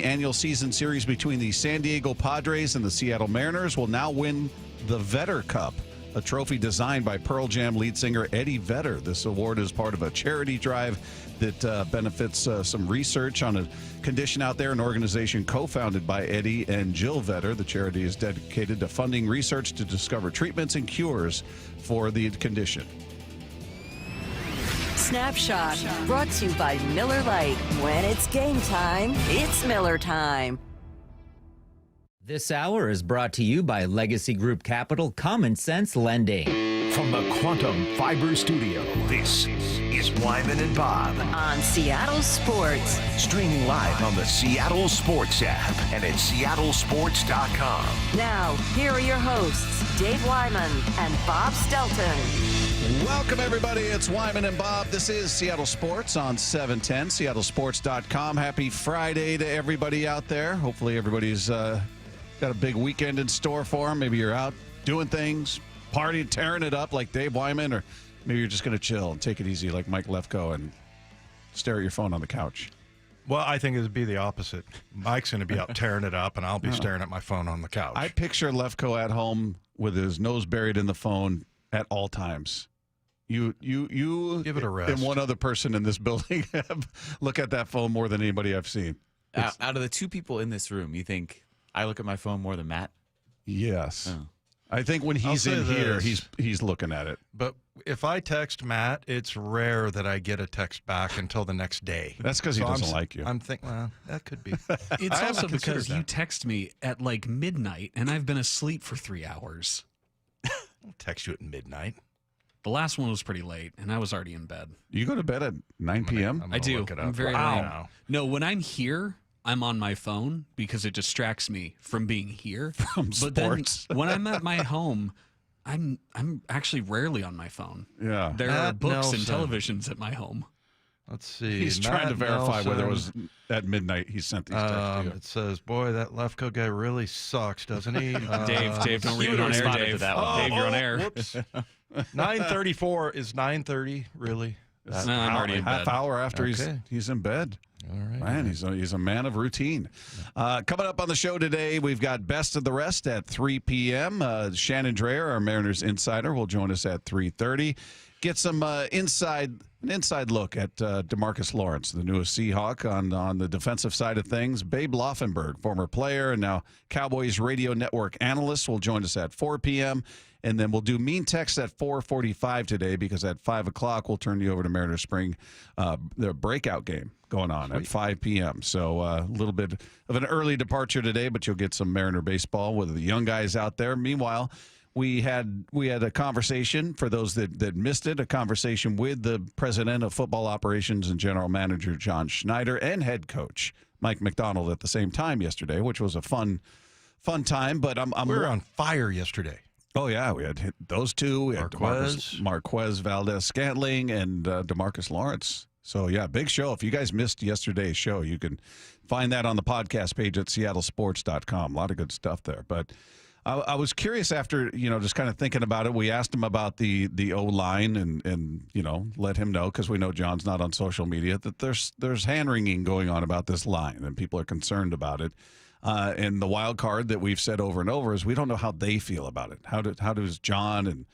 Annual season series between the San Diego Padres and the Seattle Mariners will now win the Vedder Cup, a trophy designed by Pearl Jam lead singer Eddie Vedder. This award is part of a charity drive that benefits some research on a condition out there, an organization co-founded by Eddie and Jill Vedder. The charity is dedicated to funding research to discover treatments and cures for the condition. Snapshot, brought to you by Miller Lite. When it's game time, it's Miller time. This hour is brought to you by Legacy Group Capital Common Sense Lending. From the Quantum Fiber Studio, this is Wyman and Bob. On Seattle Sports. Streaming live on the Seattle Sports app and at seattlesports.com. Now, here are your hosts, Dave Wyman and Bob Stelton. Welcome, everybody. It's Wyman and Bob. This is Seattle Sports on 710, seattlesports.com. Happy Friday to everybody out there. Hopefully everybody's got a big weekend in store for them. Maybe you're out doing things, partying, tearing it up like Dave Wyman, or maybe you're just going to chill and take it easy like Mike Lefko and stare at your phone on the couch. Well, I think it would be the opposite. Mike's going to be out tearing it up, and I'll be staring at my phone on the couch. I picture Lefko at home with his nose buried in the phone at all times. You give it a rest. And one other person in this building look at that phone more than anybody I've seen. Out of the two people in this room, you think I look at my phone more than Matt? Yes. Oh. I think when he's in here, this. he's looking at it. But if I text Matt, it's rare that I get a text back until the next day. That's because he doesn't like you. I'm thinking, well, that could be. It's also because you that. text me at like midnight, and I've been asleep for 3 hours. I'll text you at midnight. The last one was pretty late, and I was already in bed. You go to bed at 9 p.m.? I do. I'm very wow. late. No, when I'm here, I'm on my phone because it distracts me from being here. From sports. Then when I'm at my home, I'm actually rarely on my phone. Yeah. There are Matt books and Nelson. televisions at my home. Let's see. He's Matt trying to verify Nelson, whether it was at midnight he sent these texts to you. It says, boy, that Lefko guy really sucks, doesn't he? Dave, don't read it on air, Dave. Dave, you're on air. Whoops. 9:34 is 9:30, really? I'm already in half bed. hour after he's in bed. All right. Man, he's a man of routine. Coming up on the show today, we've got Best of the Rest at 3 p.m. Shannon Dreyer, our Mariners insider, will join us at 3:30. Get some inside look at DeMarcus Lawrence, the newest Seahawk on the defensive side of things. Babe Laufenberg, former player and now Cowboys Radio Network analyst, will join us at 4 p.m. And then we'll do Mean Text at 4:45 today, because at 5 o'clock we'll turn you over to Mariners Spring, their breakout game going on at 5 p.m. So a little bit of an early departure today, but you'll get some Mariner baseball with the young guys out there. Meanwhile, we had a conversation, for those that missed it, a conversation with the president of football operations and general manager John Schneider and head coach Mike McDonald at the same time yesterday, which was a fun time. But we were on fire yesterday. Oh, yeah, we had those two. We had Marquez Valdez-Scantling, and DeMarcus Lawrence. So, yeah, big show. If you guys missed yesterday's show, you can find that on the podcast page at seattlesports.com. A lot of good stuff there. But I was curious after, just kind of thinking about it. We asked him about the O-line and let him know, because we know John's not on social media, that there's hand-wringing going on about this line, and people are concerned about it. And the wild card that we've said over and over is we don't know how they feel about it. How does John and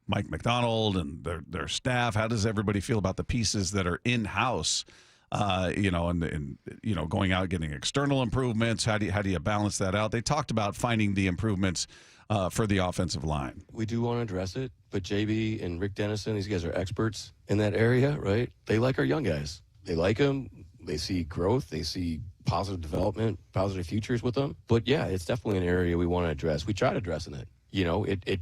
Mike McDonald and their staff, how does everybody feel about the pieces that are in-house, and going out getting external improvements? How do you balance that out? They talked about finding the improvements for the offensive line. We do want to address it, but JB and Rick Dennison, these guys are experts in that area, right? They like our young guys. They like them. They see growth. They see positive development, positive futures with them. But yeah, it's definitely an area we want to address. We tried addressing it. It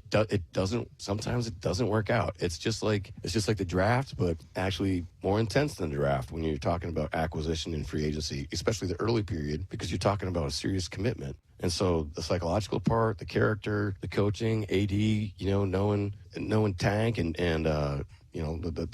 doesn't, sometimes it doesn't work out. It's just like the draft, but actually more intense than the draft when you're talking about acquisition and free agency, especially the early period, because you're talking about a serious commitment. And so the psychological part, the character, the coaching, AD, knowing Tank and the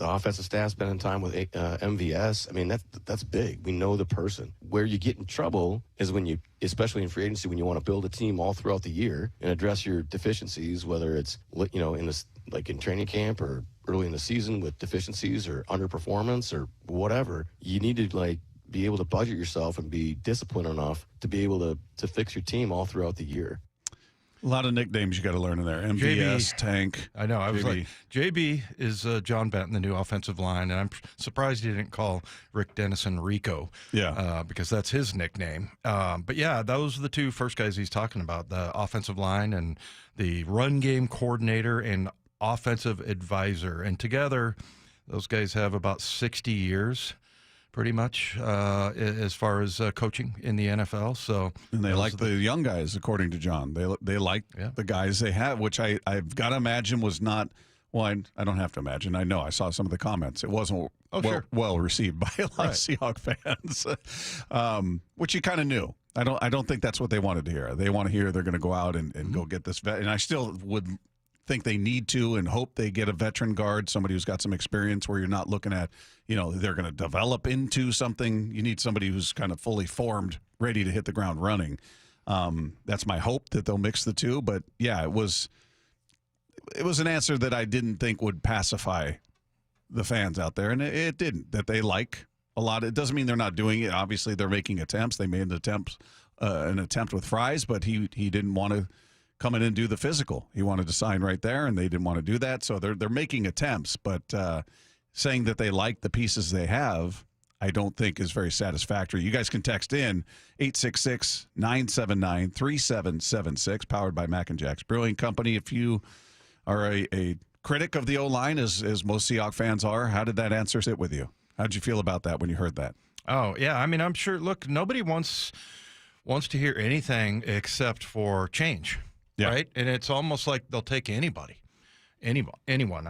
offensive staff spending time with MVS. I mean, that's big. We know the person. Where you get in trouble is when you, especially in free agency, when you want to build a team all throughout the year and address your deficiencies, whether it's in this, like in training camp or early in the season with deficiencies or underperformance or whatever. You need to be able to budget yourself and be disciplined enough to be able to fix your team all throughout the year. A lot of nicknames you got to learn in there. MVS, Tank. I know. I was JB. like, JB is John Benton, the new offensive line, and I'm surprised he didn't call Rick Dennison Rico. Yeah. Because that's his nickname. But yeah, those are the two first guys he's talking about: the offensive line and the run game coordinator and offensive advisor. And together, those guys have about 60 years. Pretty much as far as coaching in the NFL. So, and they like the young guys, according to John. They like the guys they have, which I've got to imagine was not. Well, I don't have to imagine. I know. I saw some of the comments. It wasn't well received by a lot of Seahawks fans, which you kind of knew. I don't think that's what they wanted to hear. They want to hear they're going to go out and go get this vet. And I still would think they need to and hope they get a veteran guard, somebody who's got some experience where you're not looking at, they're going to develop into something. You need somebody who's kind of fully formed, ready to hit the ground running. That's my hope that they'll mix the two. But, yeah, it was an answer that I didn't think would pacify the fans out there, and it didn't, that they like a lot. It doesn't mean they're not doing it. Obviously, they're making attempts. They made an attempt with Fries, but he didn't want to come in and do the physical. He wanted to sign right there, and they didn't want to do that. So they're making attempts, but saying that they like the pieces they have, I don't think is very satisfactory. You guys can text in 866-979-3776, powered by Mac and Jack's Brewing Company. If you are a critic of the O-line, as most Seahawks fans are, how did that answer sit with you? How did you feel about that when you heard that? Oh, yeah. I mean, I'm sure, look, nobody wants to hear anything except for change. Yeah. Right? And it's almost like they'll take anyone. I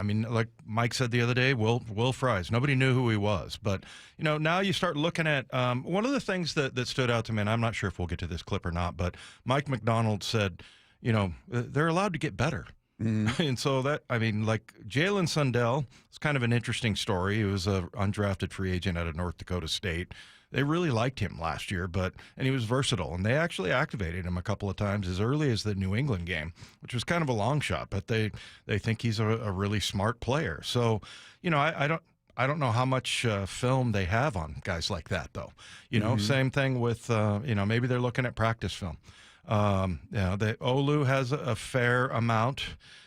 mean, like Mike said the other day, Will Fries. Nobody knew who he was. But, now you start looking at one of the things that stood out to me, and I'm not sure if we'll get to this clip or not, but Mike McDonald said, they're allowed to get better. Mm-hmm. And so like Jalen Sundell, it's kind of an interesting story. He was an undrafted free agent out of North Dakota State. They really liked him last year, and he was versatile, and they actually activated him a couple of times as early as the New England game, which was kind of a long shot, but they think he's a really smart player. So, I don't know how much film they have on guys like that, though. Same thing with maybe they're looking at practice film. The Olu has a fair amount,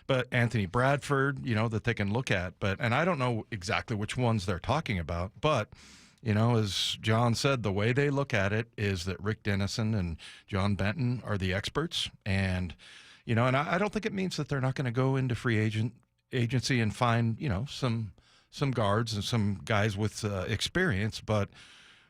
but Anthony Bradford, that they can look at, and I don't know exactly which ones they're talking about, but. As John said, the way they look at it is that Rick Dennison and John Benton are the experts. And, and I don't think it means that they're not going to go into free agency and find, some guards and some guys with experience. But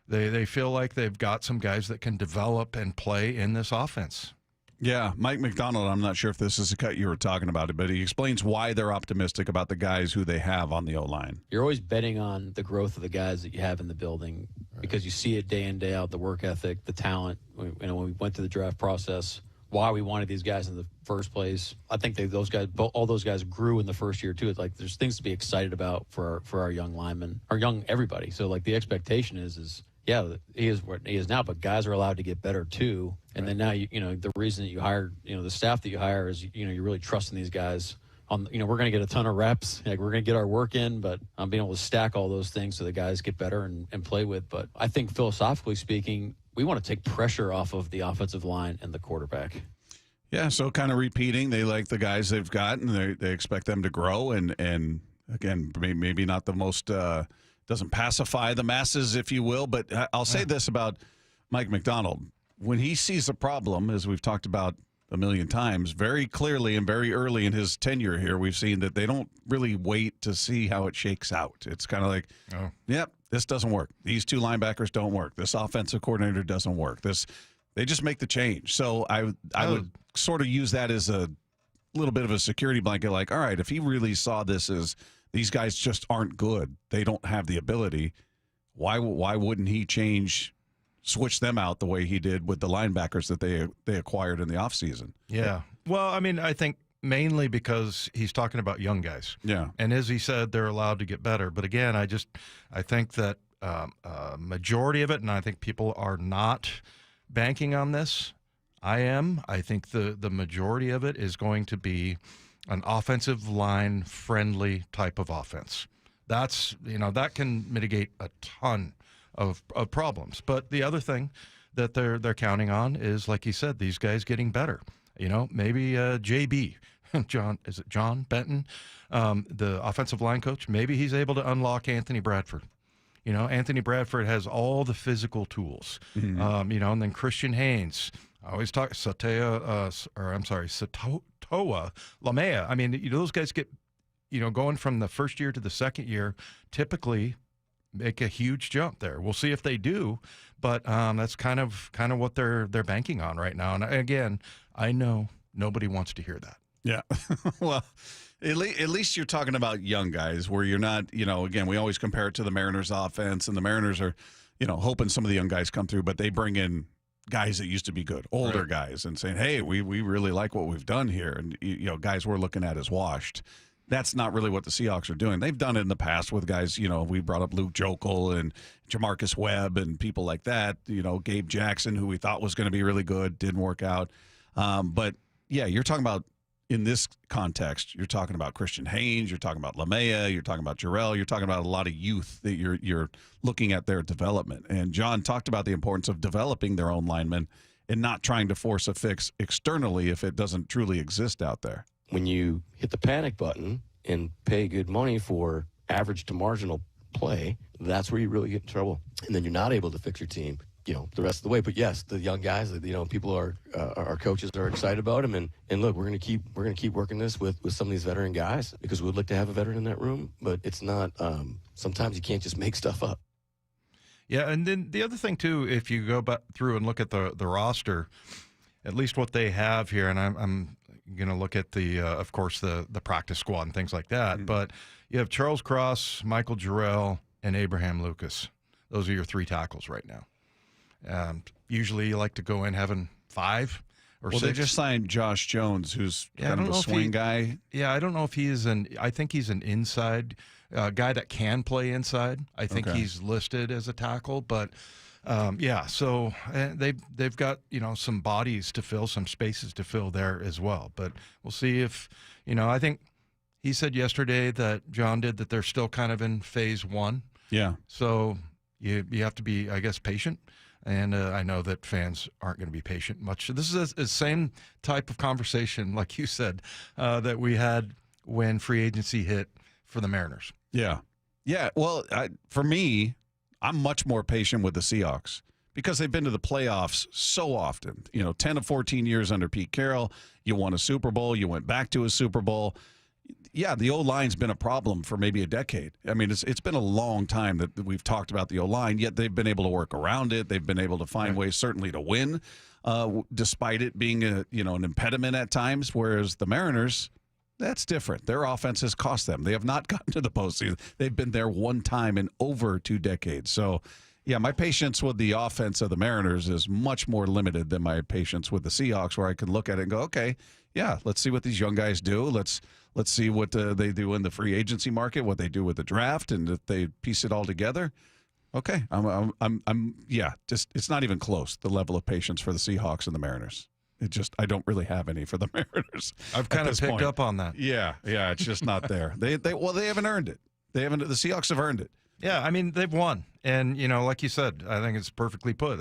they feel like they've got some guys that can develop and play in this offense. Yeah, Mike McDonald, I'm not sure if this is a cut you were talking about it, but he explains why they're optimistic about the guys who they have on the O-line. You're always betting on the growth of the guys that you have in the building because you see it day in, day out, the work ethic, the talent. When we went through the draft process, why we wanted these guys in the first place. I think all those guys grew in the first year, too. It's like there's things to be excited about for our young linemen, our young everybody. So, like, the expectation is yeah, he is what he is now, but guys are allowed to get better too. And then now, the reason that you hire, the staff that you hire is, you're really trusting these guys on, we're going to get a ton of reps. Like, we're going to get our work in, but I'm being able to stack all those things so the guys get better and play with. But I think philosophically speaking, we want to take pressure off of the offensive line and the quarterback. Yeah. So kind of repeating, they like the guys they've got and they expect them to grow. And again, maybe not the most, doesn't pacify the masses, if you will. But I'll say this about Mike McDonald. When he sees a problem, as we've talked about a million times, very clearly and very early in his tenure here, we've seen that they don't really wait to see how it shakes out. It's kind of like, yep, this doesn't work. These two linebackers don't work. This offensive coordinator doesn't work. They just make the change. So I would sort of use that as a little bit of a security blanket, like, all right, if he really saw this as these guys just aren't good, they don't have the ability, why wouldn't he switch them out the way he did with the linebackers that they acquired in the offseason? Yeah. Well, I mean, I think mainly because he's talking about young guys. Yeah. And as he said, they're allowed to get better. But again, I think that majority of it, and I think people are not banking on this. I am. I think the majority of it is going to be an offensive line friendly type of offense. That can mitigate a ton of problems. But the other thing that they're counting on is, like you said, these guys getting better. You know, maybe JB, John Benton, the offensive line coach, maybe he's able to unlock Anthony Bradford. You know, Anthony Bradford has all the physical tools. You know, and then Christian Haynes. I always talk Satoa Lamea. I mean, those guys get, going from the first year to the second year, typically make a huge jump there. We'll see if they do, but that's kind of what they're banking on right now. And again, I know nobody wants to hear that. Yeah. Well, at least you're talking about young guys where you're not, again, we always compare it to the Mariners offense, and the Mariners are, hoping some of the young guys come through, but they bring in guys that used to be good, older guys, and saying, hey, we really like what we've done here. And, guys we're looking at as washed. That's not really what the Seahawks are doing. They've done it in the past with guys, we brought up Luke Jokel and Jamarcus Webb and people like that, Gabe Jackson, who we thought was going to be really good, didn't work out. But, yeah, you're talking about, in this context, you're talking about Christian Haynes, you're talking about Lamea, you're talking about Jarrell, you're talking about a lot of youth that you're looking at their development. And John talked about the importance of developing their own linemen and not trying to force a fix externally if it doesn't truly exist out there. When you hit the panic button and pay good money for average to marginal play, that's where you really get in trouble. And then you're not able to fix your team, the rest of the way. But yes, the young guys, people are, our coaches are excited about them. And look, we're going to keep working this with some of these veteran guys, because we'd like to have a veteran in that room, but it's not, sometimes you can't just make stuff up. Yeah. And then the other thing too, if you go back through and look at the roster, at least what they have here, and I'm going to look at of course, the practice squad and things like that. But you have Charles Cross, Michael Jarrell, and Abraham Lucas. Those are your three tackles right now. Usually you like to go in having 5 or 6. Well, they just signed Josh Jones, who's kind of a swing guy. Yeah, I don't know if I think he's an inside guy that can play inside. I think he's listed as a tackle, but so they've got, some bodies to fill, some spaces to fill there as well. But we'll see if, I think he said yesterday that John did that they're still kind of in phase 1. Yeah. So you have to be, I guess, patient. And I know that fans aren't going to be patient much. This is the same type of conversation, like you said, that we had when free agency hit for the Mariners. Yeah. Yeah. Well, for me, I'm much more patient with the Seahawks because they've been to the playoffs so often. 10 of 14 years under Pete Carroll. You won a Super Bowl. You went back to a Super Bowl. Yeah, the O-line's been a problem for maybe a decade. I mean, it's been a long time that we've talked about the O-line, yet they've been able to work around it. They've been able to find ways, certainly, to win, despite it being an impediment at times, whereas the Mariners, that's different. Their offense has cost them. They have not gotten to the postseason. They've been there one time in over 2 decades. So, yeah, my patience with the offense of the Mariners is much more limited than my patience with the Seahawks, where I can look at it and go, okay, yeah, let's see what these young guys do. Let's see what they do in the free agency market, what they do with the draft, and if they piece it all together. Okay, it's not even close, the level of patience for the Seahawks and the Mariners. I don't really have any for the Mariners. I've kind of picked up on that. Yeah, it's just not there. They haven't earned it. The Seahawks have earned it. Yeah, I mean, they've won. And, like you said, I think it's perfectly put.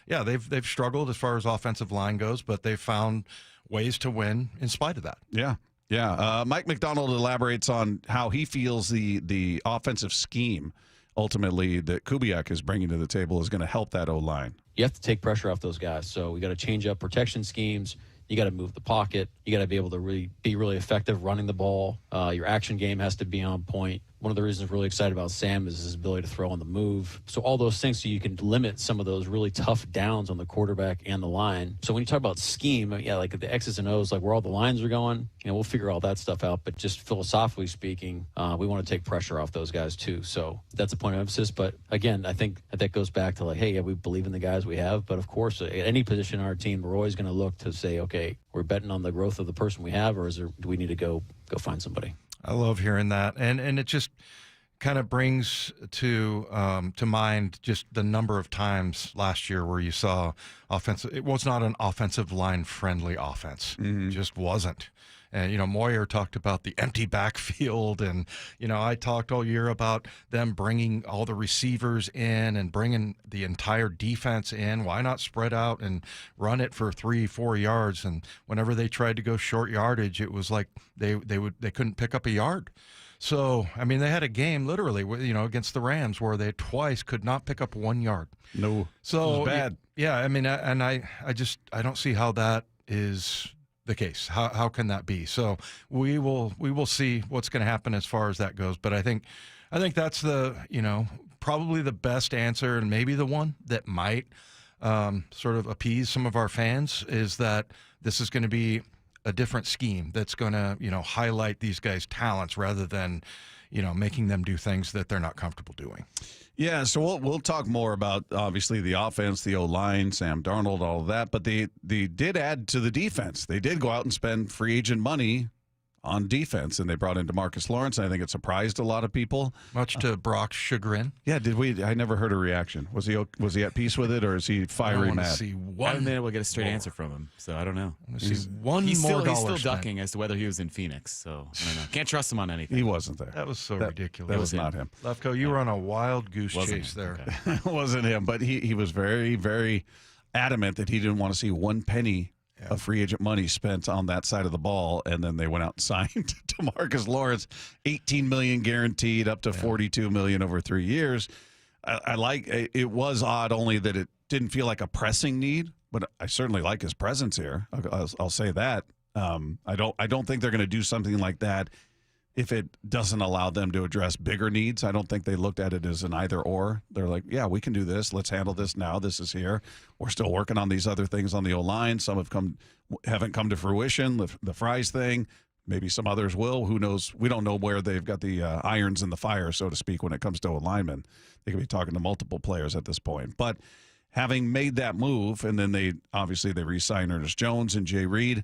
They've struggled as far as offensive line goes, but they've found ways to win in spite of that. Yeah. Yeah. Mike McDonald elaborates on how he feels the offensive scheme ultimately that Kubiak is bringing to the table is going to help that O-line. You have to take pressure off those guys. So we got to change up protection schemes. You got to move the pocket. You got to be able to be really effective running the ball. Your action game has to be on point. One of the reasons I'm really excited about Sam is his ability to throw on the move. So all those things, so you can limit some of those really tough downs on the quarterback and the line. So when you talk about scheme, like the X's and O's, like where all the lines are going, we'll figure all that stuff out. But just philosophically speaking, we want to take pressure off those guys too. So that's a point of emphasis. But again, I think that goes back to we believe in the guys we have. But of course, at any position on our team, we're always going to look to say, okay, we're betting on the growth of the person we have, or do we need to go find somebody? I love hearing that, and it just kind of brings to mind just the number of times last year where you saw offensive. It was not an offensive line friendly offense. It just wasn't. And, Moyer talked about the empty backfield. And, I talked all year about them bringing all the receivers in and bringing the entire defense in. Why not spread out and run it for 3-4 yards? And whenever they tried to go short yardage, it was like they couldn't pick up a yard. So, they had a game literally, against the Rams where they twice could not pick up 1 yard. No, so it was bad. Yeah, I don't see how that is the case. How can that be? So we will see what's going to happen as far as that goes. But I think that's the probably the best answer, and maybe the one that might sort of appease some of our fans, is that this is going to be a different scheme that's going to, highlight these guys' talents rather than, making them do things that they're not comfortable doing. Yeah, so we'll talk more about, obviously, the offense, the O-line, Sam Darnold, all of that. But they did add to the defense. They did go out and spend free agent money on defense, and they brought in DeMarcus Lawrence. And I think it surprised a lot of people, much to Brock's chagrin. Yeah, I never heard a reaction. Was he at peace with it, or is he fiery mad? I haven't been able to get a straight answer from him, so I don't know. He's still ducking as to whether he was in Phoenix, so I don't know. Can't trust him on anything. He wasn't there. That was so ridiculous. That was not him. Lefko, you were on a wild goose chase there. Okay. It wasn't him, but he was very, very adamant that he didn't want to see one penny of free agent money spent on that side of the ball, and then they went out and signed DeMarcus Lawrence, $18 million guaranteed, up to $42 million over 3 years. I like it. Was odd only that it didn't feel like a pressing need, but I certainly like his presence here. I'll say that. I don't think they're going to do something like that if it doesn't allow them to address bigger needs. I don't think they looked at it as an either or. They're like, yeah, we can do this. Let's handle this now. This is here. We're still working on these other things on the O-line. Some haven't come to fruition. The Fries thing, maybe some others will. Who knows? We don't know where they've got the irons in the fire, so to speak, when it comes to O-linemen. They could be talking to multiple players at this point. But having made that move, and then they re-signed Ernest Jones and Jay Reed,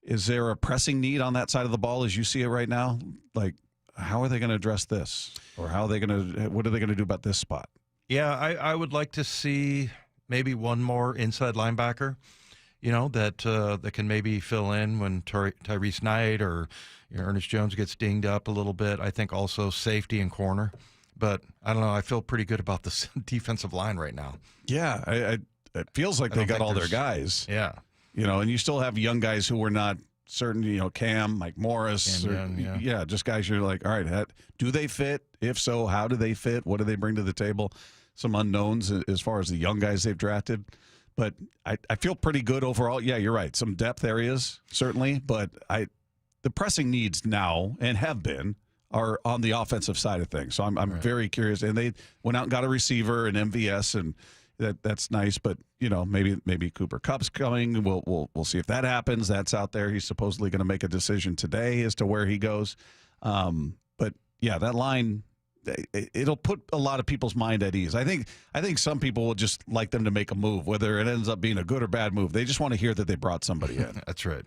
is there a pressing need on that side of the ball as you see it right now? Like, how are they going to address this? Or what are they going to do about this spot? Yeah, I would like to see maybe one more inside linebacker, that can maybe fill in when Tyrese Knight or Ernest Jones gets dinged up a little bit. I think also safety and corner. But I don't know. I feel pretty good about the defensive line right now. Yeah, it feels like they got all their guys. Yeah. And you still have young guys who were not certain, Cam, Mike Morris. Just guys you're like, all right, do they fit? If so, how do they fit? What do they bring to the table? Some unknowns as far as the young guys they've drafted. But I feel pretty good overall. Yeah, you're right. Some depth areas, certainly. But the pressing needs now, and have been, are on the offensive side of things. So I'm very curious. And they went out and got a receiver, an MVS, and that's nice, but maybe Cooper Kupp's coming. We'll see if that happens. That's out there. He's supposedly going to make a decision today as to where he goes. But yeah, that line, it'll put a lot of people's mind at ease. I think some people will just like them to make a move, whether it ends up being a good or bad move. They just want to hear that they brought somebody in. That's right.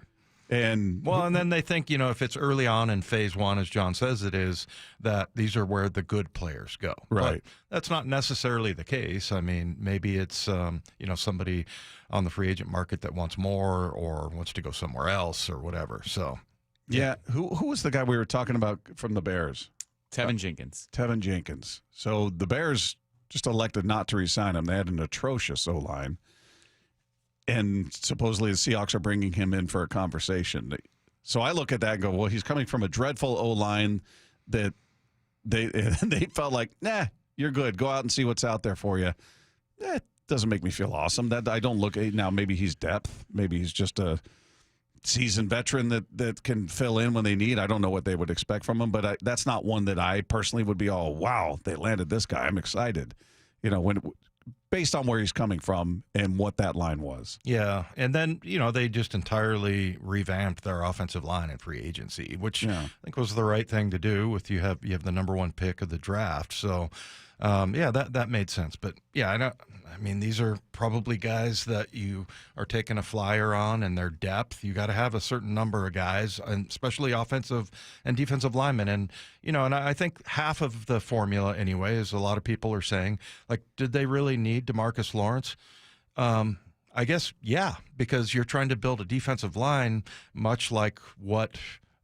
And then they think, if it's early on in phase one, as John says it is, that these are where the good players go. Right. But that's not necessarily the case. I mean, maybe it's, somebody on the free agent market that wants more or wants to go somewhere else or whatever. So, yeah. Who was the guy we were talking about from the Bears? Tevin Jenkins. Tevin Jenkins. So the Bears just elected not to re-sign him. They had an atrocious O-line. And supposedly the Seahawks are bringing him in for a conversation. So I look at that and go, well, he's coming from a dreadful O-line that they felt like, nah, you're good. Go out and see what's out there for you. That doesn't make me feel awesome. That I don't look at now. Maybe he's depth. Maybe he's just a seasoned veteran that can fill in when they need. I don't know what they would expect from him, but that's not one that I personally would be all, wow, they landed this guy. I'm excited. Based on where he's coming from and what that line was. Yeah, and then, they just entirely revamped their offensive line in free agency, which I think was the right thing to do with you have the number one pick of the draft. So, that made sense. But, yeah, I mean, these are probably guys that you are taking a flyer on, and their depth. You got to have a certain number of guys, and especially offensive and defensive linemen. And, and I think half of the formula anyway is a lot of people are saying, like, did they really need DeMarcus Lawrence? I guess, yeah, because you're trying to build a defensive line much like what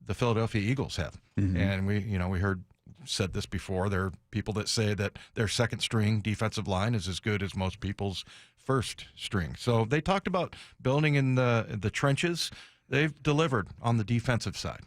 the Philadelphia Eagles have. And we said this before. There are people that say that their second string defensive line is as good as most people's first string. So they talked about building in the trenches. They've delivered on the defensive side.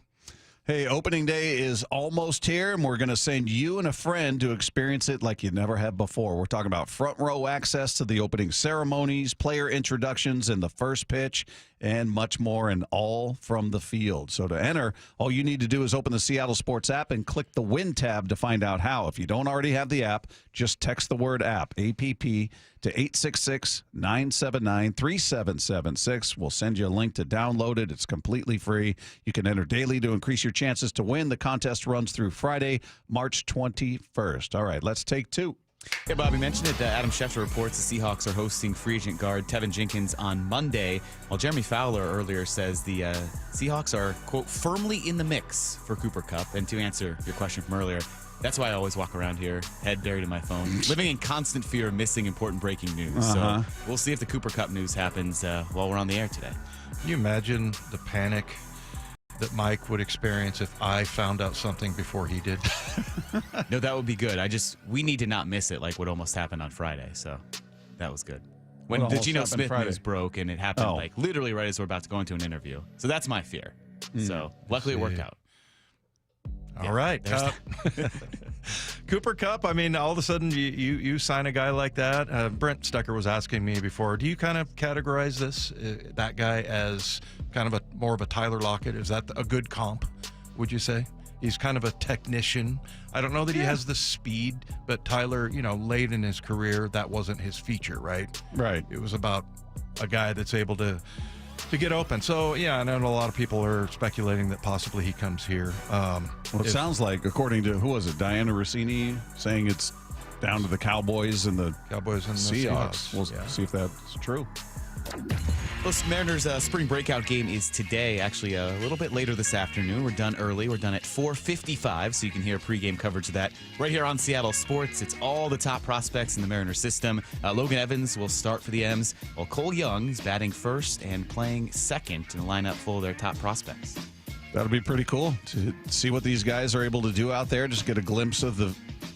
Hey, opening day is almost here, and we're going to send you and a friend to experience it like you never have before. We're talking about front row access to the opening ceremonies, player introductions in the first pitch, and much more, and all from the field. So to enter, all you need to do is open the Seattle Sports app and click the Win tab to find out how. If you don't already have the app, just text the word app, APP, to 866-979-3776. We'll send you a link to download it. It's completely free. You can enter daily to increase your chances to win. The contest runs through Friday, March 21st. All right, let's take two. Hey, Bobby mentioned it. Adam Schefter reports the Seahawks are hosting free agent guard Tevin Jenkins on Monday, while Jeremy Fowler earlier says the Seahawks are, quote, firmly in the mix for Cooper Kupp. And to answer your question from earlier, that's why I always walk around here, head buried in my phone, living in constant fear of missing important breaking news. So we'll see if the Cooper Kupp news happens while we're on the air today. Can you imagine the panic that Mike would experience if I found out something before he did? No, that would be good. We need to not miss it like what almost happened on Friday. So that was good. When the Geno Smith news broke, and it happened like literally right as we're about to go into an interview. So that's my fear. So luckily it worked out. All right. Cooper Kupp, I mean, all of a sudden you sign a guy like that. Brent Stecker was asking me before, do you kind of categorize that guy as kind of more of a Tyler Lockett? Is that a good comp, would you say? He's kind of a technician. I don't know that he has the speed, but Tyler, late in his career, that wasn't his feature, right? Right. It was about a guy that's able to get open. So, yeah, I know a lot of people are speculating that possibly he comes here. Well, it sounds like, according to, who was it, Diana Rossini, saying it's down to the Cowboys and the Seahawks. We'll see if that's true. Los Mariners' spring breakout game is today, actually a little bit later this afternoon. We're done early. We're done at 4:55, so you can hear pregame coverage of that right here on Seattle Sports. It's all the top prospects in the Mariners system. Logan Evans will start for the M's, while Cole Young is batting first and playing second in a lineup full of their top prospects. That'll be pretty cool to see what these guys are able to do out there. Just get a glimpse of the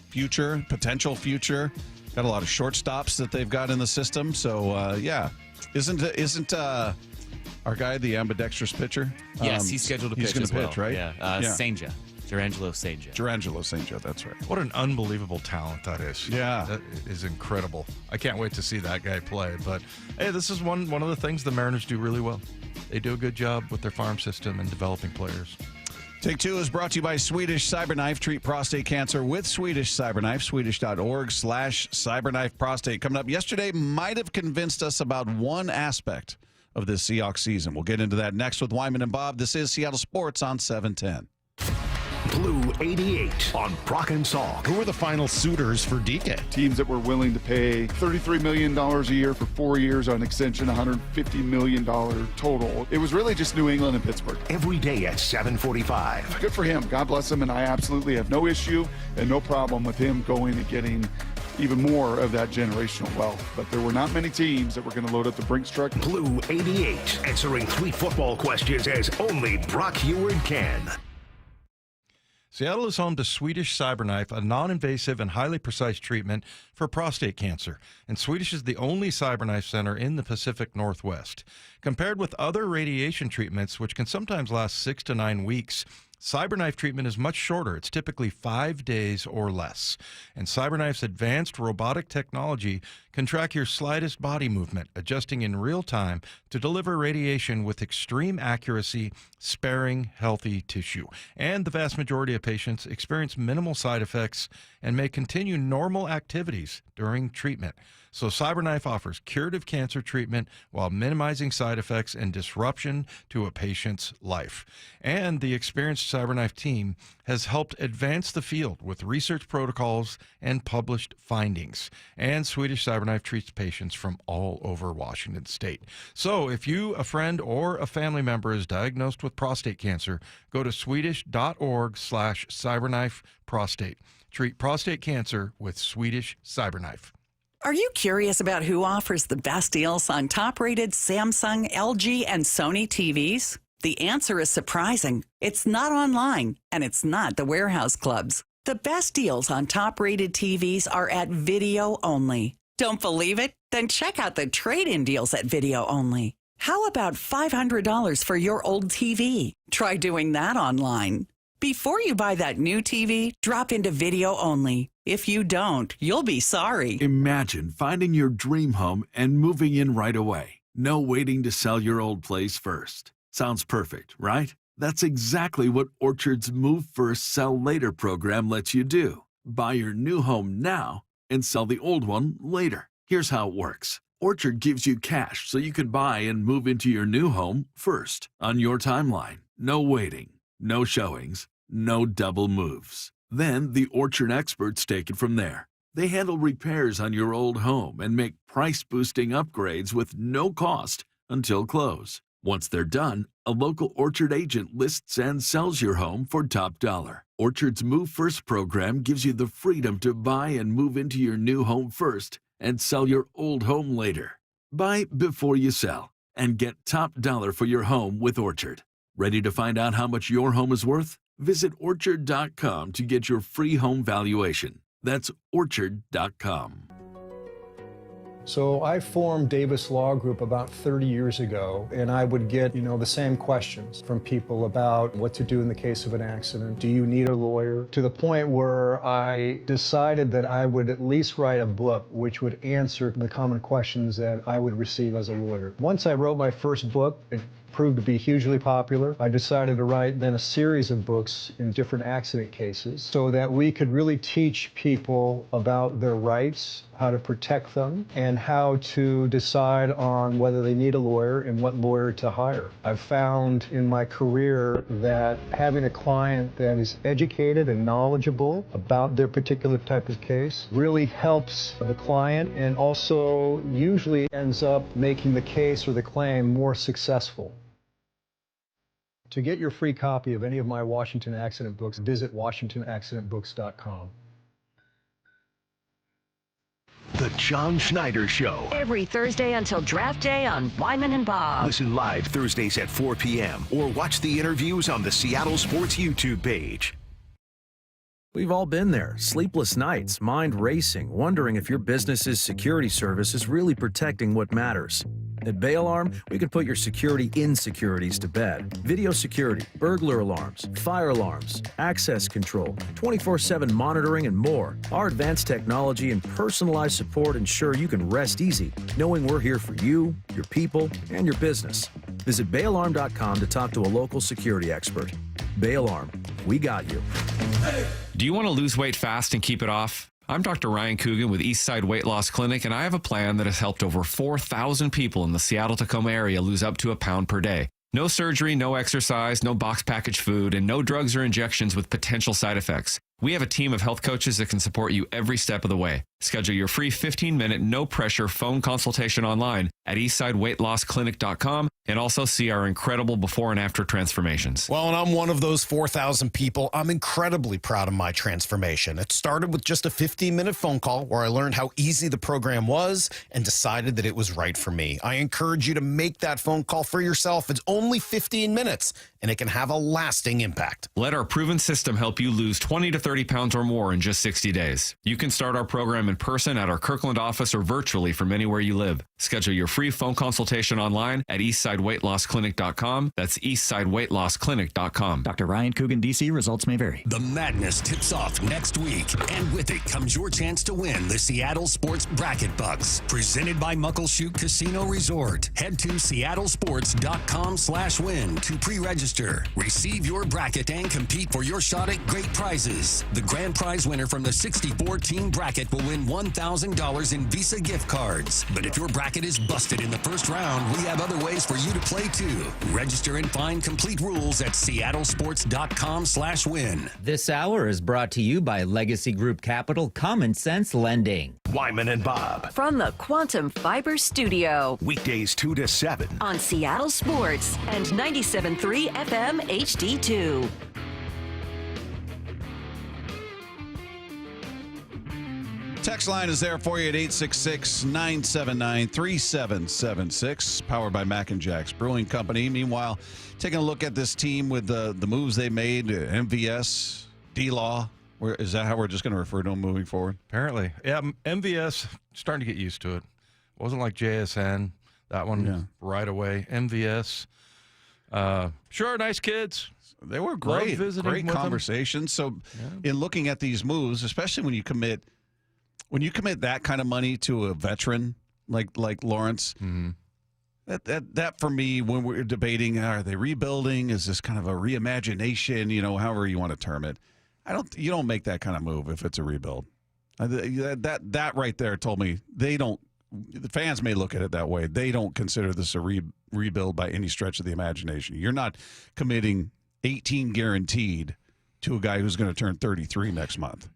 future, potential future. Got a lot of shortstops that they've got in the system. So, yeah. Isn't our guy the ambidextrous pitcher? Yes, he's scheduled to pitch. He's going to pitch, right? Yeah. Sainja. Gerangelo Sainja, that's right. What an unbelievable talent that is. Yeah. That is incredible. I can't wait to see that guy play. But, hey, this is one of the things the Mariners do really well. They do a good job with their farm system and developing players. Take Two is brought to you by Swedish Cyberknife. Treat prostate cancer with Swedish Cyberknife. Swedish.org/cyberknife prostate. Coming up, yesterday might have convinced us about one aspect of this Seahawks season. We'll get into that next with Wyman and Bob. This is Seattle Sports on 710. Blue 88 on Brock and Salk. Who were the final suitors for DK? Teams that were willing to pay $33 million a year for 4 years on extension, $150 million total. It was really just New England and Pittsburgh. Every day at 7:45. Good for him. God bless him, and I absolutely have no issue and no problem with him going and getting even more of that generational wealth. But there were not many teams that were going to load up the Brinks truck. Blue 88, answering 3 football questions as only Brock Heward can. Seattle is home to Swedish Cyberknife, a non-invasive and highly precise treatment for prostate cancer. And Swedish is the only Cyberknife center in the Pacific Northwest. Compared with other radiation treatments, which can sometimes last 6 to 9 weeks, Cyberknife treatment is much shorter. It's typically 5 days or less. And Cyberknife's advanced robotic technology can track your slightest body movement, adjusting in real time to deliver radiation with extreme accuracy, sparing healthy tissue. And the vast majority of patients experience minimal side effects and may continue normal activities during treatment. So Cyberknife offers curative cancer treatment while minimizing side effects and disruption to a patient's life. And the experienced Cyberknife team has helped advance the field with research protocols and published findings. And Swedish Cyberknife treats patients from all over Washington state. So if you, a friend, or a family member is diagnosed with prostate cancer, go to swedish.org/cyberknife prostate. Treat prostate cancer with Swedish Cyberknife. Are you curious about who offers the best deals on top-rated Samsung, LG, and Sony TVs? The answer is surprising. It's not online, and it's not the warehouse clubs. The best deals on top-rated TVs are at Video Only. Don't believe it? Then check out the trade-in deals at Video Only. How about $500 for your old TV? Try doing that online. Before you buy that new TV, drop into Video Only. If you don't, you'll be sorry. Imagine finding your dream home and moving in right away. No waiting to sell your old place first. Sounds perfect, right? That's exactly what Orchard's Move First, Sell Later program lets you do. Buy your new home now and sell the old one later. Here's how it works. Orchard gives you cash so you can buy and move into your new home first on your timeline. No waiting, no showings, no double moves. Then the Orchard experts take it from there. They handle repairs on your old home and make price-boosting upgrades with no cost until close. Once they're done, a local Orchard agent lists and sells your home for top dollar. Orchard's Move First program gives you the freedom to buy and move into your new home first and sell your old home later. Buy before you sell and get top dollar for your home with Orchard. Ready to find out how much your home is worth? Visit Orchard.com to get your free home valuation. That's Orchard.com. So I formed Davis Law Group about 30 years ago, and I would get, the same questions from people about what to do in the case of an accident. Do you need a lawyer? To the point where I decided that I would at least write a book which would answer the common questions that I would receive as a lawyer. Once I wrote my first book, it proved to be hugely popular. I decided to write then a series of books in different accident cases so that we could really teach people about their rights, how to protect them, and how to decide on whether they need a lawyer and what lawyer to hire. I've found in my career that having a client that is educated and knowledgeable about their particular type of case really helps the client and also usually ends up making the case or the claim more successful. To get your free copy of any of my Washington accident books, visit WashingtonAccidentBooks.com. The John Schneider Show. Every Thursday until draft day on Wyman and Bob. Listen live Thursdays at 4 p.m. or watch the interviews on the Seattle Sports YouTube page. We've all been there. Sleepless nights, mind racing, wondering if your business's security service is really protecting what matters. At Bay Alarm, we can put your security insecurities to bed. Video security, burglar alarms, fire alarms, access control, 24/7 monitoring, and more. Our advanced technology and personalized support ensure you can rest easy, knowing we're here for you, your people, and your business. Visit bayalarm.com to talk to a local security expert. Bay Alarm, we got you. Do you want to lose weight fast and keep it off? I'm Dr. Ryan Coogan with Eastside Weight Loss Clinic, and I have a plan that has helped over 4,000 people in the Seattle-Tacoma area lose up to a pound per day. No surgery, no exercise, no box packaged food, and no drugs or injections with potential side effects. We have a team of health coaches that can support you every step of the way. Schedule your free 15-minute, no-pressure phone consultation online at eastsideweightlossclinic.com and also see our incredible before and after transformations. Well, and I'm one of those 4,000 people. I'm incredibly proud of my transformation. It started with just a 15-minute phone call where I learned how easy the program was and decided that it was right for me. I encourage you to make that phone call for yourself. It's only 15 minutes, and it can have a lasting impact. Let our proven system help you lose 20 to 30 pounds or more in just 60 days. You can start our program in person at our Kirkland office or virtually from anywhere you live. Schedule your free phone consultation online at eastsideweightlossclinic.com. That's eastsideweightlossclinic.com. Dr. Ryan Coogan, D.C. Results may vary. The madness tips off next week, and with it comes your chance to win the Seattle Sports Bracket Bucks, presented by Muckleshoot Casino Resort. Head to seattlesports.com/win to pre-register. Receive your bracket and compete for your shot at great prizes. The grand prize winner from the 64-team bracket will win $1,000 in Visa gift cards. But if your bracket is busted in the first round, we have other ways for you to play too. Register and find complete rules at seattlesports.com/win. This hour is brought to you by Legacy Group Capital Common Sense Lending. Wyman and Bob. From the Quantum Fiber Studio. Weekdays 2 to 7. On Seattle Sports and 97.3 FM HD2. Text line is there for you at 866-979-3776, powered by Mac and Jack's Brewing Company. Meanwhile, taking a look at this team with the moves they made, MVS, D-Law. Is that how we're just going to refer to them moving forward? Apparently. Yeah, MVS, starting to get used to it. Wasn't like JSN, that one right away. MVS, sure, nice kids. They were great. Great conversations. So in looking at these moves, especially when you commit that kind of money to a veteran like Lawrence, that for me, when we're debating, are they rebuilding? Is this kind of a reimagination? However you want to term it. You don't make that kind of move if it's a rebuild. That right there told me they don't. The fans may look at it that way. They don't consider this a rebuild by any stretch of the imagination. You're not committing 18 guaranteed to a guy who's going to turn 33 next month.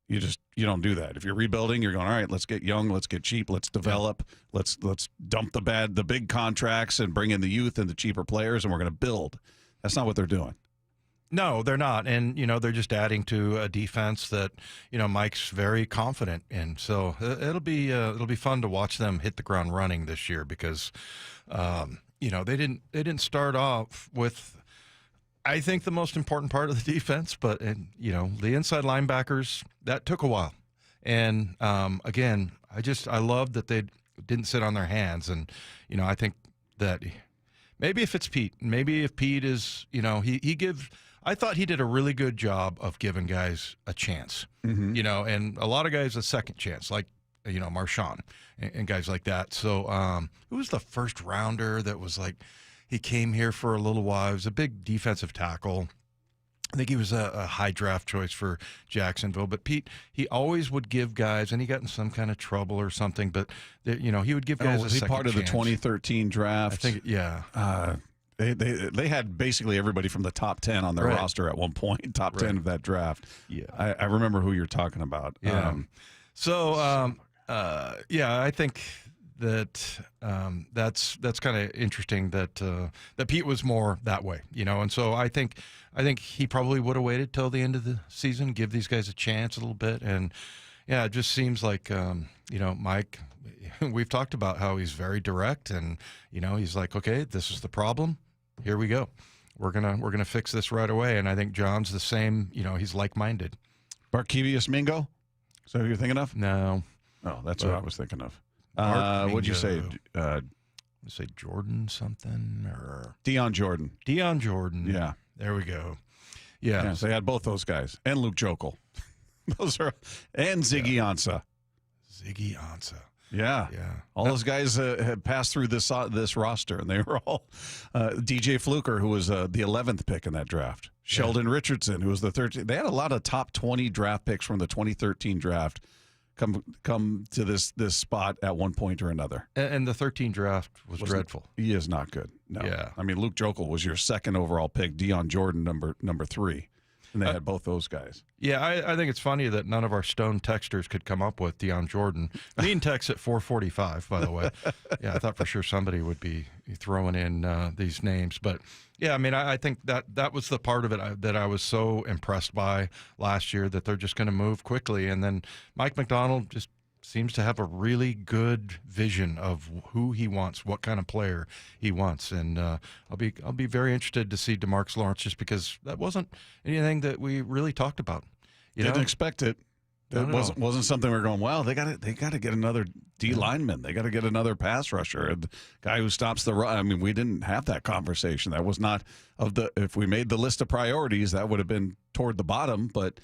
You don't do that. If you're rebuilding, you're going, all right, let's get young, let's get cheap, let's develop, let's dump the big contracts and bring in the youth and the cheaper players, and we're going to build. That's not what they're doing. No, they're not. And, they're just adding to a defense that, Mike's very confident in. So it'll be fun to watch them hit the ground running this year because, they didn't start off with, I think, the most important part of the defense. But, the inside linebackers, that took a while. And, again, I love that they didn't sit on their hands. And, I think that maybe if it's Pete, maybe if Pete is, I thought he did a really good job of giving guys a chance, and a lot of guys a second chance, like, Marshawn and guys like that. So who was the first rounder that was like, he came here for a little while. He was a big defensive tackle. I think he was a high draft choice for Jacksonville. But Pete, he always would give guys, and he got in some kind of trouble or something, but, he would give guys a second chance. Was he part of the 2013 draft? I think, yeah. They had basically everybody from the top 10 on their roster at one point, top 10 of that draft. Yeah. I remember who you're talking about. Yeah. I think that that's kind of interesting that Pete was more that way, and so I think he probably would have waited till the end of the season, give these guys a chance a little bit. And yeah, it just seems like, Mike, we've talked about how he's very direct and, he's like, okay, this is the problem. Here we go. We're gonna fix this right away. And I think John's the same. He's like-minded. Barkevius Mingo? Is that who you're thinking of? No. Oh, that's what I was thinking of. What'd you say? Say Jordan something or Deion Jordan. Deion Jordan. Yeah. There we go. Yeah. So they had both those guys and Luke Jokel. And Ziggy Ansah. Ziggy Ansah. Yeah. All those guys had passed through this roster, and they were all DJ Fluker, who was the 11th pick in that draft. Sheldon Richardson, who was the 13th. They had a lot of top 20 draft picks from the 2013 draft come to this spot at one point or another. And the 13 draft was dreadful. He is not good. No. Yeah. I mean, Luke Jokel was your second overall pick. Deion Jordan, number 3. And they had both those guys. Yeah, I think it's funny that none of our stone texters could come up with Deion Jordan. Mean text at 4:45, by the way. Yeah, I thought for sure somebody would be throwing in these names. But, yeah, I mean, I think that was the part of it that I was so impressed by last year, that they're just going to move quickly. And then Mike Macdonald just seems to have a really good vision of who he wants, what kind of player he wants, and I'll be very interested to see DeMarcus Lawrence, just because that wasn't anything that we really talked about. Didn't expect it. It wasn't something we were going, well, they got to get another D lineman. They got to get another pass rusher, a guy who stops the run. I mean, we didn't have that conversation. That was not if we made the list of priorities, that would have been toward the bottom. But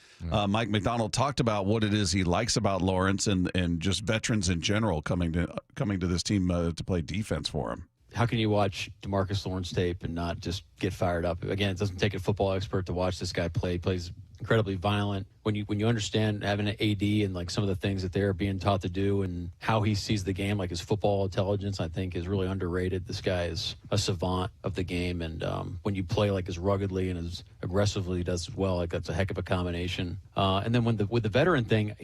Mike Macdonald talked about what it is he likes about Lawrence and just veterans in general coming to this team to play defense for him. How can you watch DeMarcus Lawrence tape and not just get fired up? Again, it doesn't take a football expert to watch this guy play. He plays incredibly violent. When you understand having an AD and like some of the things that they're being taught to do and how he sees the game, like his football intelligence, I think is really underrated. This guy is a savant of the game, and when you play like as ruggedly and as aggressively does as well, like that's a heck of a combination. And then with the veteran thing,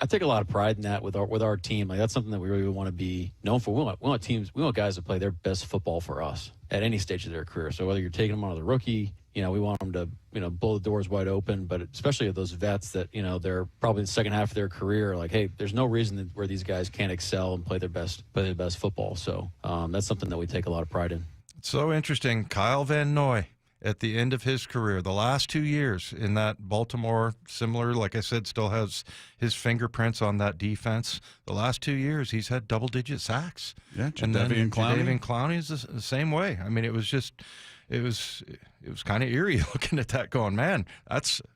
I take a lot of pride in that with our team. Like, that's something that we really want to be known for. We want guys to play their best football for us at any stage of their career. So whether you're taking them on as a rookie, we want them to, blow the doors wide open. But especially of those vets that, they're probably in the second half of their career, like, hey, there's no reason where these guys can't excel and play their best football. So that's something that we take a lot of pride in. It's so interesting. Kyle Van Noy, at the end of his career, the last 2 years in that Baltimore, similar, like I said, still has his fingerprints on that defense. The last 2 years, he's had double-digit sacks. Yeah, Jadeveon Clowney. Clowney is the same way. I mean, it was kind of eerie looking at that going, man,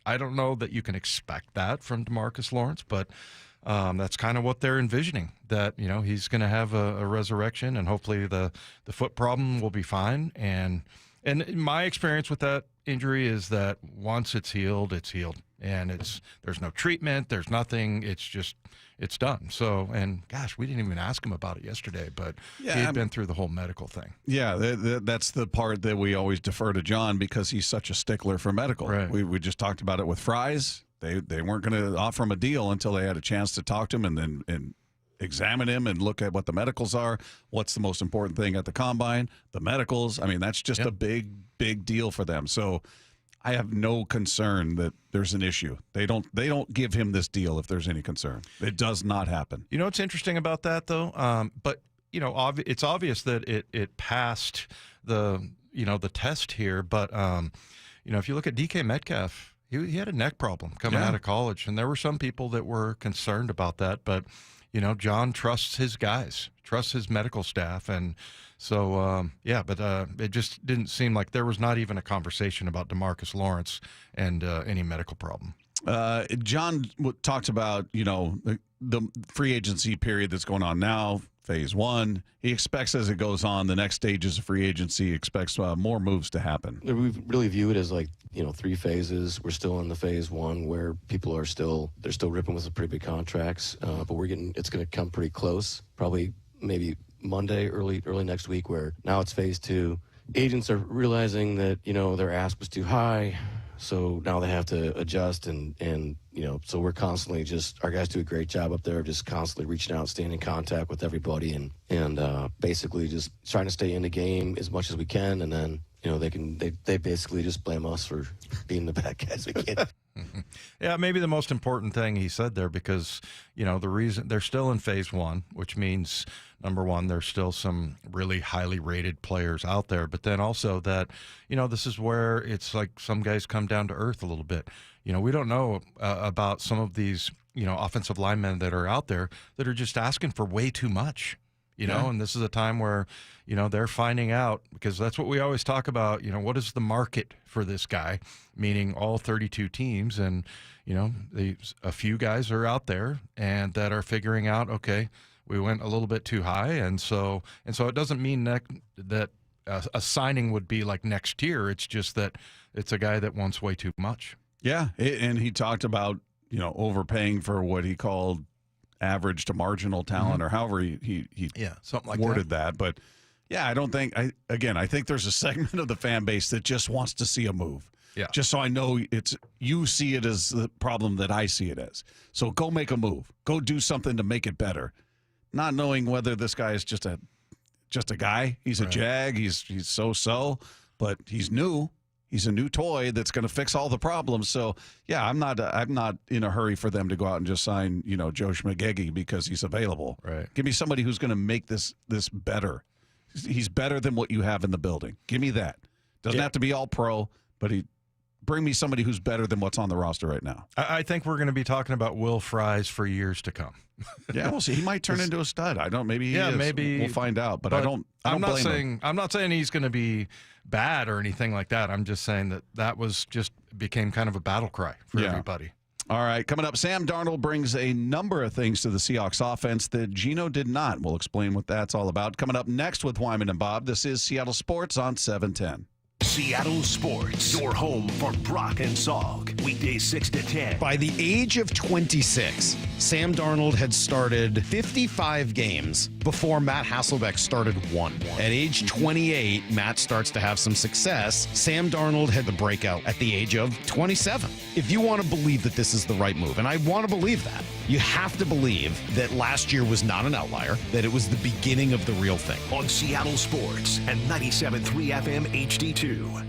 I don't know that you can expect that from DeMarcus Lawrence, but that's kind of what they're envisioning, that, he's going to have a resurrection, and hopefully the foot problem will be fine. And my experience with that injury is that once it's healed, and there's no treatment, there's nothing. It's done. So, and gosh, we didn't even ask him about it yesterday, but he'd been through the whole medical thing. Yeah, that's the part that we always defer to John because he's such a stickler for medical. Right. We just talked about it with Fries. They weren't going to offer him a deal until they had a chance to talk to him and examine him and look at what the medicals are. What's the most important thing at the combine? The medicals. I mean, that's just a big, big deal for them. So I have no concern that there's an issue. They don't give him this deal if there's any concern. It does not happen. You know what's interesting about that, though? But it's obvious that it passed the test here. But if you look at DK Metcalf, he had a neck problem coming out of college, and there were some people that were concerned about that. But John trusts his guys, trusts his medical staff, and so it just didn't seem like there was not even a conversation about DeMarcus Lawrence and any medical problem. John talked about the free agency period that's going on now, phase one. He expects as it goes on, the next stages of free agency, expects more moves to happen. We really view it as like 3 phases. We're still in the phase one where people they're still ripping with some pretty big contracts, but it's going to come pretty close, probably maybe Monday, early next week, where now it's phase two. Agents are realizing that their ask was too high, so now they have to adjust, and so we're constantly our guys do a great job up there, just constantly reaching out, staying in contact with everybody, and basically just trying to stay in the game as much as we can, and then they basically just blame us for being the bad guys we can't. Yeah, maybe the most important thing he said there, because the reason they're still in phase one, which means number one, there's still some really highly rated players out there, but then also that this is where it's like some guys come down to earth a little bit. We don't know about some of these offensive linemen that are out there that are just asking for way too much. And this is a time where, they're finding out, because that's what we always talk about, what is the market for this guy, meaning all 32 teams. And, a few guys are out there and that are figuring out, okay, we went a little bit too high. And so it doesn't mean that a signing would be like next year. It's just that it's a guy that wants way too much. Yeah. And he talked about, overpaying for what he called average to marginal talent, or however he something like worded that. But yeah, I think there's a segment of the fan base that just wants to see a move. Yeah. Just so I know you see it as the problem that I see it as. So go make a move. Go do something to make it better. Not knowing whether this guy is just a guy. He's a jag. He's so, but he's new. He's a new toy that's going to fix all the problems. So, yeah, I'm not in a hurry for them to go out and just sign, Joe Schmagegi because he's available. Right. Give me somebody who's going to make this better. He's better than what you have in the building. Give me that. Doesn't have to be all pro, but bring me somebody who's better than what's on the roster right now. I think we're going to be talking about Will Fries for years to come. Yeah, we'll see. He might turn into a stud. I don't. Maybe he is. Maybe we'll find out. But I don't I'm not blame saying him. I'm not saying he's going to be bad or anything like that. I'm just saying that was just became kind of a battle cry for everybody. All right, coming up, Sam Darnold brings a number of things to the Seahawks offense that Geno did not. We'll explain what that's all about. Coming up next with Wyman and Bob. This is Seattle Sports on 710. Seattle Sports, your home for Brock and Salk. Weekdays 6 to 10. By the age of 26, Sam Darnold had started 55 games before Matt Hasselbeck started one. At age 28, Matt starts to have some success. Sam Darnold had the breakout at the age of 27. If you want to believe that this is the right move, and I want to believe that, you have to believe that last year was not an outlier, that it was the beginning of the real thing. On Seattle Sports and 97.3 FM HD2.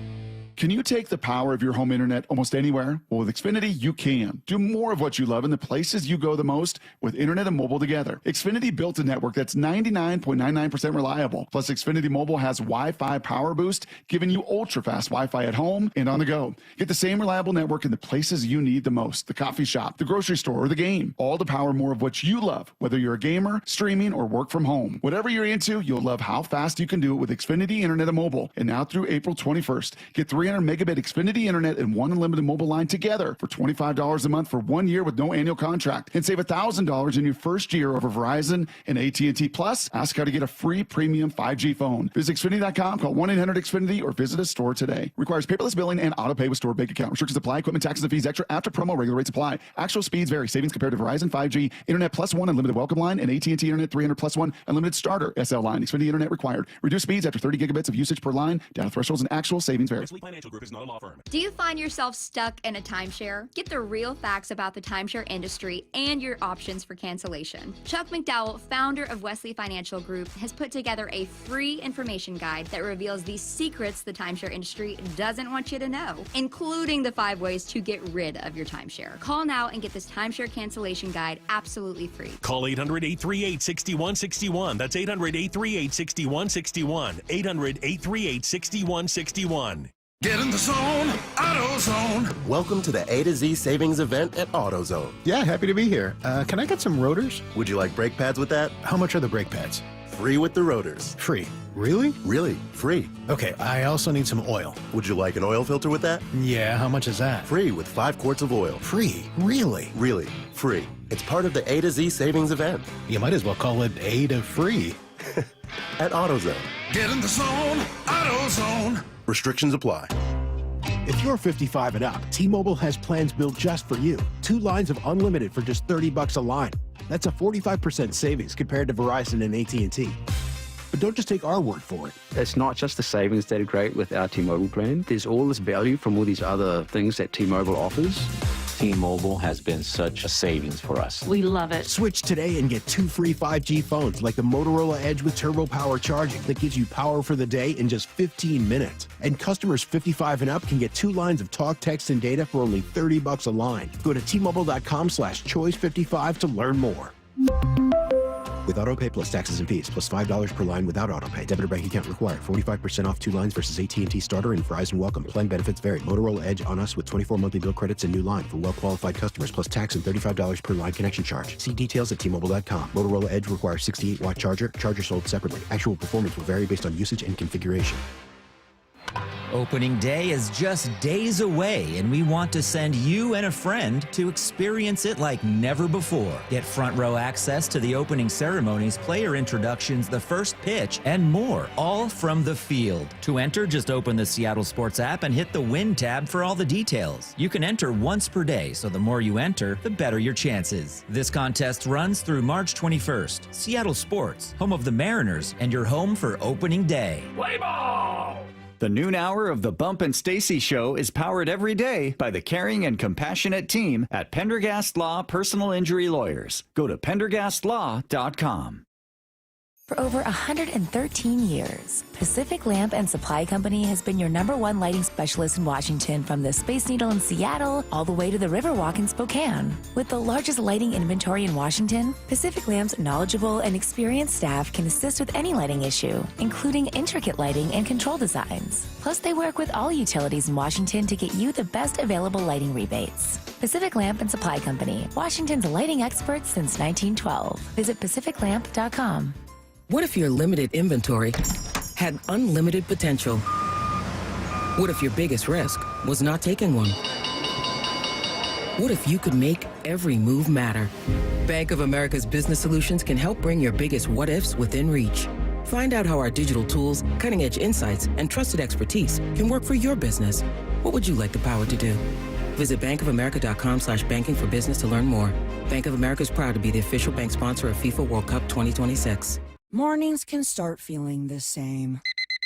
Can you take the power of your home internet almost anywhere? Well, with Xfinity, you can. Do more of what you love in the places you go the most with internet and mobile together. Xfinity built a network that's 99.99% reliable. Plus, Xfinity Mobile has Wi-Fi Power Boost, giving you ultra-fast Wi-Fi at home and on the go. Get the same reliable network in the places you need the most. The coffee shop, the grocery store, or the game. All to power more of what you love, whether you're a gamer, streaming, or work from home. Whatever you're into, you'll love how fast you can do it with Xfinity Internet and Mobile. And now through April 21st, get 300 megabit Xfinity Internet and one unlimited mobile line together for $25 a month for 1 year with no annual contract. And save $1,000 in your first year over Verizon and AT&T. Plus, ask how to get a free premium 5G phone. Visit Xfinity.com, call 1-800-XFINITY, or visit a store today. Requires paperless billing and auto pay with stored bank account. Restrictions apply. Equipment, taxes, and fees extra after promo. Regular rates apply. Actual speeds vary. Savings compared to Verizon 5G, Internet plus one unlimited welcome line, and AT&T Internet 300 plus one unlimited starter SL line. Xfinity Internet required. Reduced speeds after 30 gigabits of usage per line. Data thresholds and actual savings vary. Financial Group is not a law firm. Do you find yourself stuck in a timeshare? Get the real facts about the timeshare industry and your options for cancellation. Chuck McDowell, founder of Wesley Financial Group, has put together a free information guide that reveals the secrets the timeshare industry doesn't want you to know, including the 5 ways to get rid of your timeshare. Call now and get this timeshare cancellation guide absolutely free. Call 800-838-6161. That's 800-838-6161. 800-838-6161. Get in the zone, AutoZone. Welcome to the A to Z savings event at AutoZone. Yeah, happy to be here. Can I get some rotors? Would you like brake pads with that? How much are the brake pads? Free with the rotors. Free. Really? Really, free. Okay, I also need some oil. Would you like an oil filter with that? Yeah, how much is that? Free with 5 quarts of oil. Free? Really? Really, free. It's part of the A to Z savings event. You might as well call it A to free. At AutoZone. Get in the zone, AutoZone. Restrictions apply. If you're 55 and up, T-Mobile has plans built just for you. 2 lines of unlimited for just $30 a line. That's a 45% savings compared to Verizon and AT&T. But don't just take our word for it. It's not just the savings that are great with our T-Mobile plan. There's all this value from all these other things that T-Mobile offers. T-Mobile has been such a savings for us. We love it. Switch today and get 2 free 5G phones like the Motorola Edge with Turbo Power charging that gives you power for the day in just 15 minutes. And customers 55 and up can get 2 lines of talk, text, and data for only $30 a line. Go to T-Mobile.com/choice55 to learn more. With AutoPay plus taxes and fees, plus $5 per line without AutoPay. Debit or bank account required. 45% off 2 lines versus AT&T Starter and Verizon Welcome. Plan benefits vary. Motorola Edge on us with 24 monthly bill credits and new line for well-qualified customers, plus tax and $35 per line connection charge. See details at T-Mobile.com. Motorola Edge requires 68-watt charger. Charger sold separately. Actual performance will vary based on usage and configuration. Opening day is just days away, and we want to send you and a friend to experience it like never before. Get front row access to the opening ceremonies, player introductions, the first pitch, and more, all from the field. To enter, just open the Seattle Sports app and hit the Win tab for all the details. You can enter once per day, so the more you enter, the better your chances. This contest runs through March 21st. Seattle Sports, home of the Mariners, and your home for opening day. Play ball! The noon hour of the Bump and Stacy Show is powered every day by the caring and compassionate team at Pendergast Law Personal Injury Lawyers. Go to pendergastlaw.com. For over 113 years, Pacific Lamp and Supply Company has been your #1 lighting specialist in Washington, from the Space Needle in Seattle all the way to the Riverwalk in Spokane. With the largest lighting inventory in Washington, Pacific Lamp's knowledgeable and experienced staff can assist with any lighting issue, including intricate lighting and control designs. Plus, they work with all utilities in Washington to get you the best available lighting rebates. Pacific Lamp and Supply Company, Washington's lighting experts since 1912. Visit pacificlamp.com. What if your limited inventory had unlimited potential? What if your biggest risk was not taking one? What if you could make every move matter? Bank of America's Business Solutions can help bring your biggest what-ifs within reach. Find out how our digital tools, cutting-edge insights, and trusted expertise can work for your business. What would you like the power to do? Visit bankofamerica.com/banking for business to learn more. Bank of America is proud to be the official bank sponsor of FIFA World Cup 2026. Mornings can start feeling the same.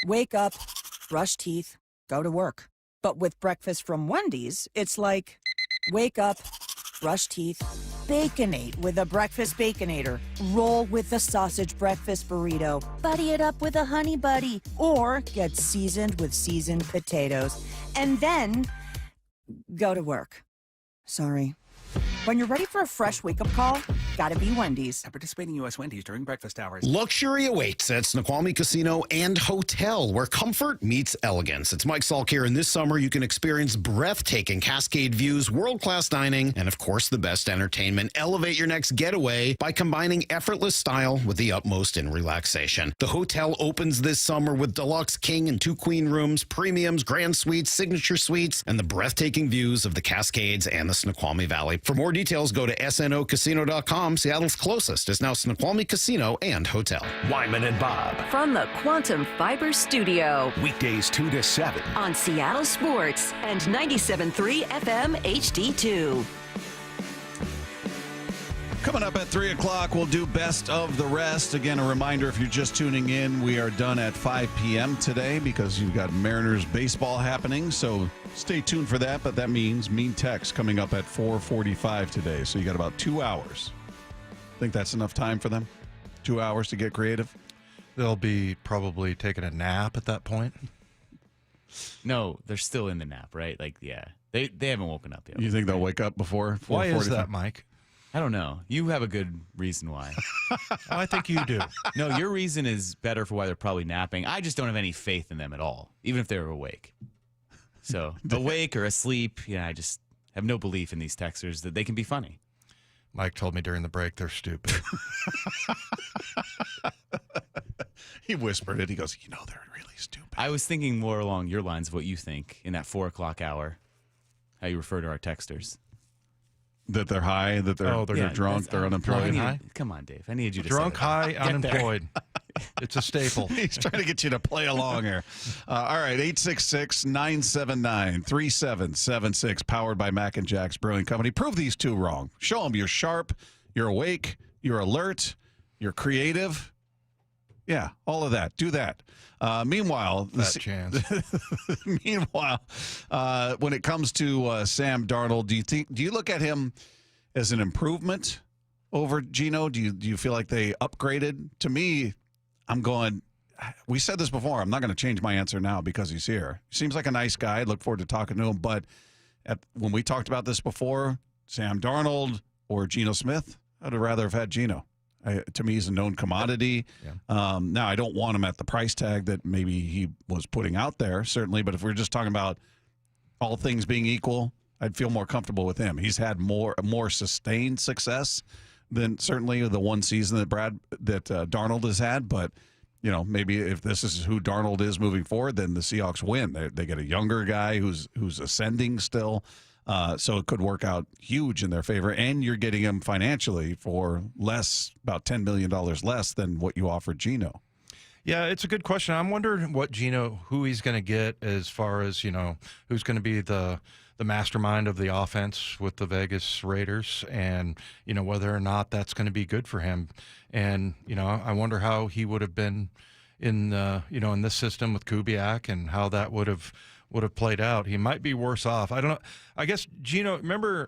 Wake up, brush teeth, go to work. But with breakfast from Wendy's, it's like, wake up, brush teeth, Baconate with a breakfast Baconator. Roll with a sausage breakfast burrito. Buddy it up with a Honey Buddy. Or get seasoned with seasoned potatoes. And then go to work. Sorry. When you're ready for a fresh wake-up call, gotta be Wendy's. At participating U.S. Wendy's during breakfast hours. Luxury awaits at Snoqualmie Casino and Hotel, where comfort meets elegance. It's Mike Salk here, and this summer you can experience breathtaking Cascade views, world-class dining, and of course the best entertainment. Elevate your next getaway by combining effortless style with the utmost in relaxation. The hotel opens this summer with deluxe king and 2 queen rooms, premiums, grand suites, signature suites, and the breathtaking views of the Cascades and the Snoqualmie Valley. For more details, go to snocasino.com. Seattle's closest is now Snoqualmie Casino and Hotel. Wyman and Bob. From the Quantum Fiber Studio. Weekdays 2 to 7. On Seattle Sports and 97.3 FM HD2. Coming up at 3 o'clock, we'll do Best of the Rest. Again, a reminder, if you're just tuning in, we are done at 5 p.m. today because you've got Mariners baseball happening. So stay tuned for that. But that means Mean Text coming up at 4:45 today. So you got about 2 hours. Think that's enough time for them? 2 hours to get creative? They'll be probably taking a nap at that point. No, they're still in the nap, right? Like, yeah. They haven't woken up yet. You think they'll wake up before 4:45? Why is that, Mike? I don't know. You have a good reason why. I think you do. No, your reason is better for why they're probably napping. I just don't have any faith in them at all, even if they're awake. So, awake or asleep, I just have no belief in these texters that they can be funny. Mike told me during the break they're stupid. He whispered it. He goes, they're really stupid. I was thinking more along your lines of what you think in that 4 o'clock hour, how you refer to our texters. That they're high, that they're drunk, they're unemployed. Come on, Dave. I needed you to drunk, say high, that. unemployed. It's a staple. He's trying to get you to play along here. All right, 866-979-3776, powered by Mac and Jack's Brewing Company. Prove these two wrong. Show them you're sharp, you're awake, you're alert, you're creative. Yeah, all of that. Do that. Meanwhile, when it comes to Sam Darnold, do you look at him as an improvement over Geno? Do you feel like they upgraded? To me, I'm going. We said this before. I'm not going to change my answer now because he's here. He seems like a nice guy. I look forward to talking to him. But when we talked about this before, Sam Darnold or Geno Smith, I'd rather have had Geno. To me, he's a known commodity. Yeah. Now, I don't want him at the price tag that maybe he was putting out there, certainly. But if we're just talking about all things being equal, I'd feel more comfortable with him. He's had more sustained success than certainly the one season that Darnold has had. But maybe if this is who Darnold is moving forward, then the Seahawks win. They get a younger guy who's ascending still. So it could work out huge in their favor, and you're getting him financially for less, about $10 million less than what you offered Geno. Yeah, it's a good question. I'm wondering who he's going to get as far as, who's going to be the mastermind of the offense with the Vegas Raiders, and, whether or not that's going to be good for him. And, I wonder how he would have been in this system with Kubiak and how that would have played out. He might be worse off. I don't know. I guess Geno, remember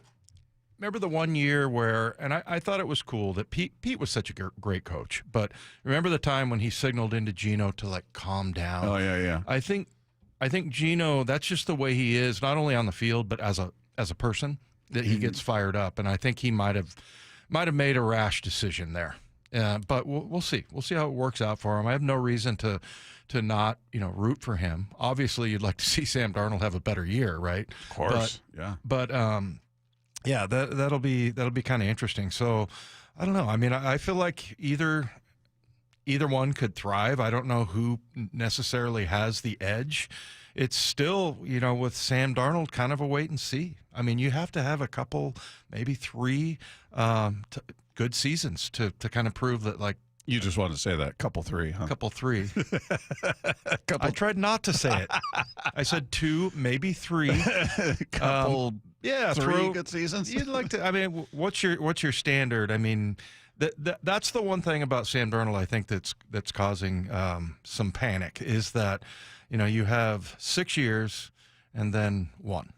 the one year where, and I thought it was cool that Pete was such a great coach, but remember the time when he signaled into Geno to calm down. Oh yeah. I think Geno, that's just the way he is, not only on the field but as a person, that he gets fired up, and I think he might have made a rash decision there. But we'll see. We'll see how it works out for him. I have no reason to not, root for him. Obviously, you'd like to see Sam Darnold have a better year, right? Of course, yeah. But that'll be kind of interesting. So I don't know. I mean, I feel like either one could thrive. I don't know who necessarily has the edge. It's still, with Sam Darnold, kind of a wait and see. I mean, you have to have a couple, maybe 3 good seasons to kind of prove that, You just wanted to say that. Couple three, huh? Couple three. I tried not to say it. I said 2, maybe 3. Couple yeah, three good seasons. You'd like to. I mean, what's your standard? I mean, that's the one thing about Sam Darnold I think that's causing some panic is that you have 6 years and then 1,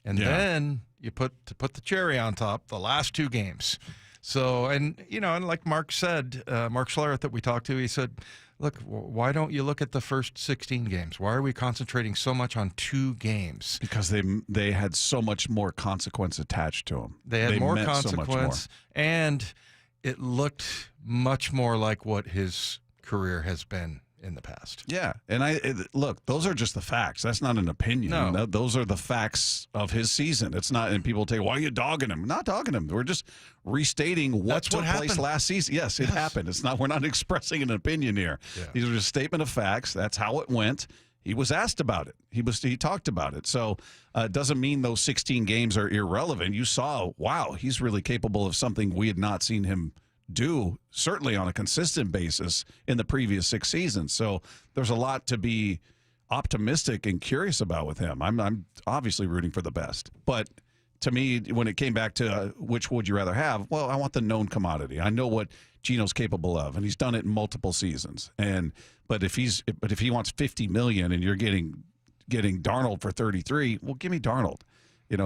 and then you put the cherry on top the last 2 games. So, and like Mark said, Mark Schlereth that we talked to, he said, look, why don't you look at the first 16 games? Why are we concentrating so much on 2 games? Because they had so much more consequence attached to them. They had more meant consequence, so much more. and it looked much more like what his career has been in the past. Yeah, and look, those are just the facts. That's not an opinion. No. Those are the facts of his season. It's not, and people say, why are you dogging him? Not dogging him. We're just restating what took place last season. Yes, it happened. It's not. We're not expressing an opinion here. Yeah. These are just statement of facts. That's how it went. He was asked about it. He talked about it. So it doesn't mean those 16 games are irrelevant. You saw, wow, he's really capable of something we had not seen him do, certainly on a consistent basis in the previous 6 seasons. So there's a lot to be optimistic and curious about with him. I'm obviously rooting for the best. But to me, when it came back to which would you rather have, well, I want the known commodity. I know what Geno's capable of, and he's done it in multiple seasons. But if he wants $50 million and you're getting Darnold for 33, well, give me Darnold.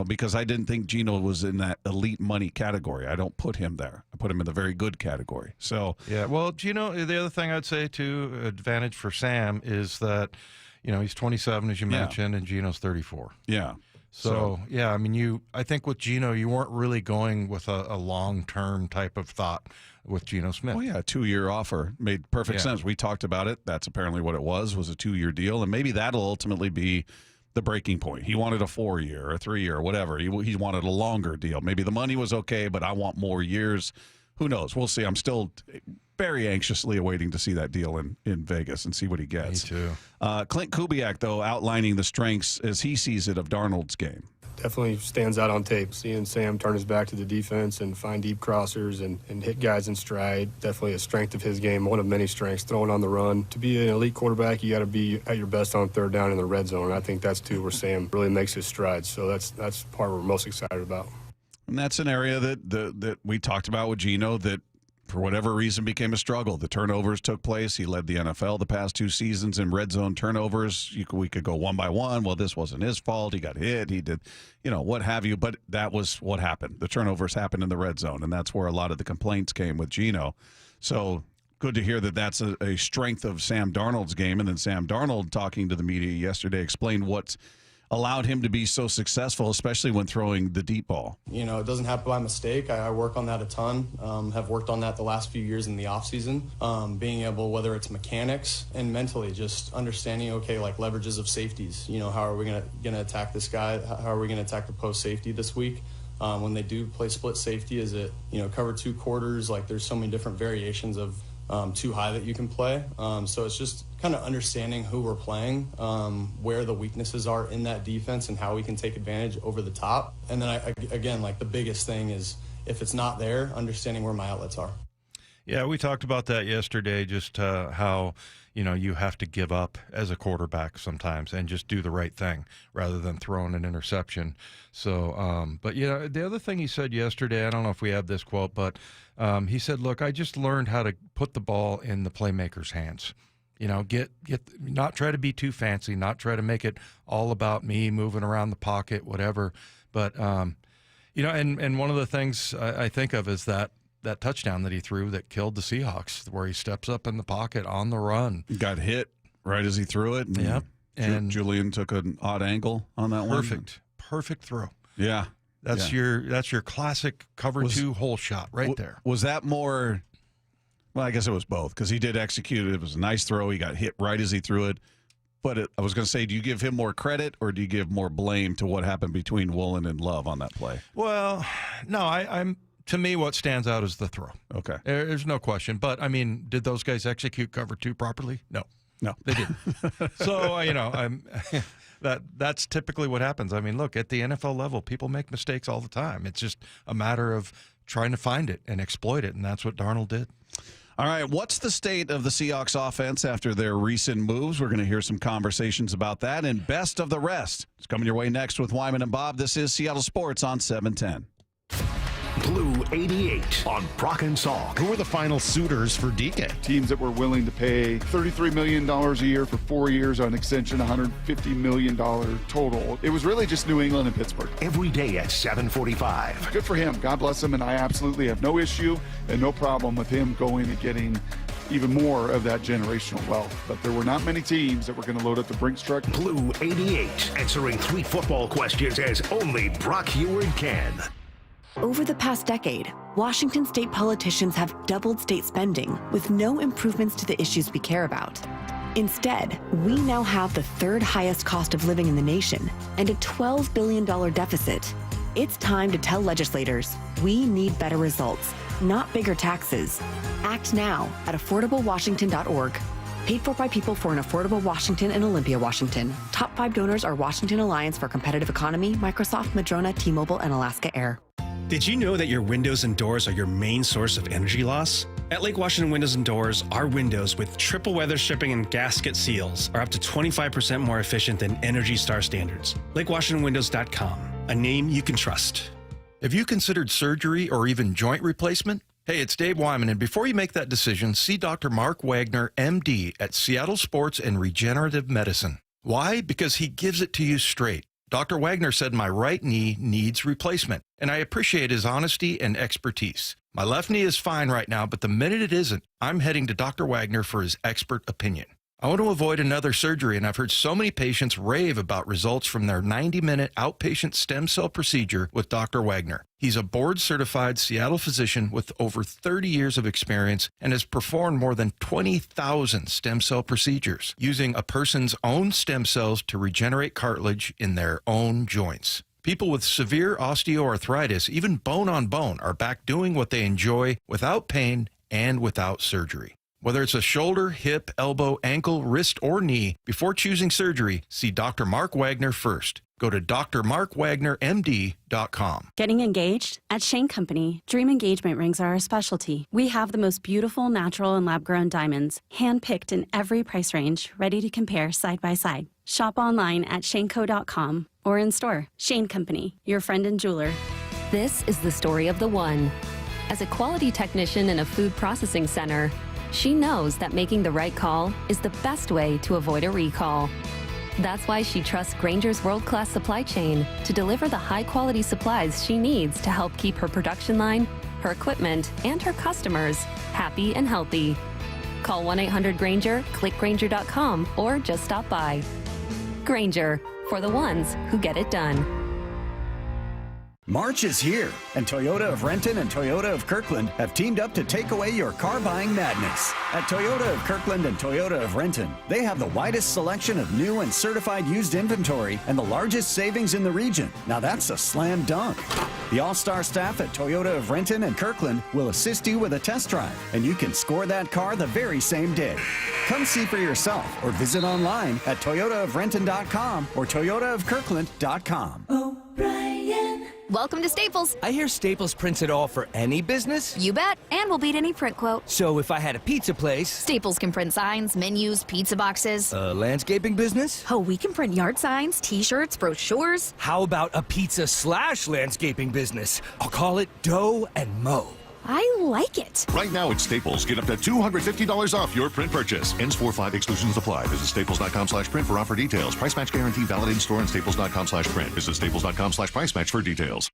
Because I didn't think Geno was in that elite money category. I don't put him there. I put him in the very good category. So yeah, well, Geno, the other thing I'd say too, advantage for Sam is that, he's 27 as you mentioned, and Geno's 34. Yeah. So yeah, I mean, I think with Geno, you weren't really going with a long-term type of thought with Geno Smith. Well, yeah, a 2-year offer made perfect sense. We talked about it. That's apparently what it was a 2-year deal, and maybe that'll ultimately be the breaking point. He wanted a 4-year or a 3-year or whatever. He wanted a longer deal. Maybe the money was okay, but I want more years. Who knows? We'll see. I'm still very anxiously awaiting to see that deal in Vegas and see what he gets. Me too. Clint Kubiak, though, outlining the strengths as he sees it of Darnold's game. Definitely stands out on tape. Seeing Sam turn his back to the defense and find deep crossers and hit guys in stride, definitely a strength of his game, one of many strengths, throwing on the run. To be an elite quarterback, you got to be at your best on 3rd down in the red zone. And I think that's, too, where Sam really makes his strides. So that's part we're most excited about. And that's an area that we talked about with Geno that, for whatever reason, became a struggle. The turnovers took place. He led the NFL the past 2 seasons in red zone turnovers. We could go one by one. Well, this wasn't his fault. He got hit. He did, what have you. But that was what happened. The turnovers happened in the red zone, and that's where a lot of the complaints came with Geno. So good to hear that that's a strength of Sam Darnold's game. And then Sam Darnold, talking to the media yesterday, explained what's allowed him to be so successful, especially when throwing the deep ball. It doesn't happen by mistake. I work on that a ton, have worked on that the last few years in the offseason, being able, whether it's mechanics and mentally, just understanding, like leverages of safeties. How are we going to attack this guy? How are we going to attack the post safety this week? When they do play split safety, is it, cover 2 quarters? Like there's so many different variations of too high that you can play. So it's just kind of understanding who we're playing, where the weaknesses are in that defense and how we can take advantage over the top. And then again, like the biggest thing is if it's not there, understanding where my outlets are. Yeah, we talked about that yesterday, just how, you have to give up as a quarterback sometimes and just do the right thing rather than throwing an interception. So, but, the other thing he said yesterday, I don't know if we have this quote, but he said, look, I just learned how to put the ball in the playmaker's hands. Not try to be too fancy, not try to make it all about me moving around the pocket, whatever. But, and one of the things I think of is that touchdown that he threw that killed the Seahawks, where he steps up in the pocket on the run. Got hit right as he threw it. Yep. And Julian took an odd angle on that one. Perfect throw. Yeah. That's your classic cover 2 hole shot right there. Was that more? Well, I guess it was both, because he did execute it. It was a nice throw. He got hit right as he threw it. But I was going to say, do you give him more credit or do you give more blame to what happened between Woolen and Love on that play? Well, no, to me, what stands out is the throw. Okay. There's no question. But, I mean, did those guys execute cover 2 properly? No. They didn't. So, that's typically what happens. I mean, look, at the NFL level, people make mistakes all the time. It's just a matter of trying to find it and exploit it, and that's what Darnold did. All right, what's the state of the Seahawks offense after their recent moves? We're going to hear some conversations about that. And best of the rest is coming your way next with Wyman and Bob. This is Seattle Sports on 710. Blue 88 on Brock and Salk. Who were the final suitors for DK? Teams that were willing to pay $33 million a year for 4 years on extension, $150 million total. It was really just New England and Pittsburgh. Every day at 7:45. Good for him. God bless him. And I absolutely have no issue and no problem with him going and getting even more of that generational wealth. But there were not many teams that were going to load up the Brinks truck. Blue 88, answering 3 football questions as only Brock Heward can. Over the past decade, Washington state politicians have doubled state spending with no improvements to the issues we care about. Instead, we now have the 3rd highest cost of living in the nation and a $12 billion deficit. It's time to tell legislators we need better results, not bigger taxes. Act now at affordablewashington.org. Paid for by people for an affordable Washington and Olympia, Washington. Top 5 donors are Washington Alliance for Competitive Economy, Microsoft, Madrona, T-Mobile, and Alaska Air. Did you know that your windows and doors are your main source of energy loss? At Lake Washington Windows and Doors, our windows with triple weather stripping and gasket seals are up to 25% more efficient than Energy Star standards. LakeWashingtonWindows.com, a name you can trust. Have you considered surgery or even joint replacement? Hey, it's Dave Wyman, and before you make that decision, see Dr. Mark Wagner, MD, at Seattle Sports and Regenerative Medicine. Why? Because he gives it to you straight. Dr. Wagner said my right knee needs replacement, and I appreciate his honesty and expertise. My left knee is fine right now, but the minute it isn't, I'm heading to Dr. Wagner for his expert opinion. I want to avoid another surgery, and I've heard so many patients rave about results from their 90-minute outpatient stem cell procedure with Dr. Wagner. He's a board-certified Seattle physician with over 30 years of experience and has performed more than 20,000 stem cell procedures using a person's own stem cells to regenerate cartilage in their own joints. People with severe osteoarthritis, even bone on bone, are back doing what they enjoy without pain and without surgery. Whether it's a shoulder, hip, elbow, ankle, wrist, or knee, before choosing surgery, see Dr. Mark Wagner first. Go to drmarkwagnermd.com. Getting engaged? At Shane Company, dream engagement rings are our specialty. We have the most beautiful natural and lab-grown diamonds, hand-picked in every price range, ready to compare side by side. Shop online at shaneco.com or in store. Shane Company, your friend and jeweler. This is the story of the one. As a quality technician in a food processing center, she knows that making the right call is the best way to avoid a recall. That's why she trusts Grainger's world-class supply chain to deliver the high-quality supplies she needs to help keep her production line, her equipment, and her customers happy and healthy. Call 1-800-GRAINGER, click Grainger.com, or just stop by. Grainger, for the ones who get it done. March is here, and Toyota of Renton and Toyota of Kirkland have teamed up to take away your car buying madness. At Toyota of Kirkland and Toyota of Renton, they have the widest selection of new and certified used inventory and the largest savings in the region. Now that's a slam dunk. The all-star staff at Toyota of Renton and Kirkland will assist you with a test drive, and you can score that car the very same day. Come see for yourself or visit online at toyotaofrenton.com or toyotaofkirkland.com. O'Brien. Welcome to Staples. I hear Staples prints it all for any business. You bet. And we'll beat any print quote. So if I had a pizza place... Staples can print signs, menus, pizza boxes. A landscaping business? Oh, we can print yard signs, t-shirts, brochures. How about a pizza/landscaping business? I'll call it Dough and Mo. I like it. Right now at Staples, get up to $250 off your print purchase. Ends 4/5, exclusions apply. Visit staples.com/print for offer details. Price match guarantee valid in store and staples.com/print. Visit staples.com/price match for details.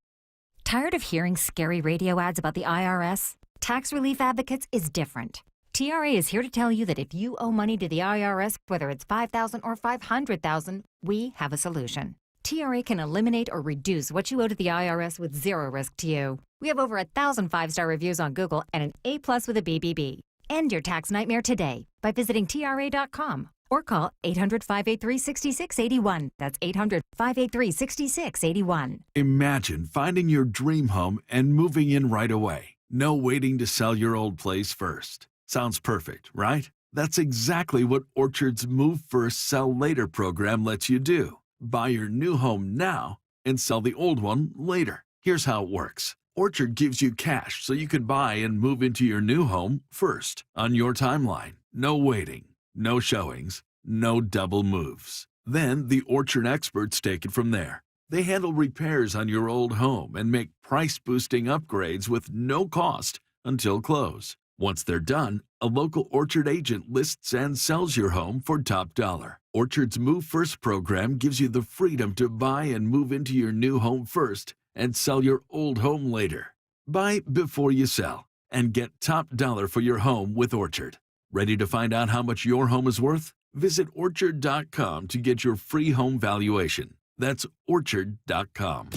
Tired of hearing scary radio ads about the IRS? Tax Relief Advocates is different. TRA is here to tell you that if you owe money to the IRS, whether it's $5,000 or $500,000, we have a solution. TRA can eliminate or reduce what you owe to the IRS with zero risk to you. We have over 1,000 5-star reviews on Google and an A+ with a BBB. End your tax nightmare today by visiting TRA.com or call 800-583-6681. That's 800-583-6681. Imagine finding your dream home and moving in right away. No waiting to sell your old place first. Sounds perfect, right? That's exactly what Orchard's Move First, Sell Later program lets you do. Buy your new home now and sell the old one later. Here's how it works. Orchard gives you cash so you can buy and move into your new home first on your timeline. No waiting, no showings, no double moves. Then the Orchard experts take it from there. They handle repairs on your old home and make price-boosting upgrades with no cost until close. Once they're done, a local Orchard agent lists and sells your home for top dollar. Orchard's Move First program gives you the freedom to buy and move into your new home first and sell your old home later. Buy before you sell and get top dollar for your home with Orchard. Ready to find out how much your home is worth? Visit Orchard.com to get your free home valuation. That's Orchard.com.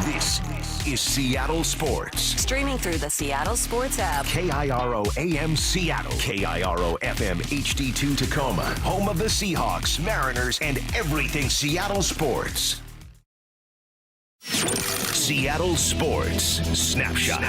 This is Seattle Sports. Streaming through the Seattle Sports app. KIRO AM Seattle. KIRO FM HD2 Tacoma. Home of the Seahawks, Mariners, and everything Seattle sports. Seattle Sports Snapshot.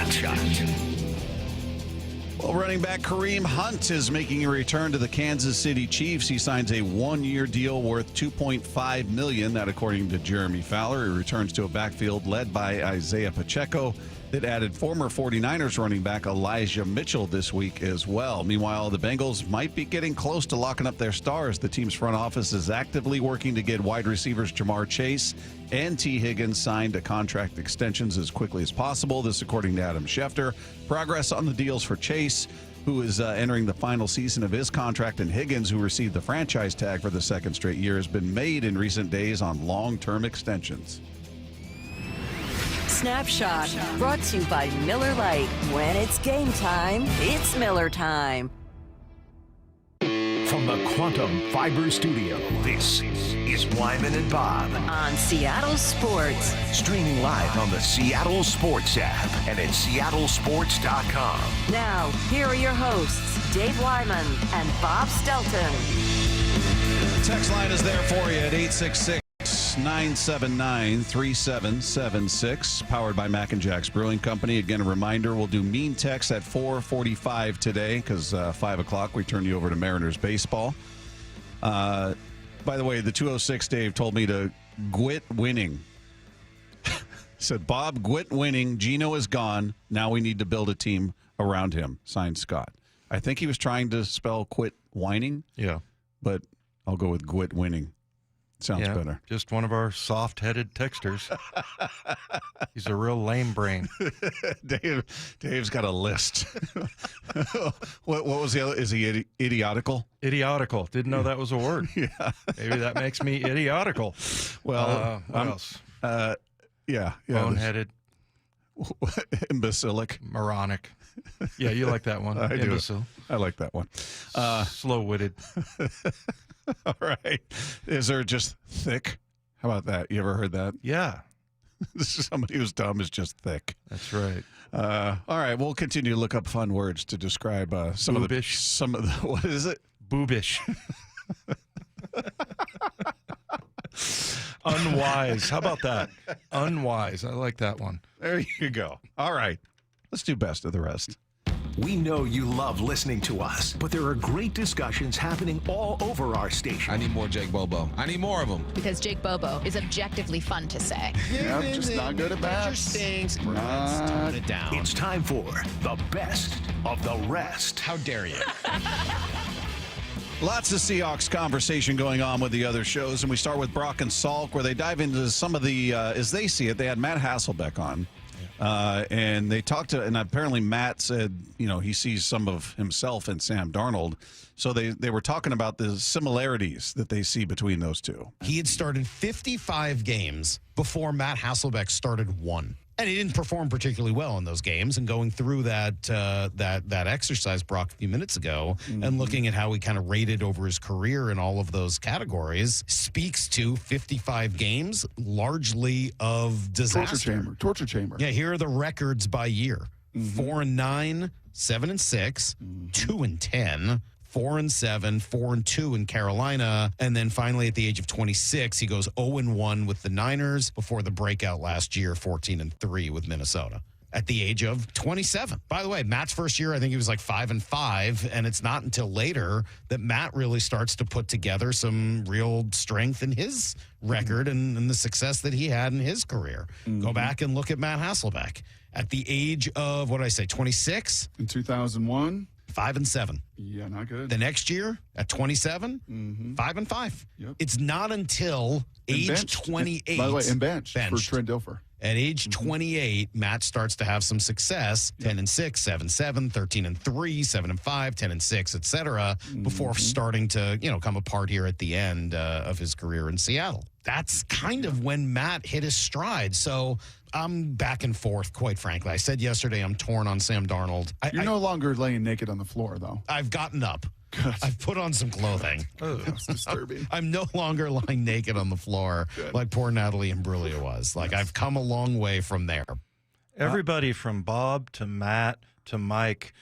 Well, running back Kareem Hunt is making a return to the Kansas City Chiefs. He signs a one-year deal worth $2.5 million. That, according to Jeremy Fowler, he returns to a backfield led by Isaiah Pacheco that added former 49ers running back Elijah Mitchell this week as well. Meanwhile, the Bengals might be getting close to locking up their stars. The team's front office is actively working to get wide receivers Jamar Chase and T. Higgins signed to contract extensions as quickly as possible. This, according to Adam Schefter. Progress on the deals for Chase, who is entering the final season of his contract, and Higgins, who received the franchise tag for the second straight year, has been made in recent days on long-term extensions. Snapshot, brought to you by Miller Lite. When it's game time, it's Miller time. From the Quantum Fiber Studio, this is Wyman and Bob. On Seattle Sports. Streaming live on the Seattle Sports app and at seattlesports.com. Now, here are your hosts, Dave Wyman and Bob Stelton. The text line is there for you at 866-979-3776, powered by Mac and Jack's Brewing Company. Again, a reminder, we'll do mean text at 4:45 today because 5 o'clock we turn you over to Mariners baseball. By the way, the 206 Dave told me to quit winning. Said, Bob, quit winning. Geno is gone. Now we need to build a team around him. Signed, Scott. I think he was trying to spell quit whining. Yeah. But I'll go with quit winning. Sounds better. Just one of our soft-headed texters. He's a real lame brain. Dave's got a list. What was the other? Is he idiotical? Idiotical. Didn't know that was a word. Yeah. Maybe that makes me idiotical. Well, what else? Yeah. Boneheaded. Imbecilic. Moronic. Yeah, you like that one. I do. Imbecile. I like that one. Slow-witted. All right. Is there just thick? How about that? You ever heard that? Yeah. Somebody who's dumb is just thick. That's right. All right. We'll continue to look up fun words to describe some Boobish. of the. What is it? Boobish. Unwise. How about that? Unwise. I like that one. There you go. All right. Let's do best of the rest. We know you love listening to us, but there are great discussions happening all over our station. I need more Jake Bobo. I need more of them. Because Jake Bobo is objectively fun to say. Yeah, I'm just not good at bats. Let's tone it down. It's time for the best of the rest. How dare you? Lots of Seahawks conversation going on with the other shows, and we start with Brock and Salk, where they dive into some of the, as they see it, they had Matt Hasselbeck on. And they talked to, and apparently Matt said, he sees some of himself in Sam Darnold. So they were talking about the similarities that they see between those two. He had started 55 games before Matt Hasselbeck started one. And he didn't perform particularly well in those games. And going through that exercise, Brock, a few minutes ago, and looking at how he kind of rated over his career in all of those categories, speaks to 55 games, largely of disaster. Torture chamber. Yeah, here are the records by year: 4-9, 7-6, 2-10. 4-7, 4-2 in Carolina, and then finally at the age of 26, he goes 0-1 with the Niners before the breakout last year, 14-3 with Minnesota. at the age of 27. By the way, Matt's first year, I think he was like 5-5, and it's not until later that Matt really starts to put together some real strength in his record and the success that he had in his career. Go back and look at Matt Hasselbeck. At the age of, what did I say, 26? In 2001? 5-7. Yeah, not good. The next year, at 27, 5-5. Yep. It's not until age 28. By the way, and benched for Trent Dilfer. At age 28, Matt starts to have some success, 10-6, 7-7, 13-3, 7-5, 10-6, et cetera, before starting to, come apart here at the end of his career in Seattle. That's kind of when Matt hit his stride. So I'm back and forth, quite frankly. I said yesterday I'm torn on Sam Darnold. You're no longer laying naked on the floor, though. I've gotten up. Good. I've put on some clothing. That's disturbing. I'm no longer lying naked on the floor like poor Natalie Imbruglia was. Like, I've come a long way from there. Everybody from Bob to Matt to Mike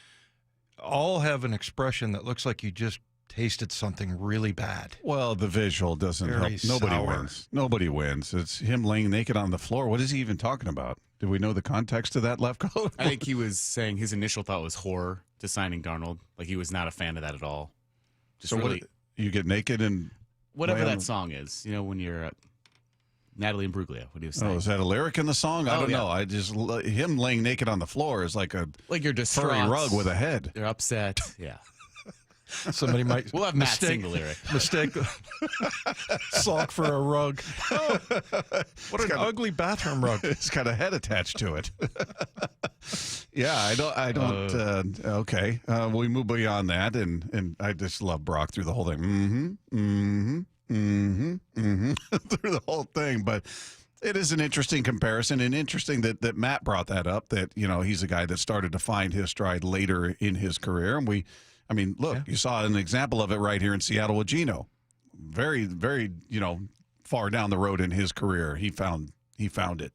all have an expression that looks like you just tasted something really bad. Well, the visual doesn't Very help. Nobody sour. wins. Nobody wins. It's him laying naked on the floor. What is he even talking about? Do we know the context of that, left coat? I think he was saying his initial thought was horror to signing Darnold. Like, he was not a fan of that at all. Just So really, what? You get naked and whatever lay on that song is, when you're Natalie Imbruglia, what he was Oh, saying. is that a lyric in the song? I Oh, don't yeah. know. I just him laying naked on the floor is like a You're distraught. furry rug with a head. They're upset. Yeah. Somebody might We'll have Matt sing the lyric. Mistake sock for a rug. Oh, what an ugly bathroom rug. It's got a head attached to it. Yeah, I don't. Okay, we move beyond that, and I just love Brock through the whole thing. Through the whole thing, but. It is an interesting comparison, and interesting that Matt brought that up, that, he's a guy that started to find his stride later in his career. And look, you saw an example of it right here in Seattle with Geno. Very, very, far down the road in his career, he found it,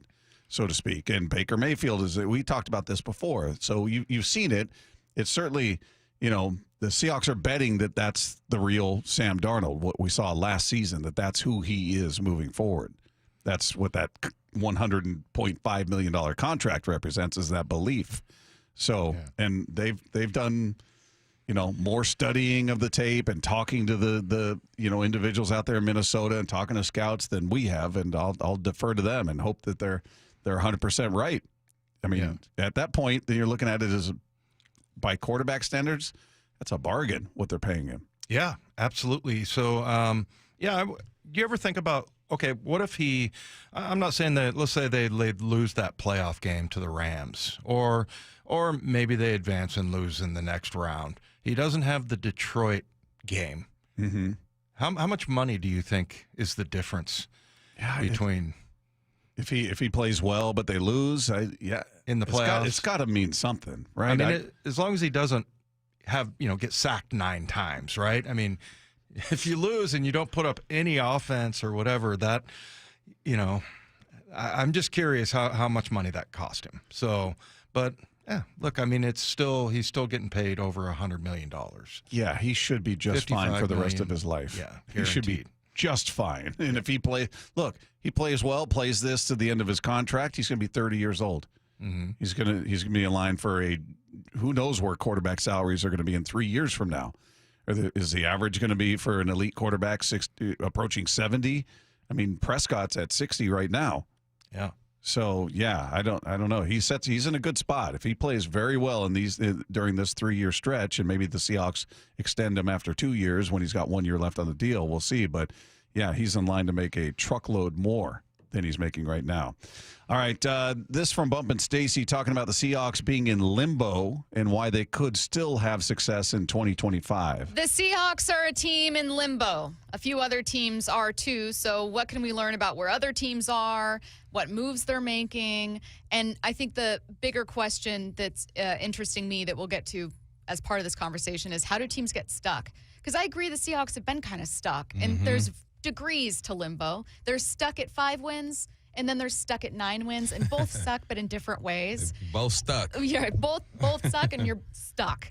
so to speak. And Baker Mayfield we talked about this before. So you've seen it. It's certainly, the Seahawks are betting that that's the real Sam Darnold, what we saw last season, that's who he is moving forward. That's what that $100.5 million contract represents, is that belief. So, and they've done, more studying of the tape and talking to the individuals out there in Minnesota and talking to scouts than we have, and I'll defer to them and hope that they're 100% right. At that point, then you're looking at it as, by quarterback standards, that's a bargain what they're paying him. Yeah, absolutely. So, do you ever think about, okay, what if I'm not saying that, let's say they'd lose that playoff game to the Rams, or maybe they advance and lose in the next round. He doesn't have the Detroit game. Mm-hmm. How much money do you think is the difference between... If he plays well, but they lose, in the playoffs? It's got to mean something, right? As long as he doesn't get sacked 9 times, right? If you lose and you don't put up any offense or whatever, that, I'm just curious how much money that cost him. So, but yeah, look, he's still getting paid over $100 million. Yeah, he should be just fine for the rest of his life. Yeah, he should be just fine. And if he plays well, plays this to the end of his contract, he's going to be 30 years old. Mm-hmm. He's going to be in line for who knows where quarterback salaries are going to be in 3 years from now. Is the average going to be for an elite quarterback approaching 70? Prescott's at 60 right now. Yeah. So yeah, I don't know. He's in a good spot if he plays very well during this 3-year stretch, and maybe the Seahawks extend him after 2 years when he's got 1 year left on the deal. We'll see, but yeah, he's in line to make a truckload more than he's making right now. All right, this from Bump and Stacy talking about the Seahawks being in limbo and why they could still have success in 2025. The Seahawks are a team in limbo. A few other teams are too. So what can we learn about where other teams are, what moves they're making? And I think the bigger question that's interesting me that we'll get to as part of this conversation is, how do teams get stuck? Because I agree the Seahawks have been kind of stuck, and there's degrees to limbo. They're stuck at 5 wins, and then they're stuck at 9 wins, and both suck, but in different ways. Both stuck. Yeah, both suck, and you're stuck.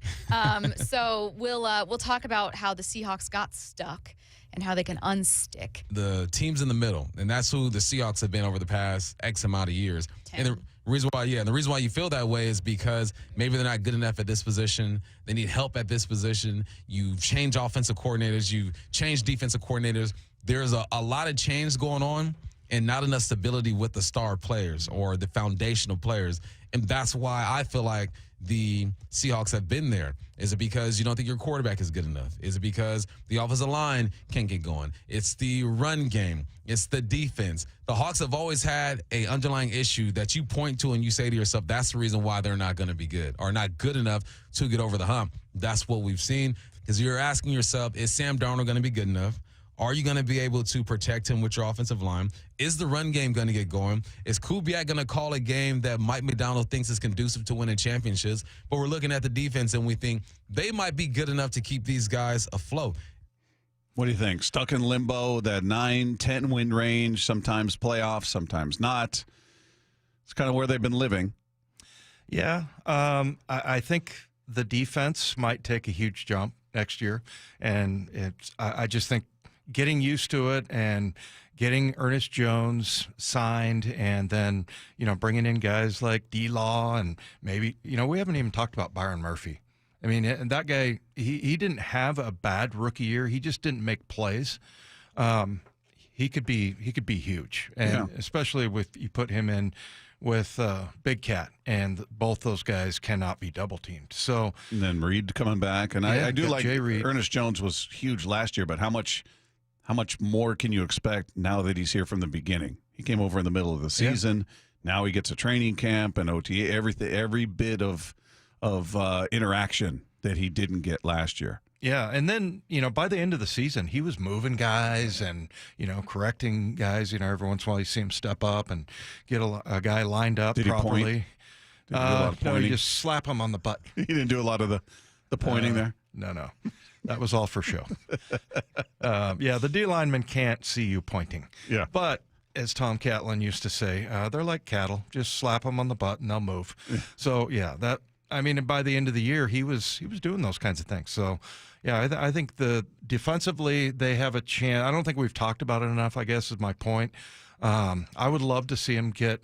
So we'll talk about how the Seahawks got stuck and how they can unstick. The teams in the middle, and that's who the Seahawks have been over the past X amount of years. 10. The reason why you feel that way is because maybe they're not good enough at this position. They need help at this position. You've changed offensive coordinators. You've changed defensive coordinators. There's a lot of change going on and not enough stability with the star players or the foundational players. And that's why I feel like the Seahawks have been there. Is it because you don't think your quarterback is good enough? Is it because the offensive line can't get going? It's the run game. It's the defense. The Hawks have always had an underlying issue that you point to and you say to yourself, that's the reason why they're not going to be good or not good enough to get over the hump. That's what we've seen, because you're asking yourself, is Sam Darnold going to be good enough? Are you going to be able to protect him with your offensive line? Is the run game going to get going? Is Kubiak going to call a game that Mike McDonald thinks is conducive to winning championships? But we're looking at the defense and we think they might be good enough to keep these guys afloat. What do you think? Stuck in limbo, that 9-10 win range, sometimes playoffs, sometimes not. It's kind of where they've been living. Yeah. I think the defense might take a huge jump next year. And I just think getting used to it and getting Ernest Jones signed and then, bringing in guys like D-Law and maybe, we haven't even talked about Byron Murphy. I mean, and that guy, he didn't have a bad rookie year. He just didn't make plays. He could be huge. And especially with you put him in with Big Cat, and both those guys cannot be double teamed. So and then Reed coming back, and I do like Jay Reed. Ernest Jones was huge last year, but how much more can you expect now that he's here from the beginning? He came over in the middle of the season. Now he gets a training camp and OTA, every bit of interaction that he didn't get last year. Yeah, and then, by the end of the season, he was moving guys and, correcting guys. Every once in a while you see him step up and get a guy lined up properly. Did he do a lot of No, pointing? you just slap him on the butt. He didn't do a lot of the pointing there? No. That was all for show. The D linemen can't see you pointing. Yeah. But as Tom Catlin used to say, they're like cattle. Just slap them on the butt and they'll move. So, by the end of the year, he was doing those kinds of things. So, I think defensively they have a chance. I don't think we've talked about it enough, I guess, is my point. I would love to see him get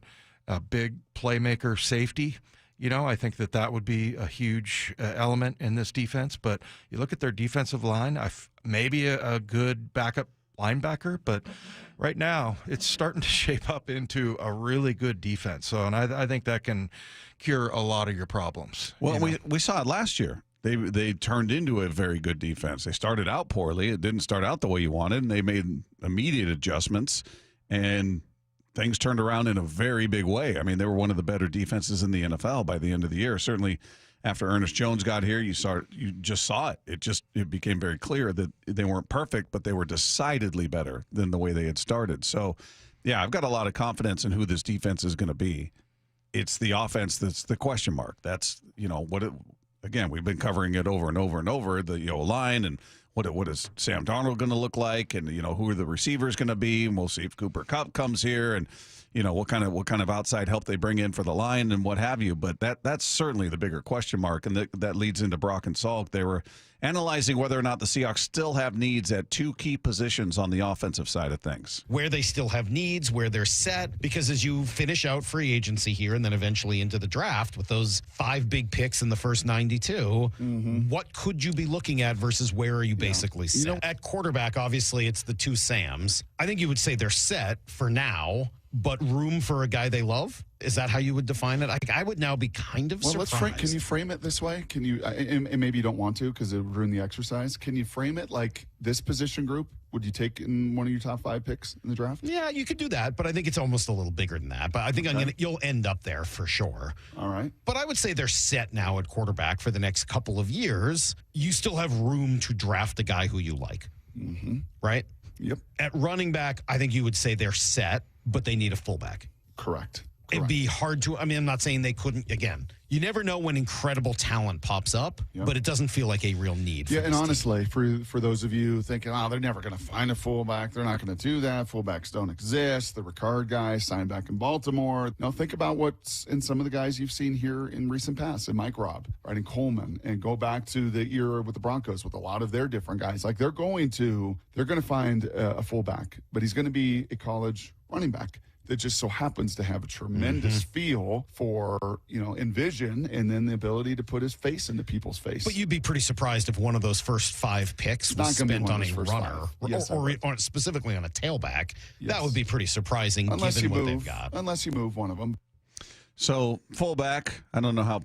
a big playmaker safety. I think that would be a huge element in this defense. But you look at their defensive line, maybe a good backup linebacker, but right now it's starting to shape up into a really good defense. So, and I think that can cure a lot of your problems. Well, we saw it last year. They turned into a very good defense. They started out poorly. It didn't start out the way you wanted, and they made immediate adjustments, and things turned around in a very big way. I mean, they were one of the better defenses in the NFL by the end of the year. Certainly after Ernest Jones got here, you just saw it. It became very clear that they weren't perfect, but they were decidedly better than the way they had started. So, I've got a lot of confidence in who this defense is going to be. It's the offense that's the question mark. That's, again, we've been covering it over and over and over, the O-line and what is Sam Darnold going to look like, and who are the receivers going to be, and we'll see if Cooper Kupp comes here, and what kind of outside help they bring in for the line and what have you. But that's certainly the bigger question mark, and that leads into Brock and Salk. They were analyzing whether or not the Seahawks still have needs at two key positions on the offensive side of things. Where they still have needs, where they're set, because as you finish out free agency here and then eventually into the draft with those 5 big picks in the first 92, what could you be looking at versus where are you basically set? At quarterback, obviously, it's the two Sams. I think you would say they're set for now, but room for a guy they love? Is that how you would define it? I would now be kind of surprised. Can you frame it this way? Can you, and maybe you don't want to because it would ruin the exercise. Can you frame it like this position group? Would you take in one of your top 5 picks in the draft? Yeah, you could do that, but I think it's almost a little bigger than that. But I think you'll end up there for sure. All right. But I would say they're set now at quarterback for the next couple of years. You still have room to draft a guy who you like, right? Yep. At running back, I think you would say they're set, but they need a fullback. Correct. It'd be hard to, I'm not saying they couldn't, again, you never know when incredible talent pops up, but it doesn't feel like a real need. For and honestly, for those of you thinking, they're never going to find a fullback, they're not going to do that. Fullbacks don't exist. The Ricard guy signed back in Baltimore. Now think about what's in some of the guys you've seen here in recent past, and Mike Robb, right, and Coleman, and go back to the era with the Broncos with a lot of their different guys. Like they're going to find a fullback, but he's going to be a college running back. that just so happens to have a tremendous feel for, and vision, and then the ability to put his face into people's face. But you'd be pretty surprised if one of those first 5 picks was spent on a runner, or specifically on a tailback. Yes. That would be pretty surprising given what they've got. Unless you move one of them. So fullback, I don't know how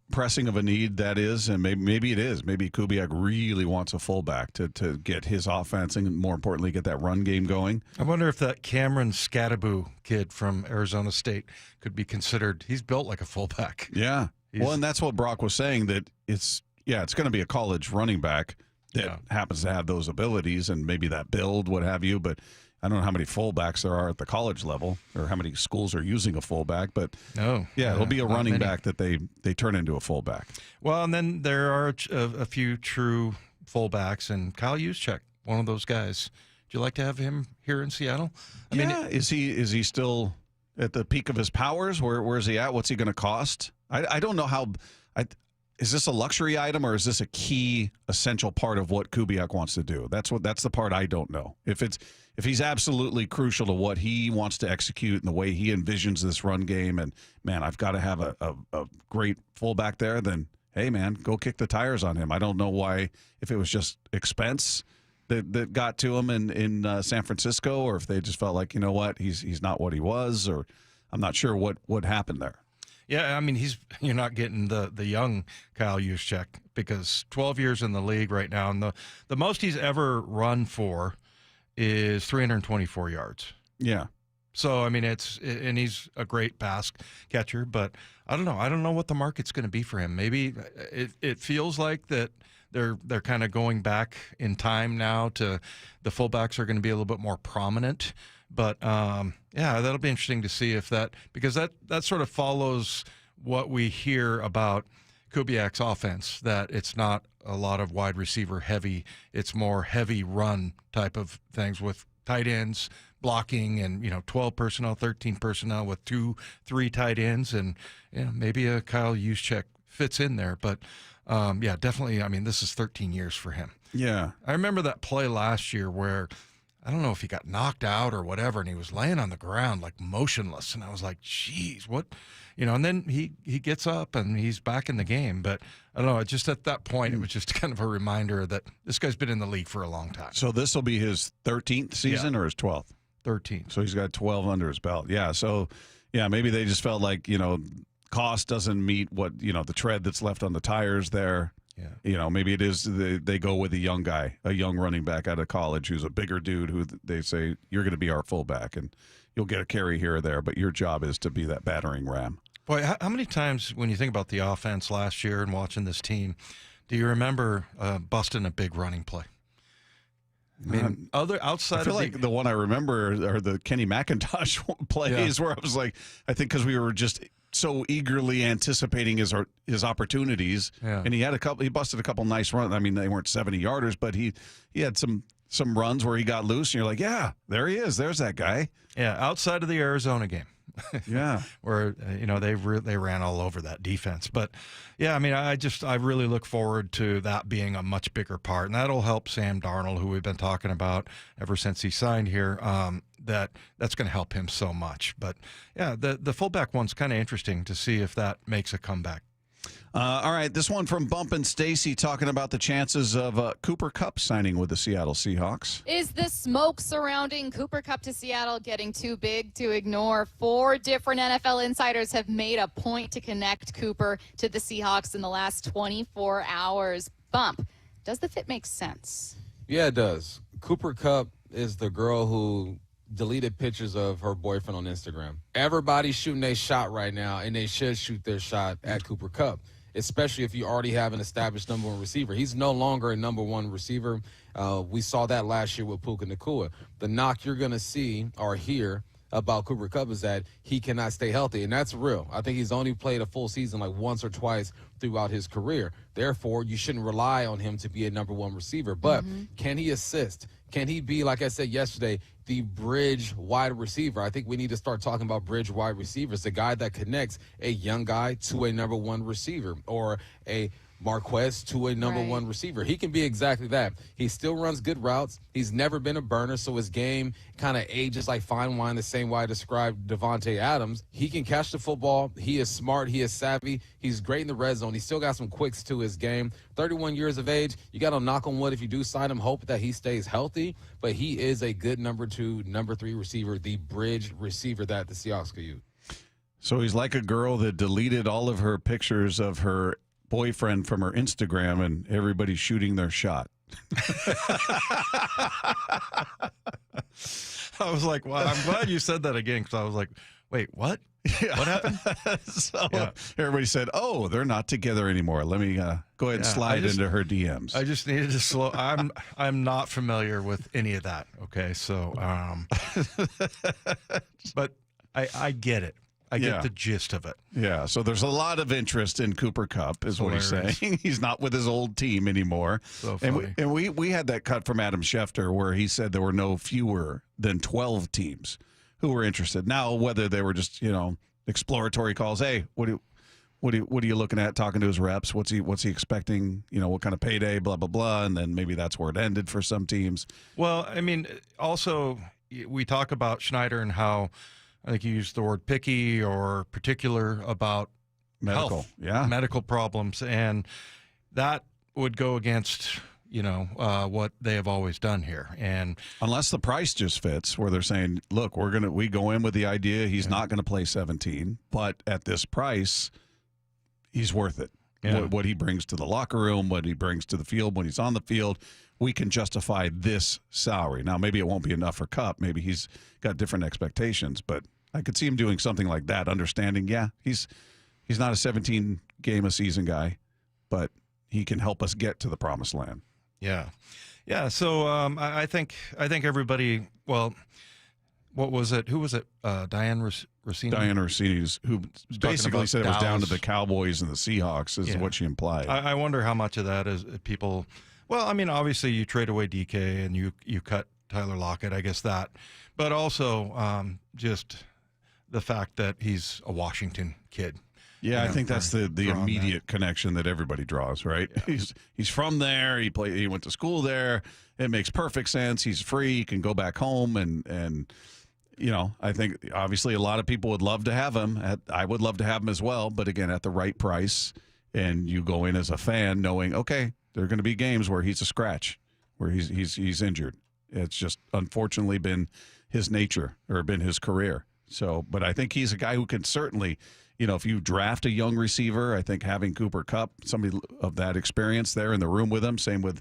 pressing of a need that is, and maybe it is. Maybe Kubiak really wants a fullback to get his offense and, more importantly, get that run game going. I wonder if that Cameron Scattaboo kid from Arizona State could be considered. He's built like a fullback. Yeah. Well, and that's what Brock was saying, that it's going to be a college running back that happens to have those abilities and maybe that build, what have you, but I don't know how many fullbacks there are at the college level or how many schools are using a fullback, but it'll be a running back that they turn into a fullback. Well, and then there are a few true fullbacks, and Kyle Juszczyk, one of those guys. Would you like to have him here in Seattle? I mean, is he still at the peak of his powers? Where is he at? What's he going to cost? I don't know how. Is this a luxury item or is this a key essential part of what Kubiak wants to do? That's the part I don't know. If he's absolutely crucial to what he wants to execute and the way he envisions this run game, and man, I've got to have a great fullback there, then hey man, go kick the tires on him. I don't know why, if it was just expense that got to him in San Francisco, or if they just felt like, you know what, he's not what he was, or I'm not sure what happened there. Yeah, I mean, you're not getting the young Kyle Juszczyk, because 12 years in the league right now, and the most he's ever run for is 324 yards. Yeah. So, I mean, and he's a great pass catcher, but I don't know. I don't know what the market's going to be for him. Maybe it feels like that they're kind of going back in time now to the fullbacks are going to be a little bit more prominent. But, that'll be interesting to see if because that sort of follows what we hear about Kubiak's offense, that it's not a lot of wide receiver heavy. It's more heavy run type of things with tight ends, blocking, and 12 personnel, 13 personnel with 2-3 tight ends, and maybe a Kyle Juszczyk fits in there. But definitely. I mean, this is 13 years for him. Yeah, I remember that play last year where I don't know if he got knocked out or whatever, and he was laying on the ground like motionless, and I was like, "Geez, what?" And then he gets up and he's back in the game. But I don't know. Just at that point, it was just kind of a reminder that this guy's been in the league for a long time. So this will be his 13th season or his 12th? 13. So he's got 12 under his belt. Yeah. So maybe they just felt like cost doesn't meet what the tread that's left on the tires there. Yeah. Maybe it is they go with a young guy, a young running back out of college who's a bigger dude who they say, you're going to be our fullback and you'll get a carry here or there, but your job is to be that battering ram. Boy, how many times when you think about the offense last year and watching this team, do you remember busting a big running play? I mean, outside I feel of like the one I remember are the Kenny McIntosh plays where I was like, I think because we were just so eagerly anticipating his opportunities, and he busted a couple nice runs. I mean, they weren't 70-yarders, but he had some runs where he got loose, and you're like, yeah, there he is. There's that guy. Yeah, outside of the Arizona game. Yeah, where they ran all over that defense. But yeah, I mean, I really look forward to that being a much bigger part, and that'll help Sam Darnold, who we've been talking about ever since he signed here. That's going to help him so much. But yeah, the fullback one's kind of interesting to see if that makes a comeback. All right, this one from Bump and Stacy talking about the chances of Cooper Kupp signing with the Seattle Seahawks. Is the smoke surrounding Cooper Kupp to Seattle getting too big to ignore? 4 different NFL insiders have made a point to connect Cooper to the Seahawks in the last 24 hours. Bump, does the fit make sense? Yeah, it does. Cooper Kupp is the girl who deleted pictures of her boyfriend on Instagram. Everybody's shooting their shot right now, and they should shoot their shot at Cooper Kupp, especially if you already have an established number 1 receiver. He's no longer a number 1 receiver. We saw that last year with Puka Nacua. The knock you're going to see or hear about Cooper Kupp is that he cannot stay healthy, and that's real. I think he's only played a full season like once or twice throughout his career. Therefore, you shouldn't rely on him to be a number 1 receiver. But can he assist? Can he be, like I said yesterday, the bridge wide receiver? I think we need to start talking about bridge wide receivers, the guy that connects a young guy to a number 1 receiver, or a Marquez to a number one receiver. He can be exactly that. He still runs good routes. He's never been a burner, so his game kind of ages like fine wine, the same way I described Devontae Adams. He can catch the football. He is smart. He is savvy. He's great in the red zone. He's still got some quicks to his game. 31 years of age. You got to knock on wood if you do sign him. Hope that he stays healthy. But he is a good number 2, number 3 receiver, the bridge receiver that the Seahawks could use. So he's like a girl that deleted all of her pictures of her boyfriend from her Instagram, and everybody's shooting their shot. I was like, wow, I'm glad you said that again, because I was like, wait, what? Yeah. What happened? So everybody said, oh, they're not together anymore. Let me go ahead and slide into her DMs. I just needed to slow. I'm not familiar with any of that. Okay, so but I get it. I get the gist of it. Yeah, so there's a lot of interest in Cooper Kupp, is what he's saying. He's not with his old team anymore. So funny. And we had that cut from Adam Schefter where he said there were no fewer than 12 teams who were interested. Now, whether they were just, exploratory calls, hey, what are you looking at, talking to his reps? What's he expecting? What kind of payday, blah, blah, blah. And then maybe that's where it ended for some teams. Well, I mean, also, we talk about Schneider and how I think you used the word picky or particular about medical, health, medical problems, and that would go against what they have always done here. And unless the price just fits, where they're saying, look, we go in with the idea he's not going to play 17, but at this price, he's worth it. Yeah. What he brings to the locker room, what he brings to the field when he's on the field, we can justify this salary. Now, maybe it won't be enough for Kupp. Maybe he's got different expectations, but I could see him doing something like that, understanding, he's not a 17-game-a-season guy, but he can help us get to the promised land. Yeah. So I think everybody. Well, what was it? Who was it? Diane Rossini. Diana Rossini's, who basically said it was down to the Cowboys and the Seahawks, is what she implied. I wonder how much of that is people. Well, I mean, obviously you trade away DK and you cut Tyler Lockett. I guess that, but also just the fact that he's a Washington kid. Yeah, I think that's the immediate connection that everybody draws, right? Yeah. He's from there. He went to school there. It makes perfect sense. He's free. He can go back home, and I think obviously a lot of people would love to have him. I would love to have him as well, but again, at the right price, and you go in as a fan knowing, okay, there are going to be games where he's a scratch, where he's injured. It's just unfortunately been his nature or been his career. So, but I think he's a guy who can certainly, if you draft a young receiver, I think having Cooper Kupp, somebody of that experience there in the room with him, same with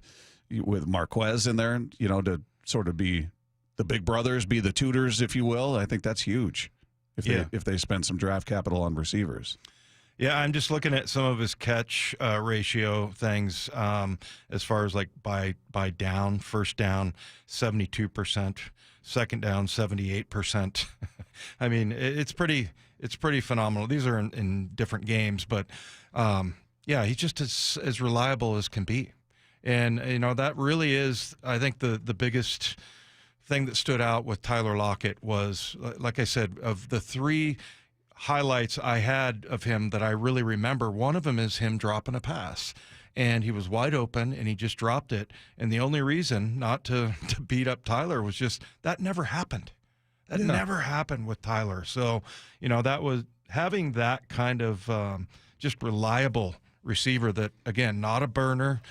Marquez in there, to sort of be the big brothers, be the tutors, if you will. I think that's huge if they spend some draft capital on receivers. Yeah, I'm just looking at some of his catch ratio things as far as like by down. First down, 72%. Second down, 78%. I mean, it's pretty phenomenal. These are in different games, but he's just as reliable as can be. And that really is, I think, the biggest thing that stood out with Tyler Lockett was, like I said, of the 3 highlights I had of him that I really remember, one of them is him dropping a pass. And he was wide open, and he just dropped it. And the only reason not to beat up Tyler was just that never happened. That never happened with Tyler. So, that was having that kind of just reliable receiver that, again, not a burner.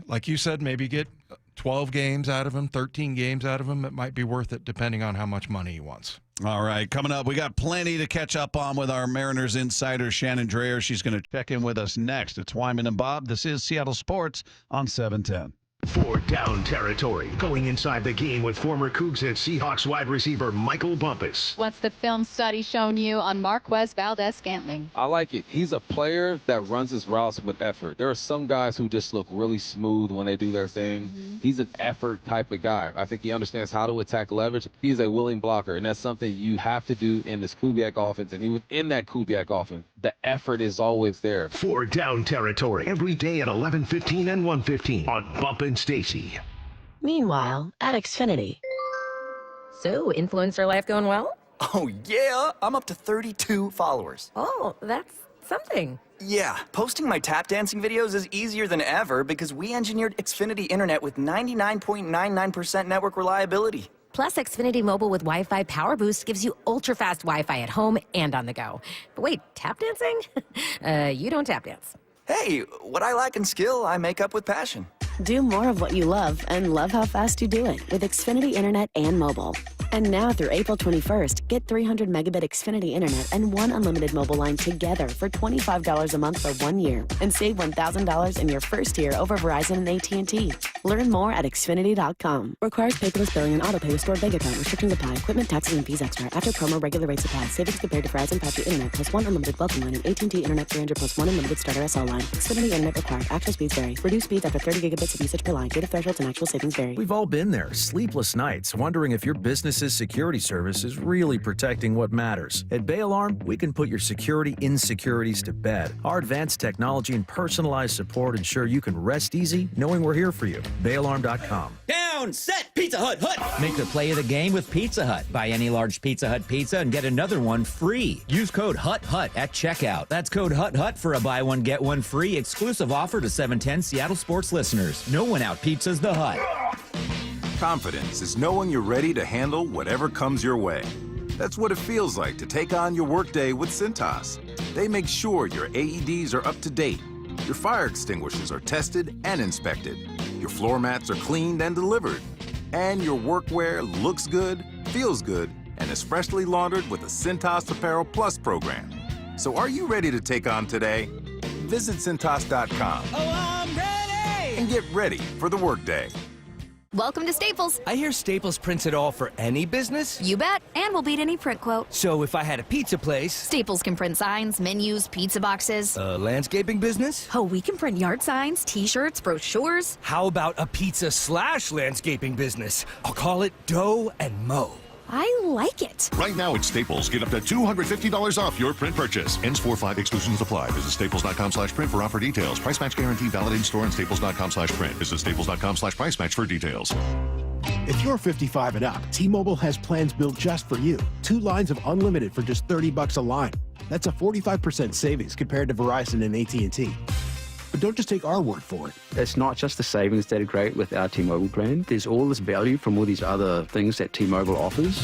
Like you said, maybe get 12 games out of him, 13 games out of him. It might be worth it depending on how much money he wants. All right, coming up, we got plenty to catch up on with our Mariners insider, Shannon Dreher. She's going to check in with us next. It's Wyman and Bob. This is Seattle Sports on 710. For down territory, going inside the game with former Cougs and Seahawks wide receiver Michael Bumpus. What's the film study shown you on Marquez Valdez-Scantling? I like it. He's a player that runs his routes with effort. There are some guys who just look really smooth when they do their thing. Mm-hmm. He's an effort type of guy. I think he understands how to attack leverage. He's a willing blocker, and that's something you have to do in this Kubiak offense. And even in that Kubiak offense, the effort is always there. For down territory, every day at 11:15 and 1:15 on Bump and Stacy. Meanwhile, at Xfinity. So, influencer life going well? Oh, yeah. I'm up to 32 followers. Oh, that's something. Yeah, posting my tap dancing videos is easier than ever because we engineered Xfinity Internet with 99.99% network reliability. Plus, Xfinity Mobile with Wi-Fi Power Boost gives you ultra-fast Wi-Fi at home and on the go. But wait, tap dancing? You don't tap dance. Hey, what I lack in skill, I make up with passion. Do more of what you love and love how fast you do it with Xfinity Internet and mobile. And now through April 21st, get 300 megabit Xfinity Internet and one unlimited mobile line together for $25 a month for 1 year and save $1,000 in your first year over Verizon and AT&T. Learn more at Xfinity.com. Requires paperless billing and autopay with stored bank account. Restrictions apply. Equipment, taxes, and fees extra. After promo, regular rate supply. Savings compared to Verizon 5G Internet plus one unlimited welcome line and AT&T Internet 300 plus one unlimited starter SL line. Xfinity Internet required. Actual speeds vary. Reduced speeds after 30 gigabits of usage per line. Data thresholds and actual savings vary. We've all been there. Sleepless nights, wondering if your business's security service is really protecting what matters. At Bay Alarm, we can put your security insecurities to bed. Our advanced technology and personalized support ensure you can rest easy knowing we're here for you. BayAlarm.com. Down, set, Pizza Hut, Hut! Make the play of the game with Pizza Hut. Buy any large Pizza Hut pizza and get another one free. Use code HUT at checkout. That's code HUT for a buy one, get one free exclusive offer to 710 Seattle Sports listeners. No one out pizzas the Hut. Confidence is knowing you're ready to handle whatever comes your way. That's what it feels like to take on your workday with Cintas. They make sure your AEDs are up to date, your fire extinguishers are tested and inspected, your floor mats are cleaned and delivered, and your workwear looks good, feels good, and is freshly laundered with the Cintas Apparel Plus program. So are you ready to take on today? Visit Cintas.com. Oh, I'm ready! And get ready for the workday. Welcome to Staples. I hear Staples prints it all for any business. You bet, and we'll beat any print quote. So if I had a pizza place... Staples can print signs, menus, pizza boxes. A landscaping business? Oh, we can print yard signs, T-shirts, brochures. How about a pizza/landscaping business? I'll call it Dough and Mo. I like it. Right now at Staples, get up to $250 off your print purchase. Ends 4/5, exclusions apply. Visit staples.com/print for offer details. Price match guarantee valid in store and staples.com/print. Visit staples.com/price match for details. If you're 55 and up, T-Mobile has plans built just for you. 2 lines of unlimited for just $30 a line. That's a 45% savings compared to Verizon and AT&T. But don't just take our word for it. It's not just the savings that are great with our T-Mobile brand. There's all this value from all these other things that T-Mobile offers.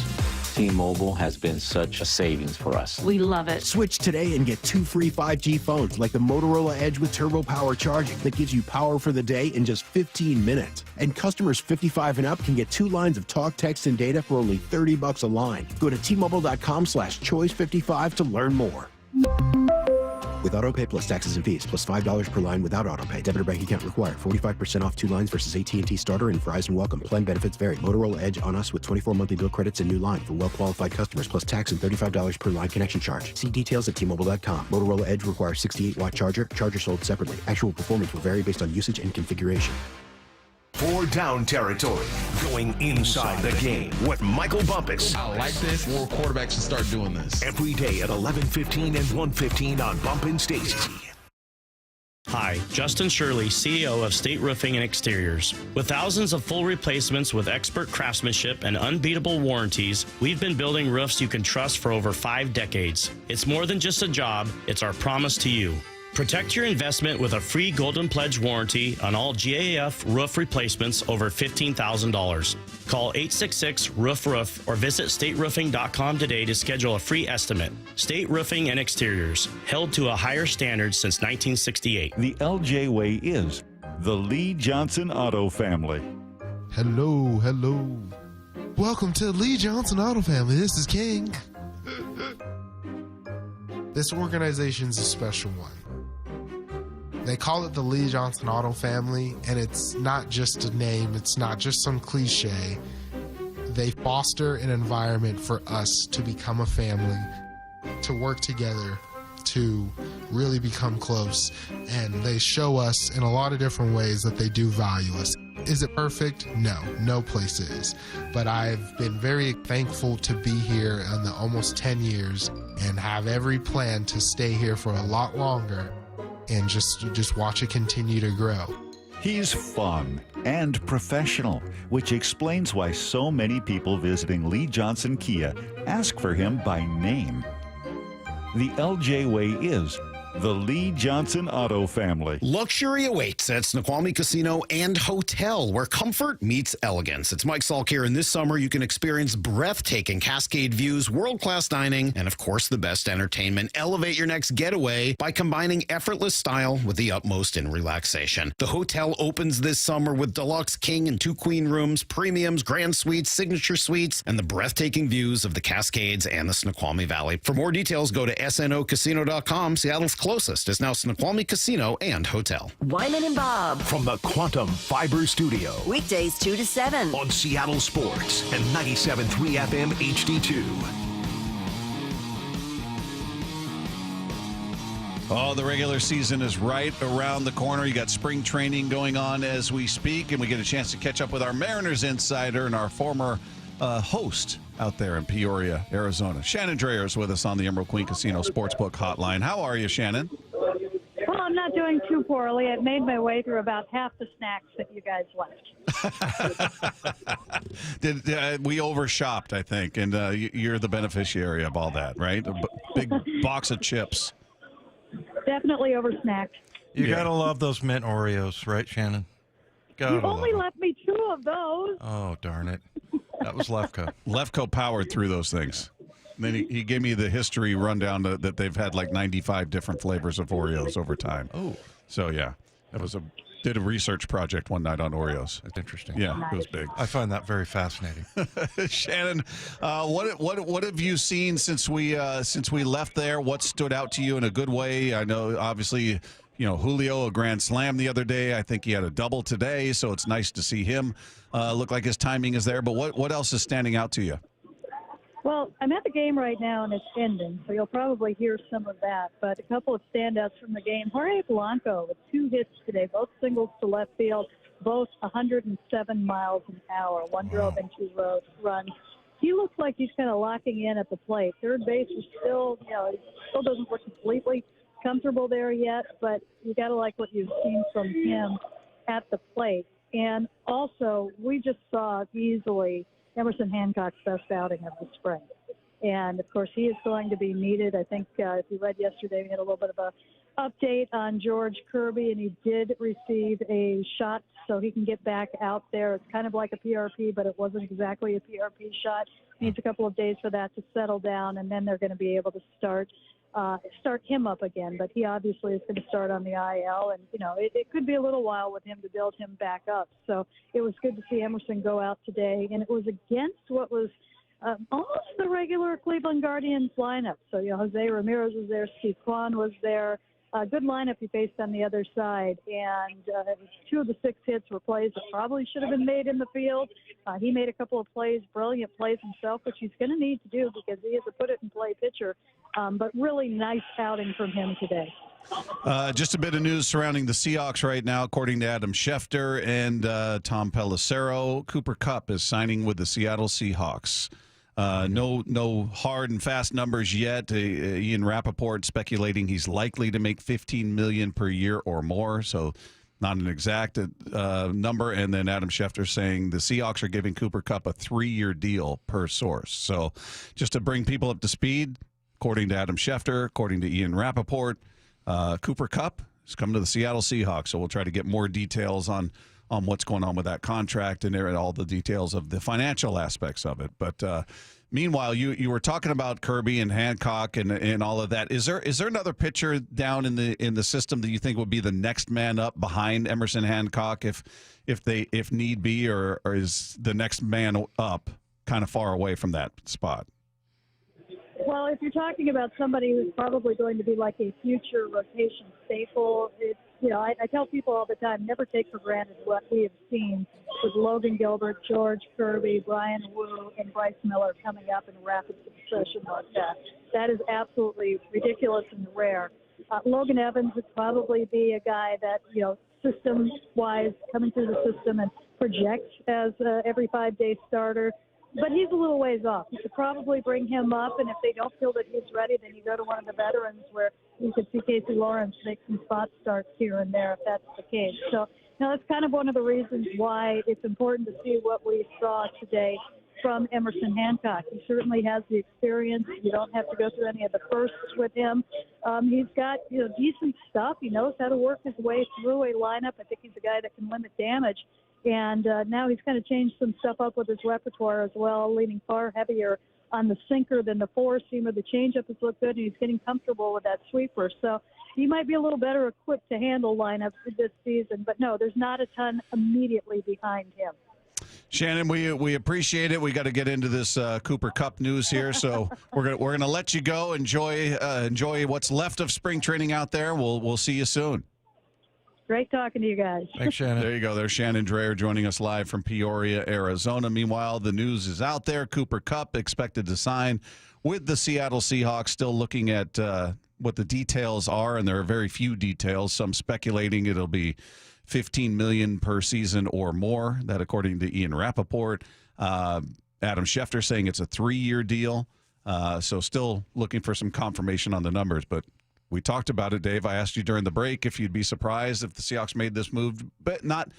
T-Mobile has been such a savings for us. We love it. Switch today and get 2 free 5G phones like the Motorola Edge with Turbo Power charging that gives you power for the day in just 15 minutes. And customers 55 and up can get 2 lines of talk, text, and data for only $30 a line. Go to T-Mobile.com/choice55 to learn more. With AutoPay plus taxes and fees, plus $5 per line without AutoPay. Debit or bank account required. 45% off 2 lines versus AT&T Starter and Verizon Welcome. Plan benefits vary. Motorola Edge on us with 24 monthly bill credits and new line for well-qualified customers, plus tax and $35 per line connection charge. See details at T-Mobile.com. Motorola Edge requires 68-watt charger. Charger sold separately. Actual performance will vary based on usage and configuration. 4 down territory, going inside the game with Michael Bumpus. I like this. More quarterbacks should start doing this. Every day at 11:15 and 1:15 on Bump and Stacy. Hi, Justin Shirley, CEO of State Roofing and Exteriors. With thousands of full replacements with expert craftsmanship and unbeatable warranties, we've been building roofs you can trust for over 5 decades. It's more than just a job, it's our promise to you. Protect your investment with a free Golden Pledge warranty on all GAF roof replacements over $15,000. Call 866-ROOF-ROOF or visit stateroofing.com today to schedule a free estimate. State Roofing and Exteriors, held to a higher standard since 1968. The LJ way is the Lee Johnson Auto family. Hello, hello. Welcome to Lee Johnson Auto family. This is King. This organization's a special one. They call it the Lee Johnson Auto family, and it's not just a name, it's not just some cliche. They foster an environment for us to become a family, to work together, to really become close, and they show us in a lot of different ways that they do value us. Is it perfect? No, no place is. But I've been very thankful to be here in the almost 10 years and have every plan to stay here for a lot longer and just watch it continue to grow. He's fun and professional, which explains why so many people visiting Lee Johnson Kia ask for him by name. The LJ way is The Lee Johnson Auto family. Luxury awaits at Snoqualmie Casino and Hotel, where comfort meets elegance. It's Mike Salk here, and this summer you can experience breathtaking Cascade views, world-class dining, and of course the best entertainment. Elevate your next getaway by combining effortless style with the utmost in relaxation. The hotel opens this summer with deluxe king and 2 queen rooms, premiums, grand suites, signature suites, and the breathtaking views of the Cascades and the Snoqualmie Valley. For more details, go to snocasino.com. Seattle's closest is now Snoqualmie Casino and Hotel. Wyman and Bob. From the Quantum Fiber Studio. Weekdays 2 to 7. On Seattle Sports and 97.3 FM HD2. Oh, the regular season is right around the corner. You got spring training going on as we speak, and we get a chance to catch up with our Mariners insider and our former host out there in Peoria, Arizona. Shannon Dreher is with us on the Emerald Queen Casino Sportsbook Hotline. How are you, Shannon? Well, I'm not doing too poorly. I made my way through about half the snacks that you guys left. We overshopped, I think, and you're the beneficiary of all that, right? A big box of chips. Definitely oversnacked. You gotta love those mint Oreos, right, Shannon? You only left me 2 of those. Oh, darn it. That was Lefko. Lefko powered through those things. And then he gave me the history rundown that they've had like 95 different flavors of Oreos over time. Oh. So, yeah, did a research project one night on Oreos. That's interesting. Yeah, it was big. I find that very fascinating. Shannon, what have you seen since we left there? What stood out to you in a good way? I know, obviously, Julio, a grand slam the other day. I think he had a double today, so it's nice to see him look like his timing is there. But what else is standing out to you? Well, I'm at the game right now, and it's ending, so you'll probably hear some of that. But a couple of standouts from the game. Jorge Blanco with 2 hits today, both singles to left field, both 107 miles an hour. 1 drove and 2 runs. He looks like he's kind of locking in at the plate. Third base is still, it still doesn't look completely comfortable there yet, but you got to like what you've seen from him at the plate. And also, we just saw easily Emerson Hancock's best outing of the spring. And, of course, he is going to be needed. I think if you read yesterday, we had a little bit of a update on George Kirby, and he did receive a shot so he can get back out there. It's kind of like a PRP, but it wasn't exactly a PRP shot. Needs a couple of days for that to settle down, and then they're going to be able to start him up again. But he obviously is going to start on the IL, and it could be a little while with him to build him back up. So it was good to see Emerson go out today, and it was against what was almost the regular Cleveland Guardians lineup. So Jose Ramirez was there, Steve Kwan was there. Good lineup he faced on the other side, and 2 of the 6 hits were plays that probably should have been made in the field. He made a couple of plays, brilliant plays himself, which he's going to need to do because he is a put-it-and-play pitcher. But really nice outing from him today. Just a bit of news surrounding the Seahawks right now. According to Adam Schefter and Tom Pelissero, Cooper Kupp is signing with the Seattle Seahawks. No hard and fast numbers yet. Ian Rappaport speculating he's likely to make $15 million per year or more, so not an exact number. And then Adam Schefter saying the Seahawks are giving Cooper Kupp a 3-year deal per source. So just to bring people up to speed, according to Adam Schefter, according to Ian Rappaport, Cooper Kupp is coming to the Seattle Seahawks. So we'll try to get more details on what's going on with that contract and all the details of the financial aspects of it. But meanwhile, you were talking about Kirby and Hancock and all of that. Is there another pitcher down in the system that you think would be the next man up behind Emerson Hancock if need be, or is the next man up kind of far away from that spot? Well, if you're talking about somebody who's probably going to be like a future rotation staple, I tell people all the time, never take for granted what we have seen with Logan Gilbert, George Kirby, Brian Wu, and Bryce Miller coming up in rapid succession like that. That is absolutely ridiculous and rare. Logan Evans would probably be a guy that, system-wise, coming through the system and projects as every 5-day starter. But he's a little ways off. You could probably bring him up, and if they don't feel that he's ready, then you go to one of the veterans where you could see Casey Lawrence make some spot starts here and there if that's the case. So, that's kind of one of the reasons why it's important to see what we saw today from Emerson Hancock. He certainly has the experience. You don't have to go through any of the firsts with him. He's got decent stuff. He knows how to work his way through a lineup. I think he's a guy that can limit damage. And now he's kind of changed some stuff up with his repertoire as well, leaning far heavier on the sinker than the four-seamer. The changeup has looked good, and he's getting comfortable with that sweeper. So he might be a little better equipped to handle lineups this season. But, no, there's not a ton immediately behind him. Shannon, we appreciate it. We got to get into this Cooper Kupp news here, so we're gonna let you go. Enjoy what's left of spring training out there. We'll see you soon. Great talking to you guys. Thanks, Shannon. There you go. There's Shannon Dreher joining us live from Peoria, Arizona. Meanwhile, the news is out there. Cooper Kupp expected to sign with the Seattle Seahawks. Still looking at what the details are, and there are very few details. Some speculating it'll be $15 million per season or more. That, according to Ian Rappaport. Adam Schefter saying it's a 3-year deal. So still looking for some confirmation on the numbers, but we talked about it, Dave. I asked you during the break if you'd be surprised if the Seahawks made this move, but not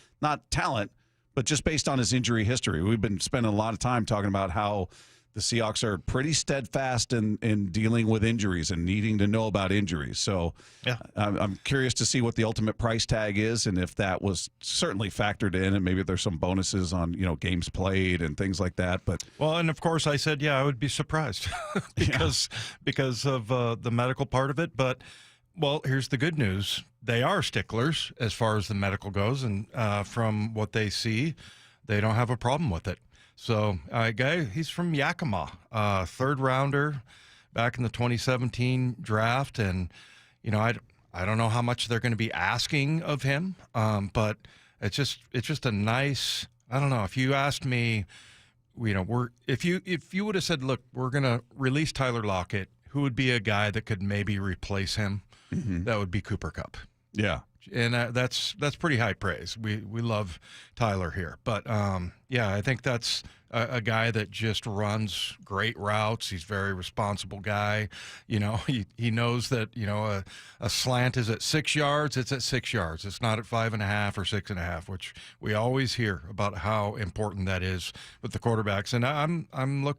talent, but just based on his injury history. We've been spending a lot of time talking about how the Seahawks are pretty steadfast in dealing with injuries and needing to know about injuries. So yeah. I'm curious to see what the ultimate price tag is and if that was certainly factored in, and maybe there's some bonuses on games played and things like that. But well, and of course I said, yeah, I would be surprised because of the medical part of it. But well, here's the good news. They are sticklers as far as the medical goes, and from what they see, they don't have a problem with it. So, guy, he's from Yakima, third rounder back in the 2017 draft. And, I don't know how much they're going to be asking of him, but it's just a nice, I don't know. If you asked me, if you would have said, look, we're going to release Tyler Lockett, who would be a guy that could maybe replace him? Mm-hmm. That would be Cooper Kupp. Yeah. And that's pretty high praise. We love Tyler here, but I think that's a guy that just runs great routes. He's a very responsible guy. He knows that a slant is at 6 yards. It's at 6 yards. It's not at 5.5 or 6.5, which we always hear about how important that is with the quarterbacks. And I'm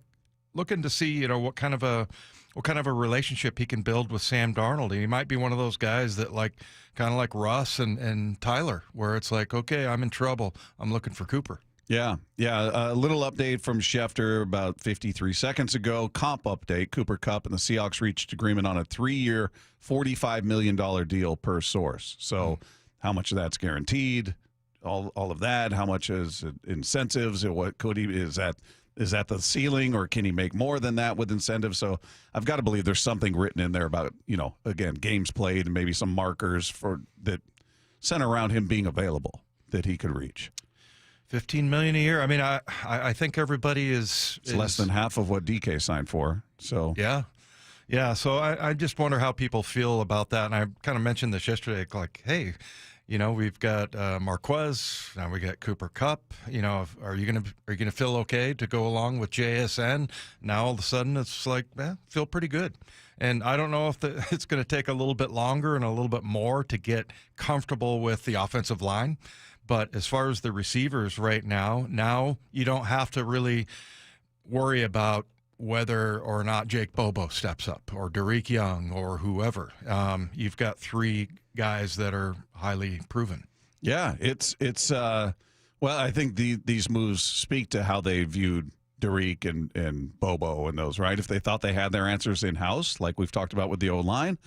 looking to see what kind of a relationship he can build with Sam Darnold. He might be one of those guys that kind of like Russ and Tyler, where it's like, okay, I'm in trouble. I'm looking for Cooper. Yeah. A little update from Schefter about 53 seconds ago. Comp update: Cooper Kupp and the Seahawks reached agreement on a 3-year, $45 million deal per source. So, how much of that's guaranteed? All of that. How much is incentives? What could he is that? Is that the ceiling, or can he make more than that with incentives? So I've got to believe there's something written in there about, again, games played and maybe some markers that center around him being available that he could reach. $15 million a year. I mean, I think everybody is less than half of what DK signed for. So yeah. So I just wonder how people feel about that. And I kind of mentioned this yesterday, like, hey, we've got Marquez, now we got Cooper Kupp. Are you gonna feel okay to go along with JSN? Now all of a sudden it's like, feel pretty good. And I don't know if it's going to take a little bit longer and a little bit more to get comfortable with the offensive line. But as far as the receivers right now you don't have to really worry about whether or not Jake Bobo steps up or Derek Young or whoever. You've got 3 guys that are highly proven. Yeah, it's well, I think these moves speak to how they viewed Derek and Bobo and those, right? If they thought they had their answers in-house, like we've talked about with the O-line,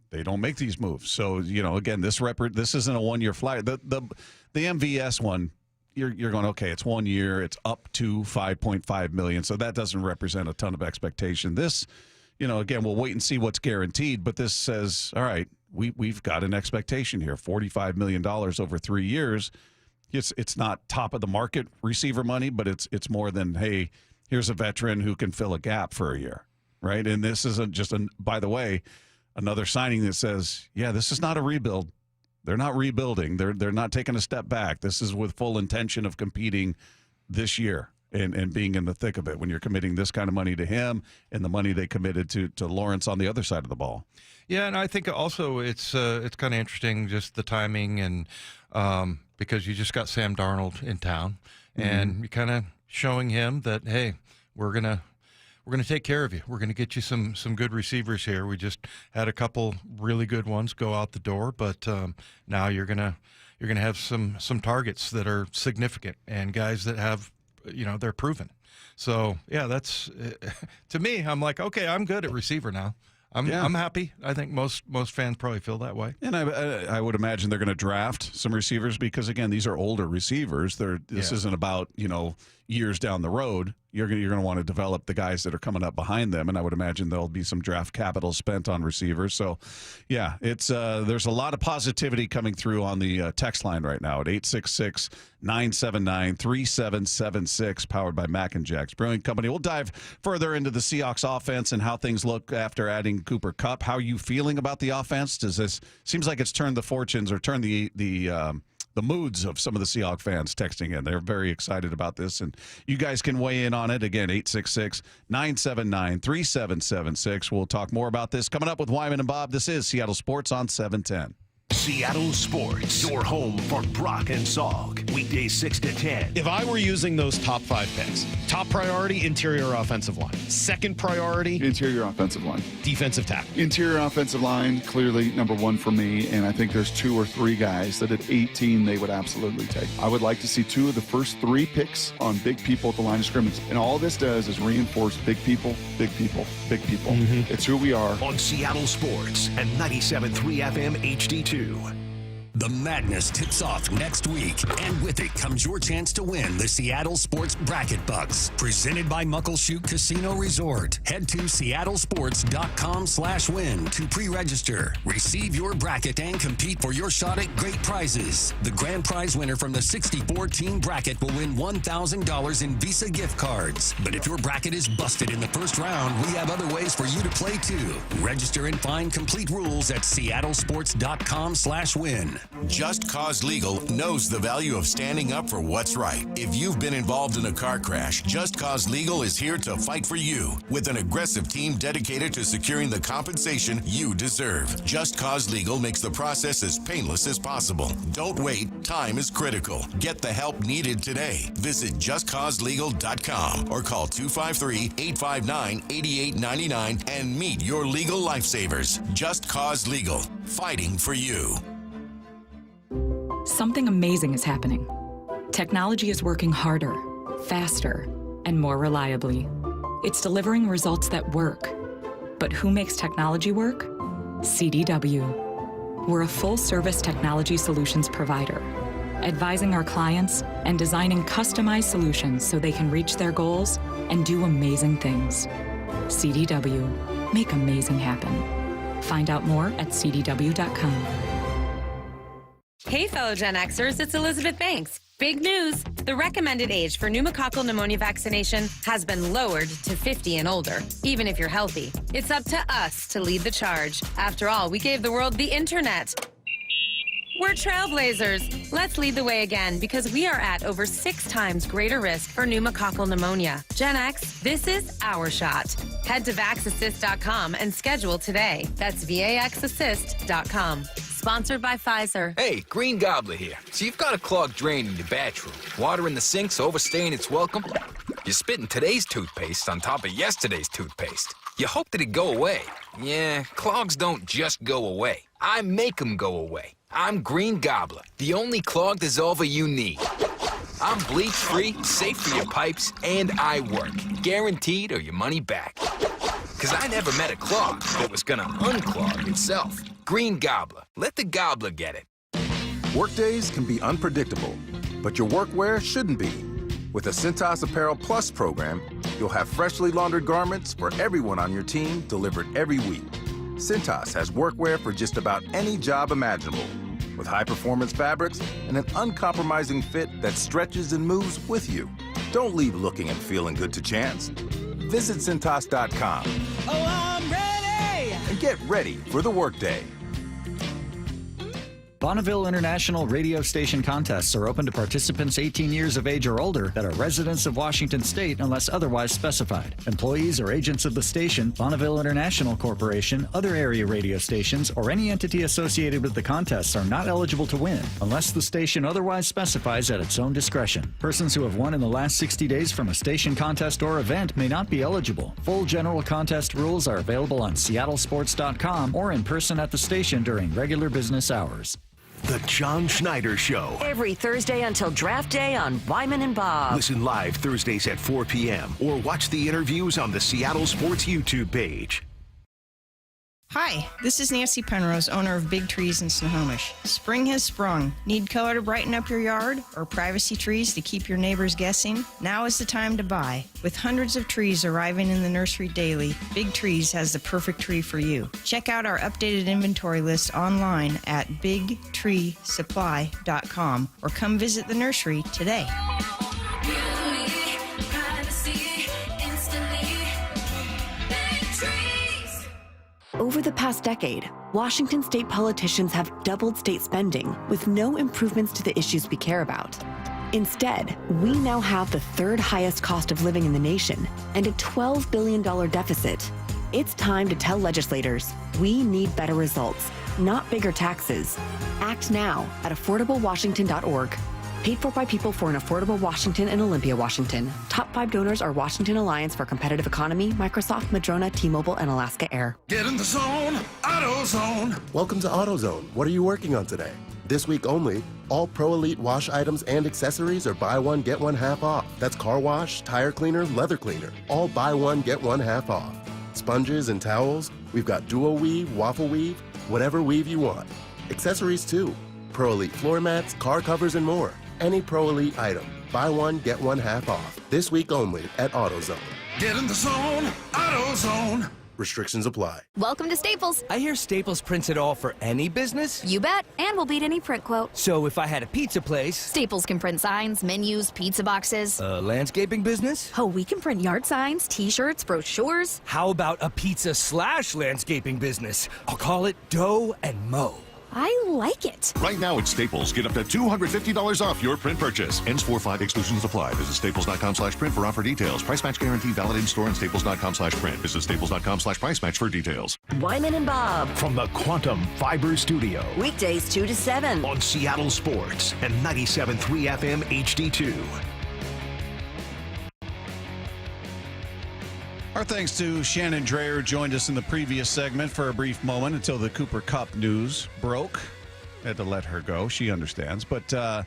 they don't make these moves. So, again, this isn't a 1-year flag. The MVS one, you're going, okay, it's 1 year, it's up to $5.5 million, so that doesn't represent a ton of expectation. This, again, we'll wait and see what's guaranteed, but this says, all right, we've got an expectation here, $45 million over 3 years. It's not top of the market receiver money, but it's more than, hey, here's a veteran who can fill a gap for a year, right? And this isn't just by the way, another signing that says, yeah, this is not a rebuild. They're not rebuilding. They're not taking a step back. This is with full intention of competing this year and being in the thick of it when you're committing this kind of money to him and the money they committed to Lawrence on the other side of the ball. Yeah, and I think also it's kind of interesting just the timing and because you just got Sam Darnold in town and you kind of showing him that, hey, we're gonna take care of you. We're gonna get you some good receivers here. We just had a couple really good ones go out the door, but now you're gonna have some targets that are significant and guys that have, they're proven. So yeah, that's to me. I'm like, okay, I'm good at receiver now. I'm happy. I think most fans probably feel that way. And I would imagine they're going to draft some receivers because, again, these are older receivers. This isn't about, years down the road. You're going to want to develop the guys that are coming up behind them, and I would imagine there'll be some draft capital spent on receivers. So, yeah, it's there's a lot of positivity coming through on the text line right now at 866-979-3776, powered by Mac and Jack's Brewing Company. We'll dive further into the Seahawks offense and how things look after adding Cooper Kupp. How are you feeling about the offense? Seems like it's turned the fortunes or turned the moods of some of the Seahawks fans texting in. They're very excited about this, and you guys can weigh in on it. Again, 866-979-3776. We'll talk more about this coming up with Wyman and Bob. This is Seattle Sports on 710. Seattle Sports, your home for Brock and Salk. Weekdays 6 to 10. If I were using those top 5 picks, top priority, interior offensive line. Second priority, interior offensive line. Defensive tackle. Interior offensive line, clearly number 1 for me, and I think there's 2 or 3 guys that at 18 they would absolutely take. I would like to see 2 of the first 3 picks on big people at the line of scrimmage. And all this does is reinforce big people, big people, big people. Mm-hmm. It's who we are. On Seattle Sports and 97.3 FM HD2. The madness tips off next week, and with it comes your chance to win the Seattle Sports Bracket Bucks, presented by Muckleshoot Casino Resort. Head to seattlesports.com/win to pre-register. Receive your bracket and compete for your shot at great prizes. The grand prize winner from the 64-team bracket will win $1,000 in Visa gift cards. But if your bracket is busted in the first round, we have other ways for you to play too. Register and find complete rules at seattlesports.com/win. Just Cause Legal knows the value of standing up for what's right. If you've been involved in a car crash, Just Cause Legal is here to fight for you with an aggressive team dedicated to securing the compensation you deserve. Just Cause Legal makes the process as painless as possible. Don't wait. Time is critical. Get the help needed today. Visit justcauselegal.com or call 253-859-8899 and meet your legal lifesavers. Just Cause Legal. Fighting for you. Something amazing is happening. Technology is working harder, faster, and more reliably. It's delivering results that work. But who makes technology work? CDW. We're a full-service technology solutions provider, advising our clients and designing customized solutions so they can reach their goals and do amazing things. CDW. Make amazing happen. Find out more at cdw.com. Hey, fellow Gen Xers, it's Elizabeth Banks. Big news! The recommended age for pneumococcal pneumonia vaccination has been lowered to 50 and older, even if you're healthy. It's up to us to lead the charge. After all, we gave the world the internet. We're trailblazers. Let's lead the way again because we are at over 6 times greater risk for pneumococcal pneumonia. Gen X, this is our shot. Head to vaxassist.com and schedule today. That's vaxassist.com. Sponsored by Pfizer. Hey, Green Gobbler here. So you've got a clogged drain in your bathroom. Water in the sink's overstaying its welcome. You're spitting today's toothpaste on top of yesterday's toothpaste. You hope that it'd go away. Yeah, clogs don't just go away. I make them go away. I'm Green Gobbler, the only clog dissolver you need. I'm bleach-free, safe for your pipes, and I work. Guaranteed or your money back. Because I never met a clog that was gonna unclog itself. Green Gobbler. Let the gobbler get it. Workdays can be unpredictable, but your workwear shouldn't be. With the Cintas Apparel Plus program, you'll have freshly laundered garments for everyone on your team delivered every week. Cintas has workwear for just about any job imaginable, with high-performance fabrics and an uncompromising fit that stretches and moves with you. Don't leave looking and feeling good to chance. Visit Cintas.com. Oh, I'm ready! And get ready for the workday. Bonneville International radio station contests are open to participants 18 years of age or older that are residents of Washington State unless otherwise specified. Employees or agents of the station, Bonneville International Corporation, other area radio stations, or any entity associated with the contests are not eligible to win unless the station otherwise specifies at its own discretion. Persons who have won in the last 60 days from a station contest or event may not be eligible. Full general contest rules are available on seattlesports.com or in person at the station during regular business hours. The John Schneider Show. Every Thursday until draft day on Wyman and Bob. Listen live Thursdays at 4 p.m. or watch the interviews on the Seattle Sports YouTube page. Hi, this is Nancy Penrose, owner of Big Trees in Snohomish. Spring has sprung. Need color to brighten up your yard or privacy trees to keep your neighbors guessing? Now is the time to buy. With hundreds of trees arriving in the nursery daily, Big Trees has the perfect tree for you. Check out our updated inventory list online at bigtreesupply.com or come visit the nursery today. Over the past decade, Washington state politicians have doubled state spending with no improvements to the issues we care about. Instead, we now have the third highest cost of living in the nation and a $12 billion deficit. It's time to tell legislators we need better results, not bigger taxes. Act now at affordablewashington.org. Paid for by people for an affordable Washington and Olympia, Washington. Top 5 donors are Washington Alliance for Competitive Economy, Microsoft, Madrona, T-Mobile, and Alaska Air. Get in the zone, AutoZone. Welcome to AutoZone. What are you working on today? This week only, all Pro Elite wash items and accessories are buy one, get one half off. That's car wash, tire cleaner, leather cleaner. All buy one, get one half off. Sponges and towels, we've got dual weave, waffle weave, whatever weave you want. Accessories too. Pro Elite floor mats, car covers, and more. Any Pro Elite item. Buy one, get one half off. This week only at AutoZone. Get in the zone, AutoZone. Restrictions apply. Welcome to Staples. I hear Staples prints it all for any business. You bet, and we'll beat any print quote. So if I had a pizza place... Staples can print signs, menus, pizza boxes. A landscaping business? Oh, we can print yard signs, T-shirts, brochures. How about a pizza/landscaping business? I'll call it Dough and Mo. I like it. Right now at Staples, get up to $250 off your print purchase. Ends 4/5, exclusions apply. Visit staples.com/print for offer details. Price match guarantee valid in store and staples.com/print. Visit staples.com/price match for details. Wyman and Bob. From the Quantum Fiber Studio. Weekdays 2 to 7. On Seattle Sports and 97.3 FM HD2. Our thanks to Shannon Dreher, who joined us in the previous segment for a brief moment until the Cooper Kupp news broke. Had to let her go. She understands. But the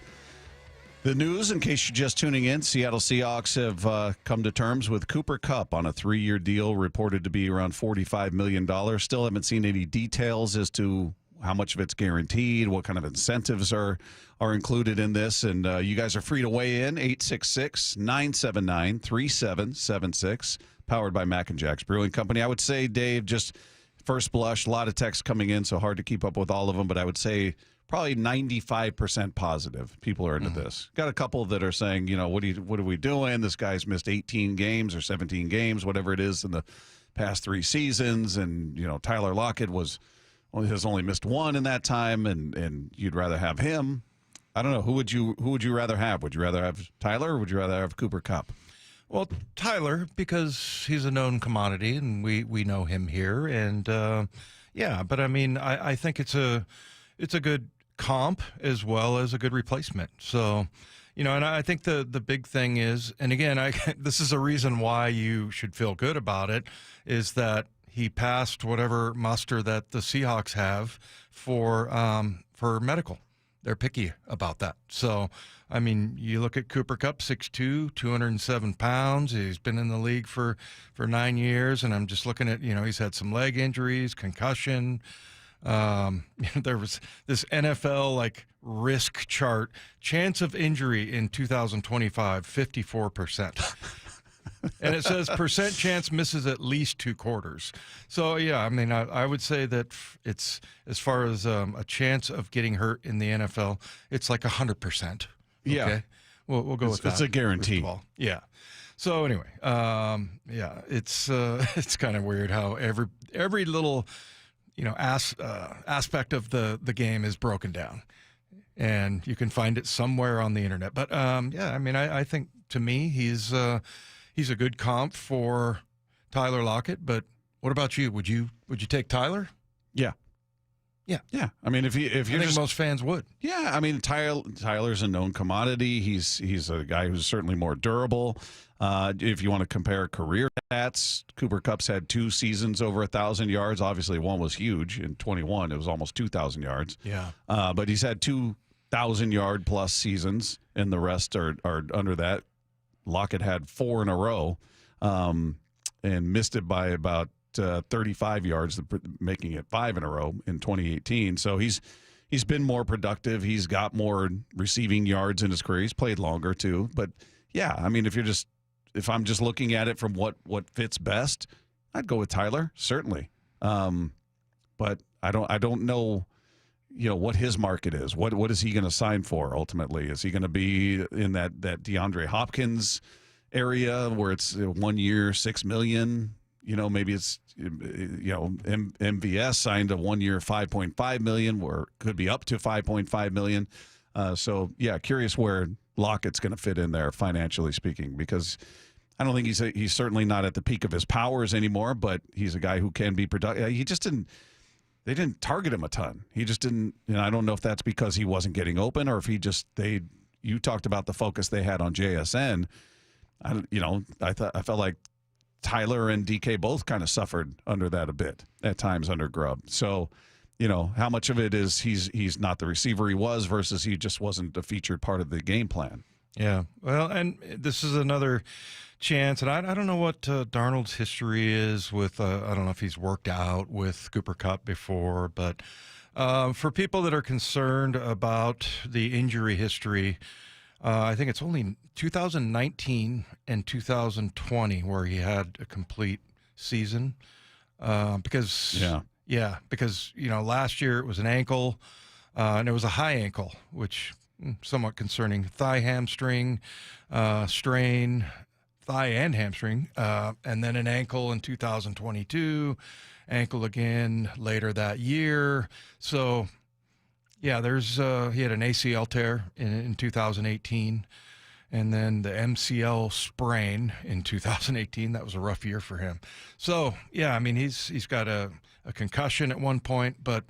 news, in case you're just tuning in, Seattle Seahawks have come to terms with Cooper Kupp on a 3-year deal reported to be around $45 million. Still haven't seen any details as to how much of it's guaranteed, what kind of incentives are included in this. And you guys are free to weigh in, 866-979-3776. Powered by Mac and Jack's Brewing Company. I would say, Dave, just first blush, a lot of texts coming in, so hard to keep up with all of them, but I would say probably 95% positive people are into this. Got a couple that are saying, you know, what are we doing? This guy's missed 18 games or 17 games, whatever it is, in the past 3 seasons, and, you know, Tyler Lockett has only missed 1 in that time, and you'd rather have him. I don't know. Who would you rather have? Would you rather have Tyler, or would you rather have Cooper Kupp? Well, Tyler, because he's a known commodity, and we know him here, and yeah. But I mean, I think it's a good comp as well as a good replacement. So, you know, and I think the big thing is, and again, this is a reason why you should feel good about it, is that he passed whatever muster that the Seahawks have for medical. They're picky about that. So, I mean, you look at Cooper Kupp, 6'2", 207 pounds. He's been in the league for 9 years, and I'm just looking at, you know, he's had some leg injuries, concussion. There was this NFL, like, risk chart. Chance of injury in 2025, 54%. And it says percent chance misses at least 2 quarters. So, yeah, I mean, I would say that it's, as far as a chance of getting hurt in the NFL, it's like 100%. Yeah. Okay? We'll go with that. It's a guarantee. Yeah. So, anyway, yeah, it's kind of weird how every little aspect of the game is broken down, and you can find it somewhere on the internet. But yeah, I mean, I think to me he's a good comp for Tyler Lockett. But what about you? Would you take Tyler? Yeah. Yeah. I mean, if you're I think just, most fans would. Yeah, I mean, Tyler's a known commodity. He's a guy who's certainly more durable. If you want to compare career stats, Cooper Kupp's had 2 seasons over 1,000 yards. Obviously, one was huge in 21. It was almost 2,000 yards. Yeah. But he's had 2,000-yard plus seasons, and the rest are under that. Lockett had 4 in a row and missed it by about 35 yards, making it 5 in a row in 2018. So he's been more productive. He's got more receiving yards in his career. He's played longer too. But yeah, I mean, if I'm just looking at it from what fits best, I'd go with Tyler, certainly. But I don't know, what his market is. What is he going to sign for ultimately? Is he going to be in that DeAndre Hopkins area where it's 1 year, $6 million? Maybe it's, MVS signed a 1 year, $5.5 million, or could be up to $5.5 million. So yeah, curious where Lockett's going to fit in there financially speaking, because I don't think he's certainly not at the peak of his powers anymore, but he's a guy who can be productive. They didn't target him a ton. He just didn't, I don't know if that's because he wasn't getting open or if you talked about the focus they had on JSN. I felt like Tyler and DK both kind of suffered under that a bit at times under Grubb. So, how much of it is he's not the receiver he was versus he just wasn't a featured part of the game plan. Yeah. Well, and this is another chance, and I don't know what Darnold's history is with, I don't know if he's worked out with Cooper Kupp before, but for people that are concerned about the injury history, I think it's only 2019 and 2020 where he had a complete season because last year it was an ankle and it was a high ankle, which somewhat concerning. Thigh hamstring strain, thigh and hamstring, and then an ankle in 2022, ankle again later that year. So yeah, he had an ACL tear in 2018, and then the MCL sprain in 2018. That was a rough year for him. So yeah, I mean he's got a concussion at one point, but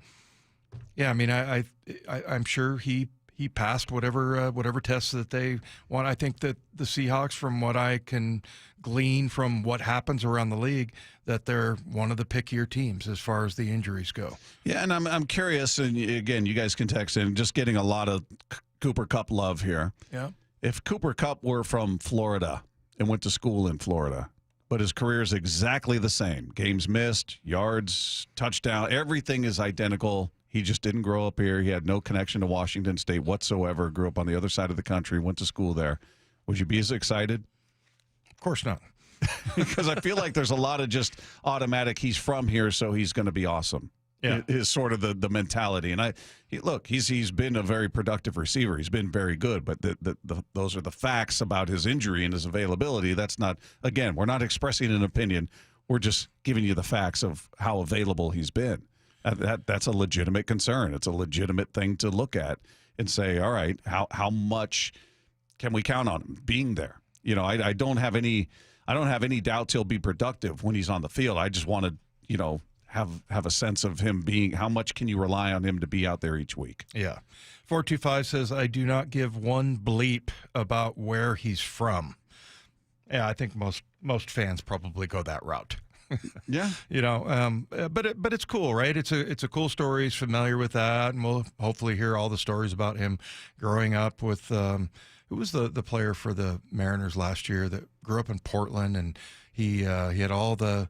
yeah, I mean I'm sure he passed whatever tests that they want. I think that the Seahawks, from what I can glean from what happens around the league, that they're one of the pickier teams as far as the injuries go. Yeah, and I'm curious, and again, you guys can text in, just getting a lot of Cooper Kupp love here. Yeah. If Cooper Kupp were from Florida and went to school in Florida, but his career is exactly the same, games missed, yards, touchdown, everything is identical. He just didn't grow up here. He had no connection to Washington State whatsoever, grew up on the other side of the country, went to school there. Would you be as excited? Of course not. Because I feel like there's a lot of just automatic, he's from here, so he's going to be awesome. Yeah. Is sort of the mentality. And he's been a very productive receiver. He's been very good, but those are the facts about his injury and his availability. That's not, again, we're not expressing an opinion. We're just giving you the facts of how available he's been. That's a legitimate concern. It's a legitimate thing to look at and say, all right, how much can we count on him being there? I don't have any doubts he'll be productive when he's on the field. I just want to, have a sense of him being, how much can you rely on him to be out there each week? Yeah. 425 says, I do not give one bleep about where he's from. Yeah, I think most fans probably go that route. Yeah. But it's cool, right? It's a cool story. He's familiar with that, and we'll hopefully hear all the stories about him growing up with who was the player for the Mariners last year that grew up in Portland, and he had all the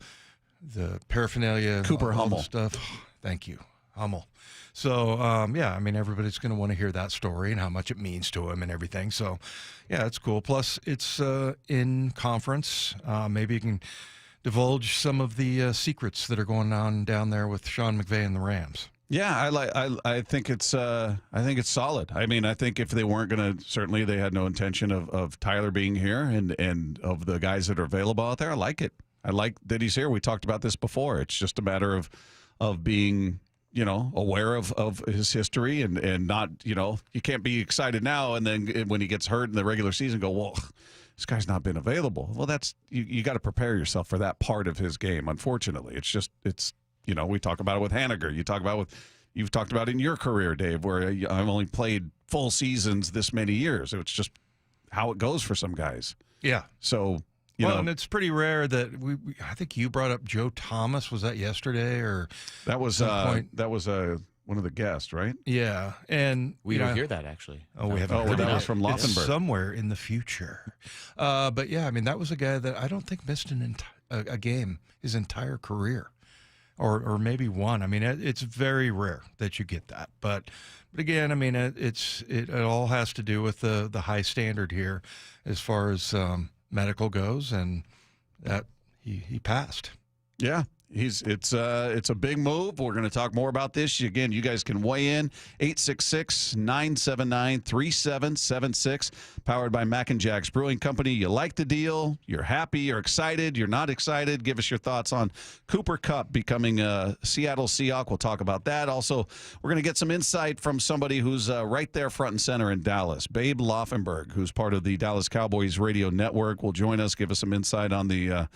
paraphernalia, Cooper all Hummel the stuff. Thank you, Hummel. So I mean, everybody's going to want to hear that story and how much it means to him and everything. So yeah, it's cool. Plus, it's in conference. Maybe you can divulge some of the secrets that are going on down there with Sean McVay and the Rams. Yeah, I think it's solid. I mean, I think if they weren't going to, certainly they had no intention of Tyler being here and of the guys that are available out there. I like it. I like that he's here. We talked about this before. It's just a matter of of being, aware of his history and not, you can't be excited now and then when he gets hurt in the regular season go, well, this guy's not been available. Well, that's you got to prepare yourself for that part of his game. Unfortunately, it's we talk about it with Haniger. You've talked about in your career, Dave, where I've only played full seasons this many years. It's just how it goes for some guys. Yeah. So, and it's pretty rare that I think you brought up Joe Thomas. Was that yesterday or that was one of the guests, right? Yeah, and we don't hear that actually. Oh, we haven't. Heard that was from Laufenberg. It's somewhere in the future. But yeah, I mean that was a guy that I don't think missed a game his entire career. Or maybe one. I mean, it's very rare that you get that. But again, I mean, it all has to do with the high standard here as far as medical goes, and that he passed. Yeah. It's a big move. We're going to talk more about this. Again, you guys can weigh in. 866-979-3776. Powered by Mac and Jack's Brewing Company. You like the deal? You're happy? You're excited? You're not excited? Give us your thoughts on Cooper Kupp becoming a Seattle Seahawk. We'll talk about that. Also, we're going to get some insight from somebody who's right there front and center in Dallas. Babe Laufenberg, who's part of the Dallas Cowboys radio network, will join us, give us some insight on the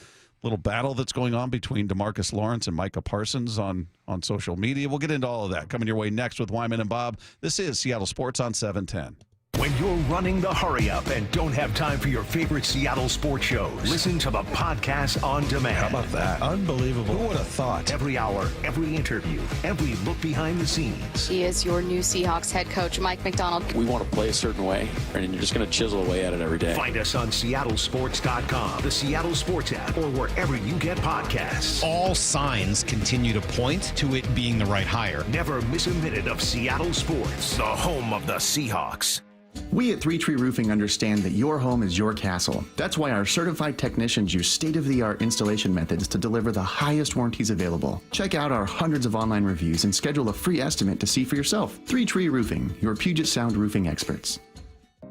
little battle that's going on between DeMarcus Lawrence and Micah Parsons on social media. We'll get into all of that coming your way next with Wyman and Bob. This is Seattle Sports on 710. When you're running the hurry up and don't have time for your favorite Seattle sports shows, listen to the podcast on demand. How about that? Unbelievable. Who would have thought? Every hour, every interview, every look behind the scenes. He is your new Seahawks head coach, Mike Macdonald. We want to play a certain way, and you're just going to chisel away at it every day. Find us on SeattleSports.com, the Seattle Sports app, or wherever you get podcasts. All signs continue to point to it being the right hire. Never miss a minute of Seattle sports, the home of the Seahawks. We at 3 Tree Roofing understand that your home is your castle. That's why our certified technicians use state-of-the-art installation methods to deliver the highest warranties available. Check out our hundreds of online reviews and schedule a free estimate to see for yourself. 3 Tree Roofing, your Puget Sound roofing experts.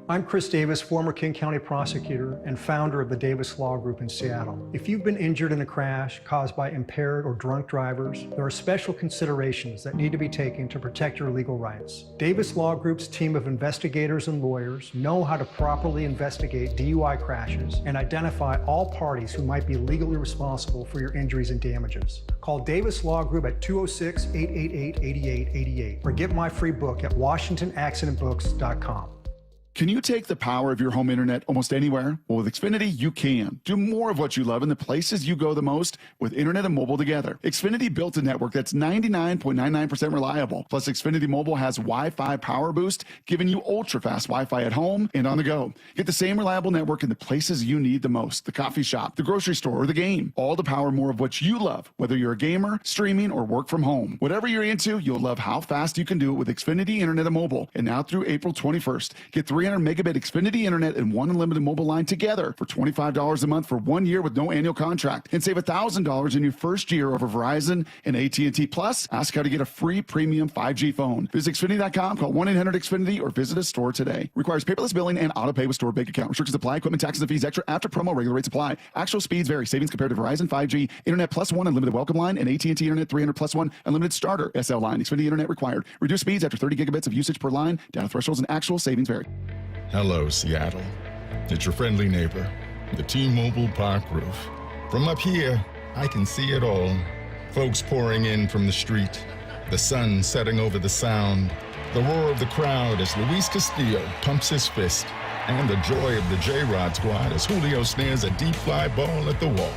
I'm Chris Davis, former King County prosecutor and founder of the Davis Law Group in Seattle. If you've been injured in a crash caused by impaired or drunk drivers, there are special considerations that need to be taken to protect your legal rights. Davis Law Group's team of investigators and lawyers know how to properly investigate DUI crashes and identify all parties who might be legally responsible for your injuries and damages. Call Davis Law Group at 206-888-8888 or get my free book at WashingtonAccidentBooks.com. Can you take the power of your home internet almost anywhere? Well, with Xfinity, you can. Do more of what you love in the places you go the most with internet and mobile together. Xfinity built a network that's 99.99% reliable. Plus, Xfinity Mobile has Wi-Fi Power Boost, giving you ultra-fast Wi-Fi at home and on the go. Get the same reliable network in the places you need the most. The coffee shop, the grocery store, or the game. All to power more of what you love, whether you're a gamer, streaming, or work from home. Whatever you're into, you'll love how fast you can do it with Xfinity Internet and Mobile. And now through April 21st, get 300 megabit Xfinity Internet and one unlimited mobile line together for $25 a month for 1 year with no annual contract. And save $1,000 in your first year over Verizon and AT&T. Plus, ask how to get a free premium 5G phone. Visit Xfinity.com, call 1-800-XFINITY, or visit a store today. Requires paperless billing and auto-pay with store bank account. Restrictions apply. Equipment, taxes, and fees extra after promo. Regular rates apply. Actual speeds vary. Savings compared to Verizon 5G, Internet plus one unlimited welcome line, and AT&T Internet 300 plus one unlimited starter SL line. Xfinity Internet required. Reduced speeds after 30 gigabits of usage per line. Data thresholds and actual savings vary. Hello, Seattle. It's your friendly neighbor, the T-Mobile Park roof. From up here, I can see it all. Folks pouring in from the street, the sun setting over the sound, the roar of the crowd as Luis Castillo pumps his fist, and the joy of the J-Rod squad as Julio snares a deep fly ball at the wall.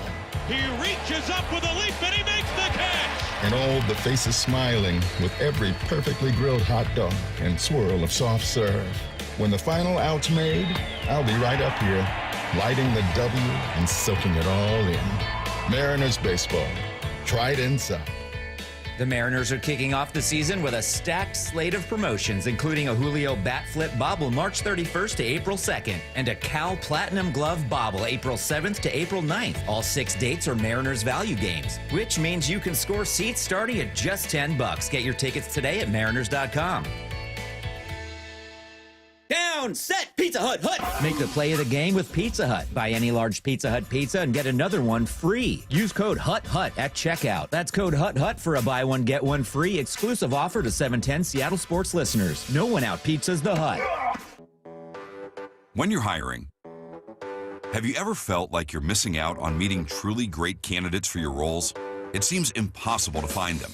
He reaches up with a leap and he makes the catch! And all the faces smiling with every perfectly grilled hot dog and swirl of soft serve. When the final out's made, I'll be right up here, lighting the W and soaking it all in. Mariners baseball. Try it inside. The Mariners are kicking off the season with a stacked slate of promotions, including a Julio Bat Flip Bobble March 31st to April 2nd, and a Cal Platinum Glove Bobble April 7th to April 9th. All 6 dates are Mariners value games, which means you can score seats starting at just $10. Get your tickets today at mariners.com. Down down, set, Pizza Hut, Hut! Make the play of the game with Pizza Hut. Buy any large Pizza Hut pizza and get another one free. Use code HUT at checkout. That's code HUT for a buy one, get one free exclusive offer to 710 Seattle Sports listeners. No one out pizzas the Hut. When you're hiring, have you ever felt like you're missing out on meeting truly great candidates for your roles? It seems impossible to find them,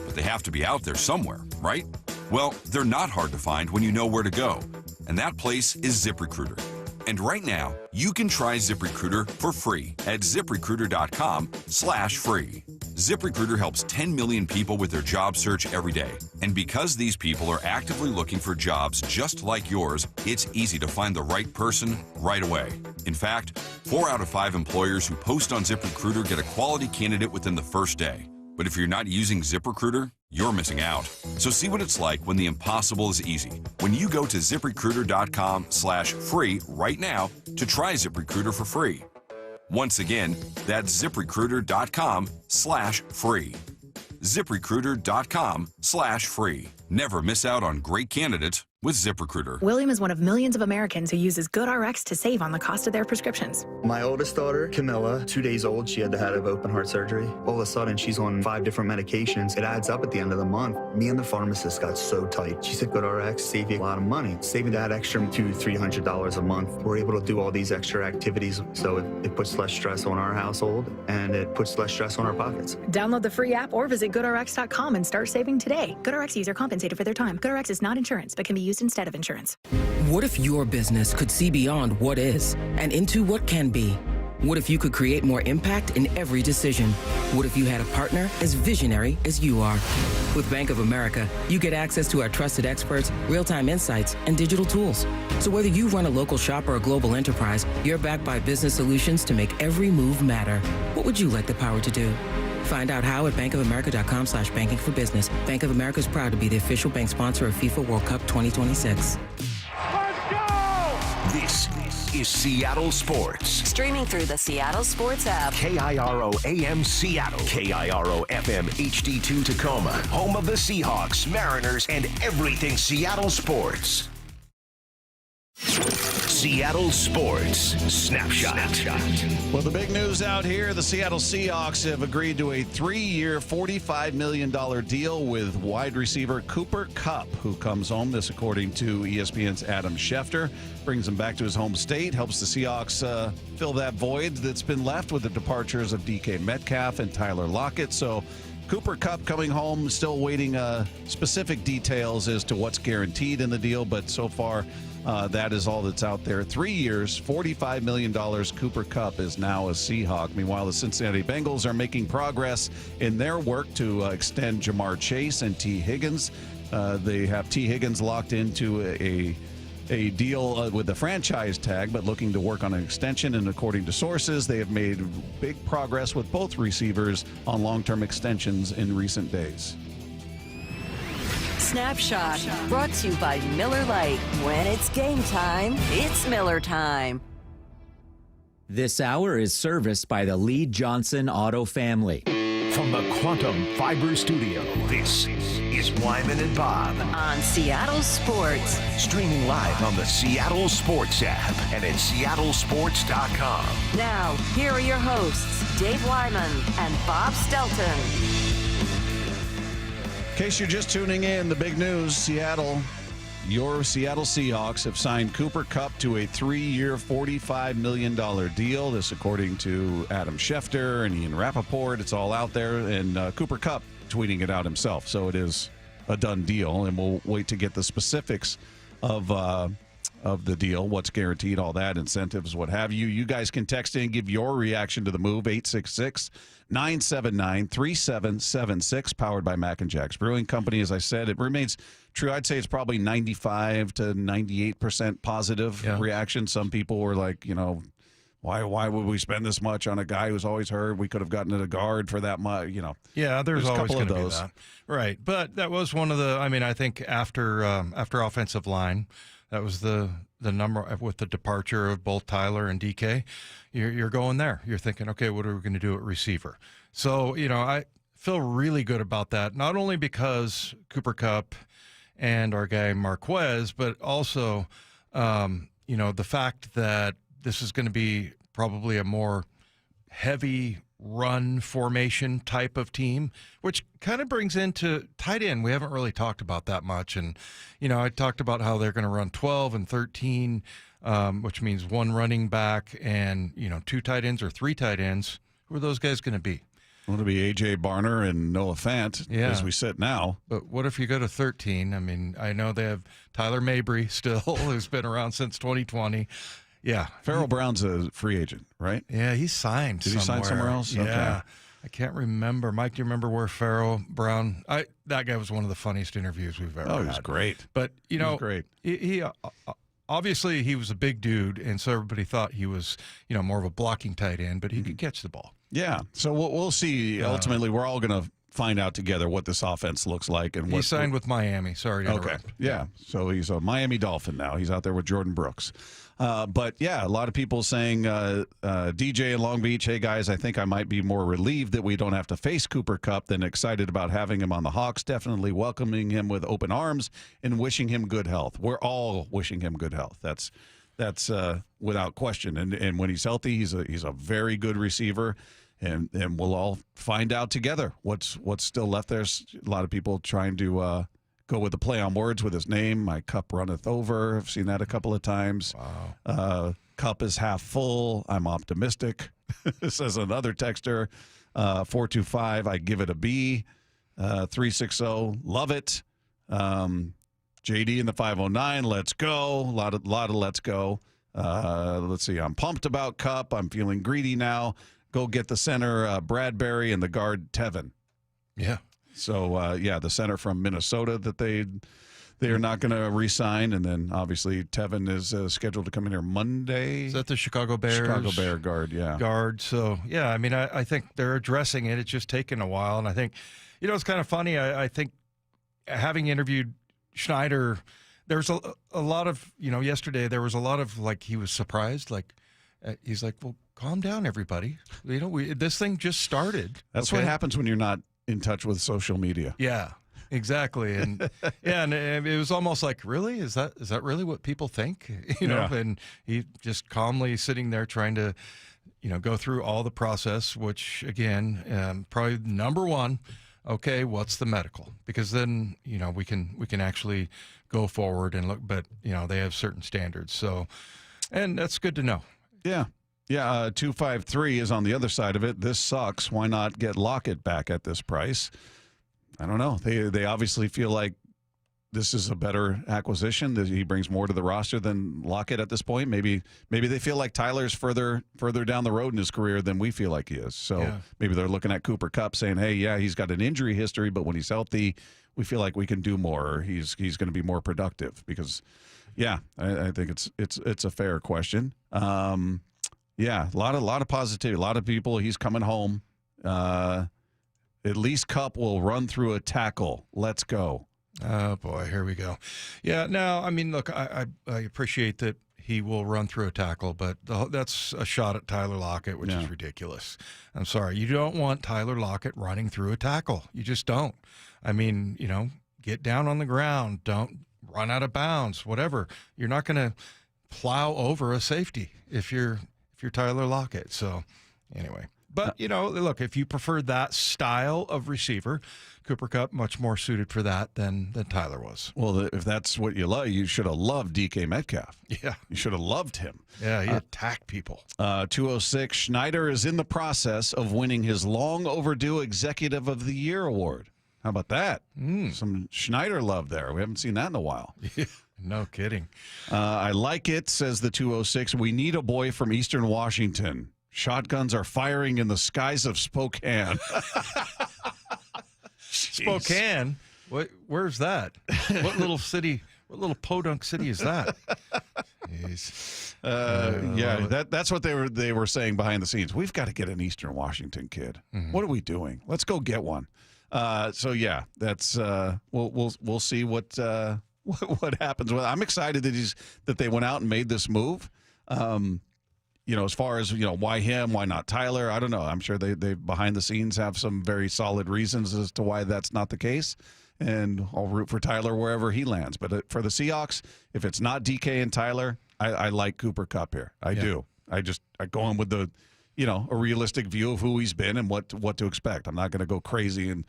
but they have to be out there somewhere, right? Well, they're not hard to find when you know where to go, and that place is ZipRecruiter. And right now, you can try ZipRecruiter for free at ZipRecruiter.com/free. ZipRecruiter helps 10 million people with their job search every day. And because these people are actively looking for jobs just like yours, it's easy to find the right person right away. In fact, 4 out of 5 employers who post on ZipRecruiter get a quality candidate within the first day. But if you're not using ZipRecruiter, you're missing out. So see what it's like when the impossible is easy. When you go to ZipRecruiter.com/free right now to try ZipRecruiter for free. Once again, that's ZipRecruiter.com/free. ZipRecruiter.com/free. Never miss out on great candidates with ZipRecruiter. William is one of millions of Americans who uses GoodRx to save on the cost of their prescriptions. My oldest daughter, Camilla, 2 days old, she had to have open heart surgery. All of a sudden, she's on 5 different medications. It adds up at the end of the month. Me and the pharmacist got so tight. She said, GoodRx save you a lot of money. Saving that extra $200-300 a month. We're able to do all these extra activities, so it puts less stress on our household, and it puts less stress on our pockets. Download the free app or visit GoodRx.com and start saving today. GoodRx user compensated for their time. GoodRx is not insurance, but can be used instead of insurance. What if your business could see beyond what is and into what can be? What if you could create more impact in every decision? What if you had a partner as visionary as you are? With Bank of America, you get access to our trusted experts, real-time insights, and digital tools. So whether you run a local shop or a global enterprise, you're backed by business solutions to make every move matter. What would you like the power to do? Find out how at bankofamerica.com/banking for business. Bank of America is proud to be the official bank sponsor of FIFA World Cup 2026. This is Seattle Sports. Streaming through the Seattle Sports app. KIRO AM Seattle. KIRO FM HD2 Tacoma. Home of the Seahawks, Mariners, and everything Seattle sports. Seattle Sports Snapshot. Well, the big news out here, the Seattle Seahawks have agreed to a 3-year, $45 million deal with wide receiver Cooper Kupp, who comes home. This, according to ESPN's Adam Schefter, brings him back to his home state, helps the Seahawks fill that void that's been left with the departures of DK Metcalf and Tyler Lockett. So Cooper Kupp coming home, still waiting specific details as to what's guaranteed in the deal, but so far that is all that's out there. 3 years, $45 million. Cooper Kupp is now a Seahawk. Meanwhile, the Cincinnati Bengals are making progress in their work to extend Jamar Chase and T. Higgins. They have T. Higgins locked into a deal with the franchise tag, but looking to work on an extension. And according to sources, they have made big progress with both receivers on long-term extensions in recent days. Snapshot, brought to you by Miller Lite. When it's game time, it's Miller time. This hour is serviced by the Lee Johnson Auto family. From the Quantum Fiber Studio, this is Wyman and Bob. On Seattle Sports. Streaming live on the Seattle Sports app and at seattlesports.com. Now, here are your hosts, Dave Wyman and Bob Stelton. In case you're just tuning in, the big news, your Seattle Seahawks have signed Cooper Kupp to a 3-year, $45 million deal. This according to Adam Schefter and Ian Rappaport. It's all out there, and Cooper Kupp tweeting it out himself. So it is a done deal, and we'll wait to get the specifics of the deal, what's guaranteed, all that, incentives, what have you. You guys can text in, give your reaction to the move, 866-979-3776, powered by Mac and Jack's Brewing Company. As I said, it remains true. I'd say it's probably 95 to 98% positive reaction. Some people were like, why would we spend this much on a guy who's always hurt? We could have gotten a guard for that much, Yeah, there's always going to be those. that. Right. But that was one of the, I think after offensive line, that was the number with the departure of both Tyler and DK. You're going there. You're thinking, okay, what are we going to do at receiver? So, I feel really good about that, not only because Cooper Kupp and our guy Marquez, but also The fact that this is going to be probably a more heavy run formation type of team, which kind of brings into tight end. We haven't really talked about that much. And, I talked about how they're going to run 12 and 13, which means one running back and, 2 tight ends or 3 tight ends. Who are those guys going to be? Well, it'll be A.J. Barner and Noah Fant as we sit now. But what if you go to 13? I mean, I know they have Tyler Mabry still, who's been around since 2020. Yeah. Farrell Brown's a free agent, right? Yeah, he's signed Did he sign somewhere else? Yeah. Okay. I can't remember. Mike, do you remember where Farrell Brown? That guy was one of the funniest interviews we've ever had. Oh, he was great. But, He was great. He obviously he was a big dude, and so everybody thought he was, more of a blocking tight end, but he could catch the ball. Yeah. So we'll see. Ultimately, we're all going to find out together what this offense looks like. And he signed with Miami. Sorry to interrupt. Yeah. So he's a Miami Dolphin now. He's out there with Jordan Brooks. But, yeah, a lot of people saying, DJ in Long Beach, hey, guys, I think I might be more relieved that we don't have to face Cooper Kupp than excited about having him on the Hawks. Definitely welcoming him with open arms and wishing him good health. We're all wishing him good health. That's without question. And when he's healthy, he's a very good receiver. And we'll all find out together what's still left. There's a lot of people trying to go with the play on words with his name. My cup runneth over. I've seen that a couple of times. Wow. Cup is half full. I'm optimistic. Says another texter. 425. I give it a B. 360. Love it. JD in the 509. Let's go. A lot of let's go. Let's see. I'm pumped about Cup. I'm feeling greedy now. Go get the center, Bradbury, and the guard, Tevin. Yeah. So, the center from Minnesota that they are not going to re-sign. And then, obviously, Tevin is scheduled to come in here Monday. Is that the Chicago Bears? Chicago Bear guard, yeah. Guard. So, yeah, I mean, I think they're addressing it. It's just taken a while. And I think, it's kind of funny. I think having interviewed Schneider, there's a lot of, yesterday there was a lot of, he was surprised. He's like, well, calm down, everybody. This thing just started. That's what happens when you're not in touch with social media. Yeah, exactly. And and it was almost like, really? Is that really what people think? And he just calmly sitting there trying to, go through all the process, which again, probably number one, okay, what's the medical? Because then, we can actually go forward and look, but they have certain standards. So, and that's good to know. Yeah. Yeah, 253 is on the other side of it. This sucks. Why not get Lockett back at this price? I don't know. They obviously feel like this is a better acquisition. That he brings more to the roster than Lockett at this point. Maybe they feel like Tyler's further down the road in his career than we feel like he is. So maybe they're looking at Cooper Kupp saying, hey, yeah, he's got an injury history, but when he's healthy, we feel like we can do more. Or he's going to be more productive because, I think it's a fair question. Yeah, a lot of positivity. A lot of people. He's coming home. At least Kupp will run through a tackle. Let's go. Oh boy, here we go. Yeah. Now, I mean, look, I appreciate that he will run through a tackle, but that's a shot at Tyler Lockett, which is ridiculous. I'm sorry, you don't want Tyler Lockett running through a tackle. You just don't. I mean, get down on the ground. Don't run out of bounds. Whatever. You're not going to plow over a safety if you're Tyler Lockett. So anyway, but look, if you prefer that style of receiver, Cooper Kupp much more suited for that than Tyler was. Well, if that's what you love, you should have loved DK Metcalf. Yeah. You should have loved him. Yeah, he attacked people. 206, Schneider is in the process of winning his long overdue Executive of the Year award. How about that? Some Schneider love there. We haven't seen that in a while. Yeah. No kidding. I like it, says the 206. We need a boy from Eastern Washington. Shotguns are firing in the skies of Spokane. Spokane? Where's that? What little city? What little podunk city is that? Jeez. That's what they were saying behind the scenes. We've got to get an Eastern Washington kid. Mm-hmm. What are we doing? Let's go get one. That's we'll see what happens with it. I'm excited that they went out and made this move. As far as why him, why not Tyler? I don't know. I'm sure they behind the scenes have some very solid reasons as to why that's not the case. and I'll root for Tyler wherever he lands. But for the Seahawks, if it's not DK and Tyler, I like Cooper Kupp here. I do. I go in with a realistic view of who he's been and what to expect. I'm not going to go crazy and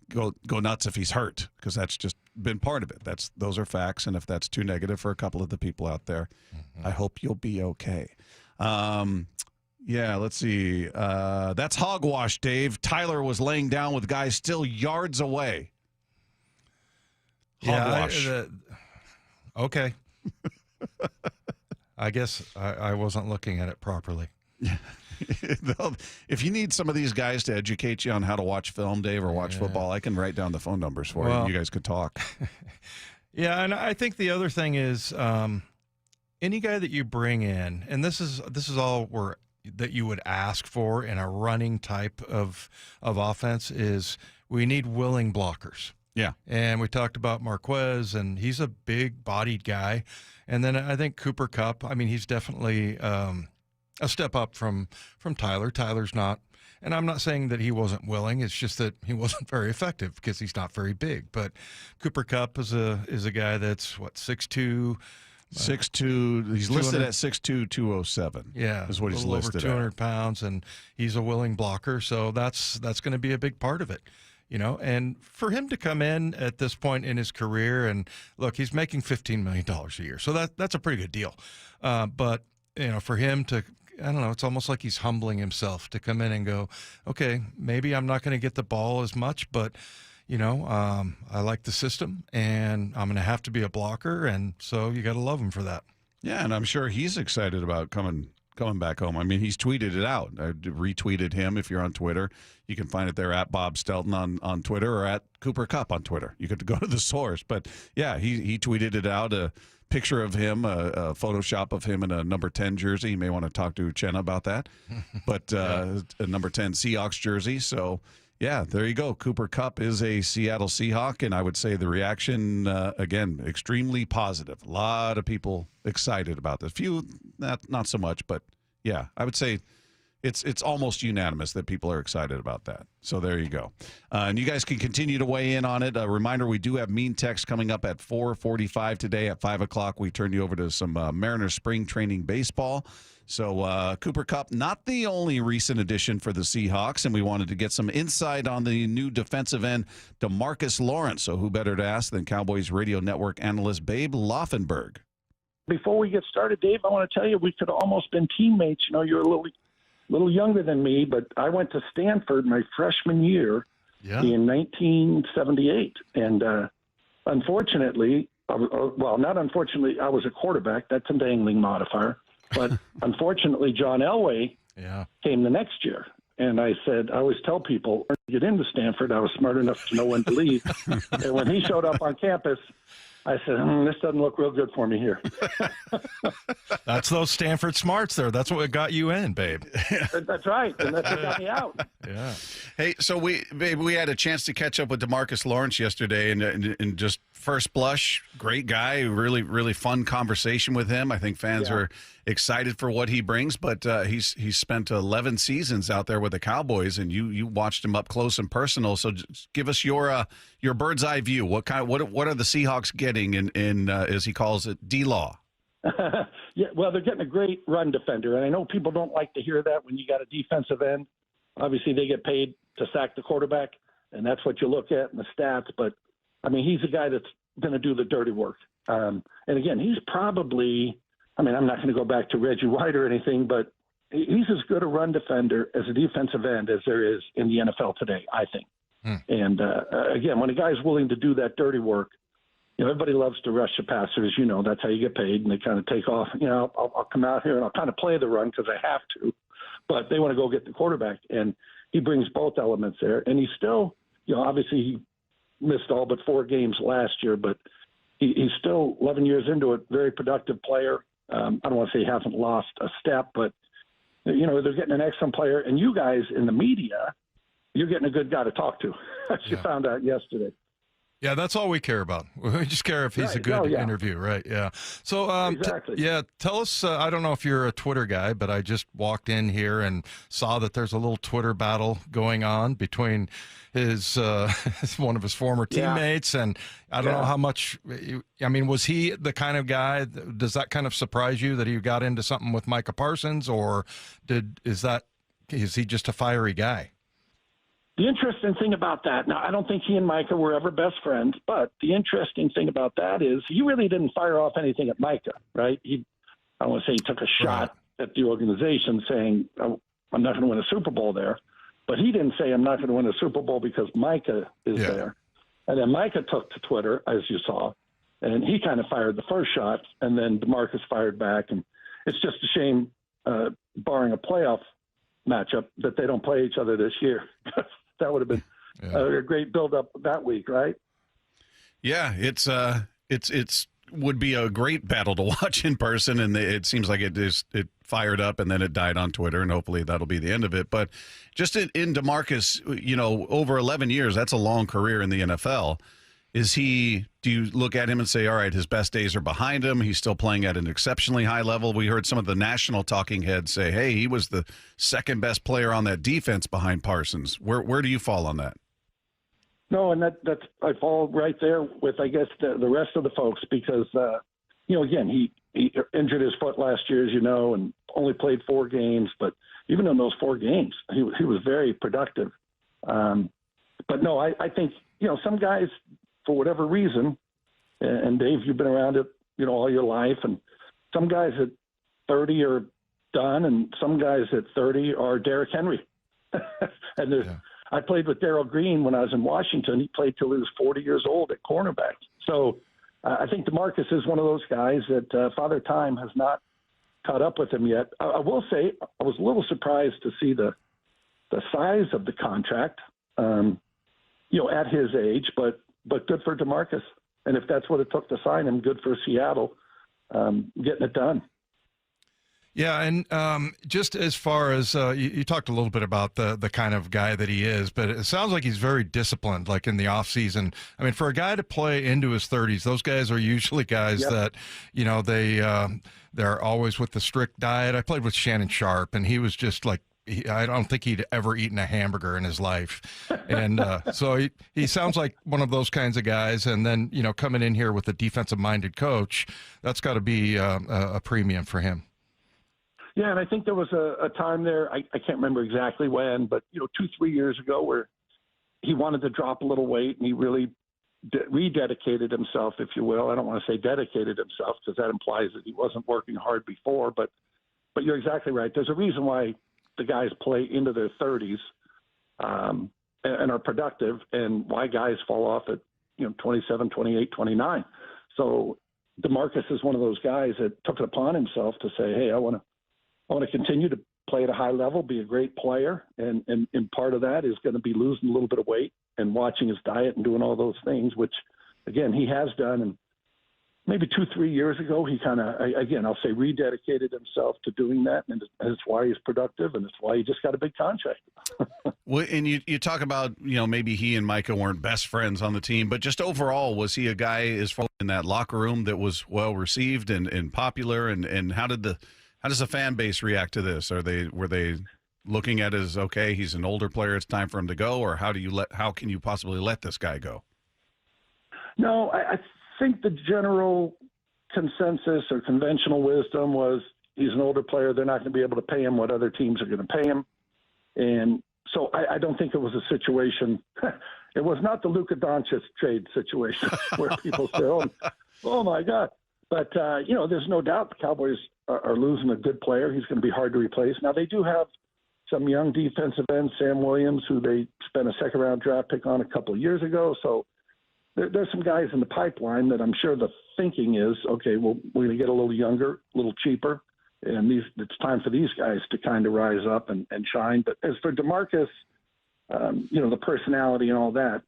go nuts if he's hurt, because that's just been part of it. Those are facts, and if that's too negative for a couple of the people out there, I hope you'll be okay. Let's see. That's hogwash, Dave. Tyler was laying down with guys still yards away. Hogwash. Okay. I guess I wasn't looking at it properly. If you need some of these guys to educate you on how to watch film, Dave, or watch football, I can write down the phone numbers for you, and you guys could talk. Yeah, and I think the other thing is any guy that you bring in, and this is all that you would ask for in a running type of offense, is we need willing blockers. Yeah. And we talked about Marquez, and he's a big-bodied guy. And then I think Cooper Kupp, I mean, he's definitely a step up from Tyler. Tyler's not, and I'm not saying that he wasn't willing. It's just that he wasn't very effective because he's not very big. But Cooper Kupp is a guy that's, 6'2", 6'2", he's listed at 6'2", 207. Yeah, is what he's listed over 200 pounds, and he's a willing blocker. So that's going to be a big part of it. And for him to come in at this point in his career, and look, he's making $15 million a year, so that's a pretty good deal. But for him to, I don't know, it's almost like he's humbling himself to come in and go, okay, maybe I'm not going to get the ball as much, but I like the system, and I'm going to have to be a blocker, and so you got to love him for that. Yeah, and I'm sure he's excited about coming back home. I mean, he's tweeted it out. I retweeted him. If you're on Twitter, you can find it there at Bob Stelton on Twitter, or at Cooper Kupp on Twitter. You could go to the source. But, yeah, he tweeted it out, a picture of him, a Photoshop of him in a number 10 jersey. You may want to talk to Chenna about that. But a number 10 Seahawks jersey. So, yeah, there you go. Cooper Kupp is a Seattle Seahawk, and I would say the reaction, again, extremely positive. A lot of people excited about this. Few, not so much, but, yeah, I would say it's almost unanimous that people are excited about that. So there you go. And you guys can continue to weigh in on it. A reminder, we do have Mean Text coming up at 4:45 today. At 5 o'clock, we turn you over to some Mariners spring training baseball. So Cooper Kupp, not the only recent addition for the Seahawks, and we wanted to get some insight on the new defensive end, DeMarcus Lawrence. So who better to ask than Cowboys Radio Network analyst Babe Laufenberg. Before we get started, Dave, I want to tell you we could have almost been teammates. You're a little younger than me, but I went to Stanford my freshman year in 1978. And unfortunately, not unfortunately, I was a quarterback. That's a dangling modifier. But unfortunately, John Elway came the next year. And I always tell people, when you get into Stanford, I was smart enough to know when to leave. And when he showed up on campus, I said, this doesn't look real good for me here. That's those Stanford smarts there. That's what got you in, Babe. That's right. And that's what got me out. Yeah. Hey, so we had a chance to catch up with DeMarcus Lawrence yesterday, and just first blush, great guy, really, really fun conversation with him. I think fans are excited for what he brings, but he's spent 11 seasons out there with the Cowboys, and you watched him up close and personal. So just give us your bird's eye view. What are the Seahawks getting in as he calls it, D-Law? Yeah, well, they're getting a great run defender, and I know people don't like to hear that when you got a defensive end. Obviously, they get paid to sack the quarterback, and that's what you look at in the stats. But I mean, he's a guy that's going to do the dirty work. And again, he's probably, I'm not going to go back to Reggie White or anything, but he's as good a run defender as a defensive end as there is in the NFL today, I think. And again, when a guy's willing to do that dirty work, everybody loves to rush the passers. That's how you get paid, and they kind of take off. I'll come out here and I'll kind of play the run because I have to, but they want to go get the quarterback, and he brings both elements there. And he's still, obviously he missed all but 4 games last year, but he's still 11 years into it, very productive player. I don't want to say he hasn't lost a step, but they're getting an excellent player. And you guys in the media, you're getting a good guy to talk to, as you found out yesterday. Yeah, that's all we care about. We just care if he's a good interview, right? Yeah. So, exactly. Tell us. I don't know if you're a Twitter guy, but I just walked in here and saw that there's a little Twitter battle going on between his one of his former teammates, and I don't know how much. I mean, was he the kind of guy? Does that kind of surprise you that he got into something with Micah Parsons, or is he just a fiery guy? The interesting thing about that, now I don't think he and Micah were ever best friends, but the interesting thing about that is he really didn't fire off anything at Micah, right? I don't want to say he took a shot at the organization saying, oh, I'm not going to win a Super Bowl there, but he didn't say I'm not going to win a Super Bowl because Micah is there. And then Micah took to Twitter, as you saw, and he kind of fired the first shot, and then DeMarcus fired back. And it's just a shame, barring a playoff matchup, that they don't play each other this year. That would have been a great build-up that week, right? Yeah, it's would be a great battle to watch in person, and it seems like it fired up and then it died on Twitter, and hopefully that'll be the end of it. But just in DeMarcus, over 11 years, that's a long career in the NFL. Do you look at him and say, all right, his best days are behind him, he's still playing at an exceptionally high level? We heard some of the national talking heads say, hey, he was the second best player on that defense behind Parsons. Where do you fall on that? No, and that's I fall right there with, I guess, the rest of the folks because, again, he injured his foot last year, as you know, and only played 4 games. But even in those 4 games, he was very productive. But no, I think, some guys, for whatever reason, and Dave, you've been around it, all your life, and some guys at 30 are done, and some guys at 30 are Derrick Henry. And I played with Darrell Green when I was in Washington. He played till he was 40 years old at cornerback. So I think DeMarcus is one of those guys that Father Time has not caught up with him yet. I will say I was a little surprised to see the size of the contract, at his age, but good for DeMarcus. And if that's what it took to sign him, good for Seattle getting it done. Yeah, and just as far as you talked a little bit about the kind of guy that he is, but it sounds like he's very disciplined, like in the offseason. I mean, for a guy to play into his 30s, those guys are usually guys that, they're always with the strict diet. I played with Shannon Sharp, and he was just like, I don't think he'd ever eaten a hamburger in his life. And so he sounds like one of those kinds of guys. And then, coming in here with a defensive-minded coach, that's got to be a premium for him. Yeah, and I think there was a time there, I can't remember exactly when, but, 2-3 years ago where he wanted to drop a little weight and he really rededicated himself, if you will. I don't want to say dedicated himself because that implies that he wasn't working hard before, but you're exactly right. There's a reason why the guys play into their 30s and are productive, and why guys fall off at 27, 28, 29. So DeMarcus is one of those guys that took it upon himself to say, hey, I want to continue to play at a high level, be a great player, and part of that is going to be losing a little bit of weight and watching his diet and doing all those things, which, again, he has done. And maybe 2-3 years ago, he kind of, again, I'll say rededicated himself to doing that, and that's why he's productive, and it's why he just got a big contract. Well, and you talk about, maybe he and Micah weren't best friends on the team, but just overall, was he a guy as far in that locker room that was well received and popular, and how does the fan base react to this? Were they looking at it as, okay, he's an older player, it's time for him to go, or how can you possibly let this guy go? No, I think the general consensus or conventional wisdom was he's an older player. They're not going to be able to pay him what other teams are going to pay him. And so I don't think it was a situation. It was not the Luka Doncic trade situation where people say, oh my God. But, there's no doubt the Cowboys are losing a good player. He's going to be hard to replace. Now, they do have some young defensive ends, Sam Williams, who they spent a second-round draft pick on a couple of years ago. So there's some guys in the pipeline that I'm sure the thinking is, okay, well, we're going to get a little younger, a little cheaper, and it's time for these guys to kind of rise up and shine. But as for DeMarcus, the personality and all that,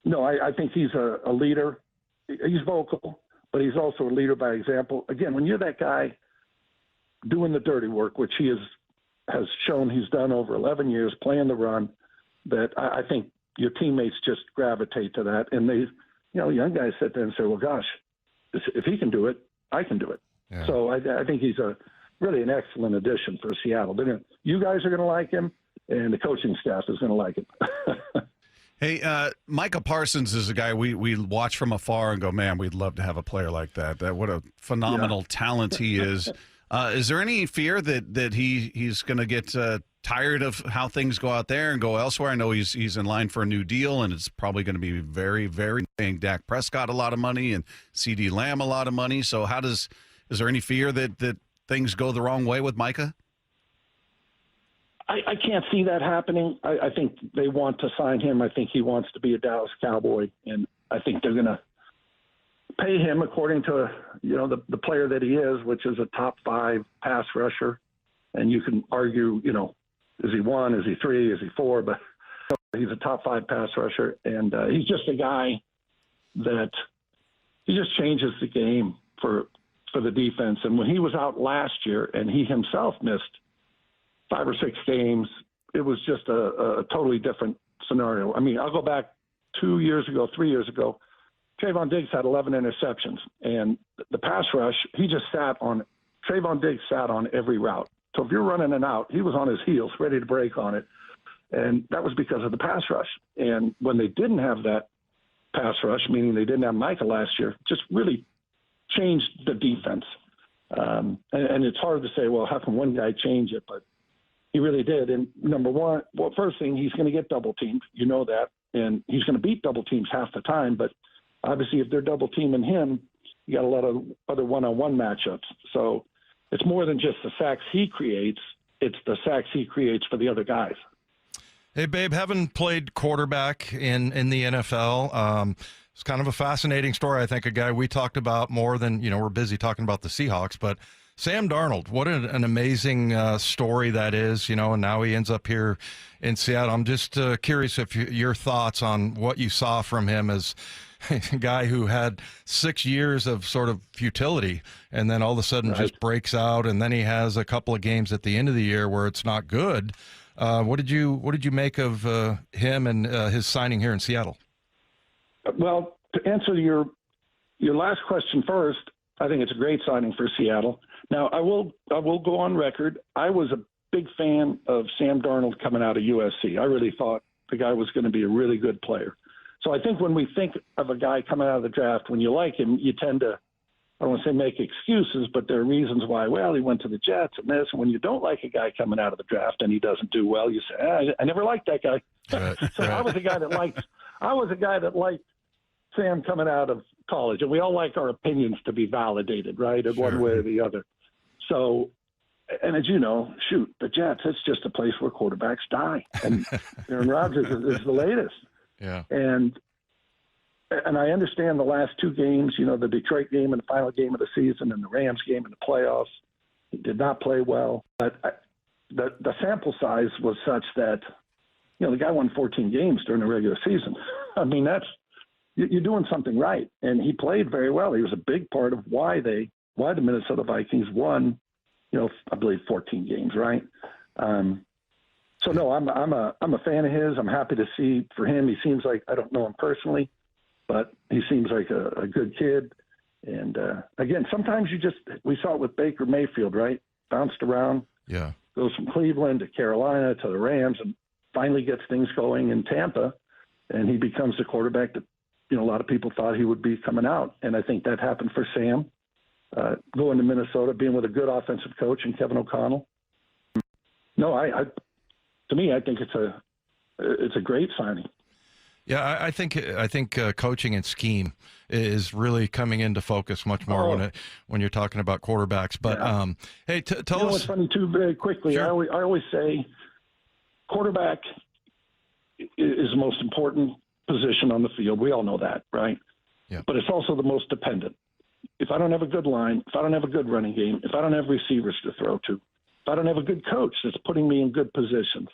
no, I think he's a leader. He's vocal, but he's also a leader by example. Again, when you're that guy doing the dirty work, which he has shown he's done over 11 years, playing the run, that I think your teammates just gravitate to that. And they, young guys sit there and say, well, gosh, if he can do it, I can do it. Yeah. So I think he's really an excellent addition for Seattle. You guys are going to like him, and the coaching staff is going to like him. Hey, Micah Parsons is a guy we watch from afar and go, man, we'd love to have a player like that. What a phenomenal talent he is. Is there any fear that he's going to get tired of how things go out there and go elsewhere? I know he's in line for a new deal, and it's probably going to be very, very paying Dak Prescott a lot of money and CeeDee Lamb a lot of money. So is there any fear that things go the wrong way with Micah? I can't see that happening. I think they want to sign him. I think he wants to be a Dallas Cowboy, and I think they're going to pay him according to the player that he is, which is a top 5 pass rusher. And you can argue, is he 1, is he 3, is he 4? But he's a top 5 pass rusher, and he's just a guy that he just changes the game for the defense. And when he was out last year, and he himself missed 5 or 6 games, it was just a totally different scenario. I mean, I'll go back 3 years ago. Trayvon Diggs had 11 interceptions, and the pass rush, Trayvon Diggs sat on every route. So if you're running an out, he was on his heels, ready to break on it. And that was because of the pass rush. And when they didn't have that pass rush, meaning they didn't have Micah last year, just really changed the defense. And it's hard to say, well, how can one guy change it? But he really did. And number one, first thing, he's going to get double teamed. You know that. And he's going to beat double teams half the time. But obviously, if they're double teaming him, you got a lot of other one-on-one matchups. So it's more than just the sacks he creates. It's the sacks he creates for the other guys. Hey, Babe, having played quarterback in the NFL, it's kind of a fascinating story. I think a guy we talked about more than, we're busy talking about the Seahawks, but Sam Darnold, what an amazing story that is, and now he ends up here in Seattle. I'm just curious if your thoughts on what you saw from him as a guy who had 6 years of sort of futility and then all of a sudden just breaks out, and then he has a couple of games at the end of the year where it's not good. What did you make of him and his signing here in Seattle? Well, to answer your last question first, I think it's a great signing for Seattle. Now, I will go on record. I was a big fan of Sam Darnold coming out of USC. I really thought the guy was going to be a really good player. So I think when we think of a guy coming out of the draft, when you like him, you tend to, I don't want to say make excuses, but there are reasons why, well, he went to the Jets and this. And when you don't like a guy coming out of the draft and he doesn't do well, you say, I never liked that guy. Right, so I was a guy that liked Sam coming out of college. And we all like our opinions to be validated, right, in one way or the other. So, and as you know, the Jets, it's just a place where quarterbacks die. And Aaron Rodgers is the latest. Yeah. And I understand the last 2 games, the Detroit game and the final game of the season and the Rams game in the playoffs. He did not play well. But the sample size was such that, the guy won 14 games during the regular season. I mean, you're doing something right. And he played very well. He was a big part of why the Minnesota Vikings won, I believe 14 games, right? So no, I'm a fan of his. I'm happy to see for him. He seems like, I don't know him personally, but he seems like a good kid. And again, sometimes we saw it with Baker Mayfield, right? Bounced around, goes from Cleveland to Carolina to the Rams, and finally gets things going in Tampa, and he becomes the quarterback that a lot of people thought he would be coming out. And I think that happened for Sam, going to Minnesota, being with a good offensive coach and Kevin O'Connell. No, to me, I think it's a great signing. Yeah, I think coaching and scheme is really coming into focus much more when you're talking about quarterbacks. But hey, tell us what's funny too, very quickly. Sure. I always say quarterback is the most important position on the field. We all know that, right? Yeah. But it's also the most dependent. If I don't have a good line, if I don't have a good running game, if I don't have receivers to throw to, if I don't have a good coach that's putting me in good positions,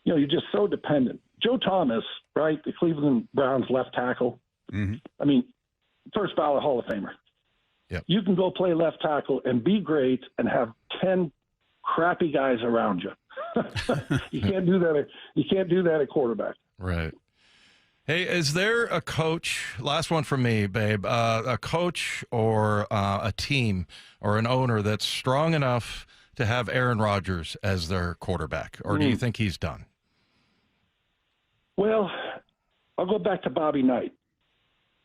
you're just so dependent. Joe Thomas, right, the Cleveland Browns left tackle. Mm-hmm. I mean, first ballot Hall of Famer. Yep. You can go play left tackle and be great and have 10 crappy guys around you. You can't do that. You can't do that at quarterback. Right. Hey, is there a coach, last one from me, babe, a coach or a team or an owner that's strong enough to have Aaron Rodgers as their quarterback? Or do you think he's done? Well, I'll go back to Bobby Knight,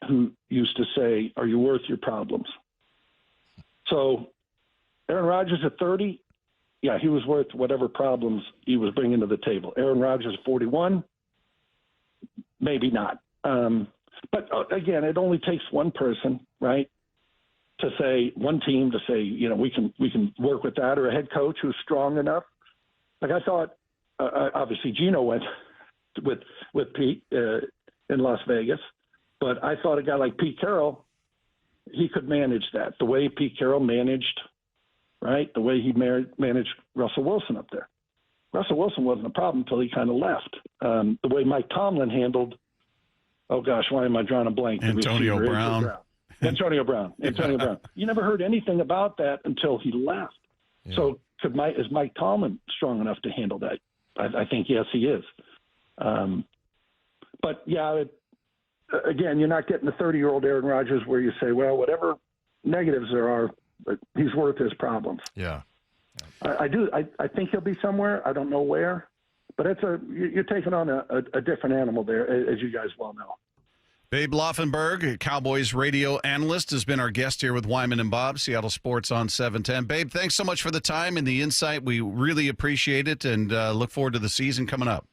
who used to say, are you worth your problems? So Aaron Rodgers at 30, yeah, he was worth whatever problems he was bringing to the table. Aaron Rodgers at 41, maybe not. But again, it only takes one person, right, to say, one team to say, we can work with that, or a head coach who's strong enough. Like I thought, obviously Geno went with Pete in Las Vegas, but I thought a guy like Pete Carroll, he could manage that. The way Pete Carroll managed, right, the way he managed Russell Wilson up there. Russell Wilson wasn't a problem until he kind of left. The way Mike Tomlin handled, oh gosh, why am I drawing a blank? Antonio Brown. Antonio Brown. You never heard anything about that until he left. Yeah. So is Mike Tomlin strong enough to handle that? I think, yes, he is. But, yeah, again, you're not getting the 30-year-old Aaron Rodgers where you say, well, whatever negatives there are, but he's worth his problems. Yeah. I think he'll be somewhere. I don't know where. But you're taking on a different animal there, as you guys well know. Babe Laufenberg, Cowboys radio analyst, has been our guest here with Wyman and Bob, Seattle Sports on 710. Babe, thanks so much for the time and the insight. We really appreciate it and look forward to the season coming up.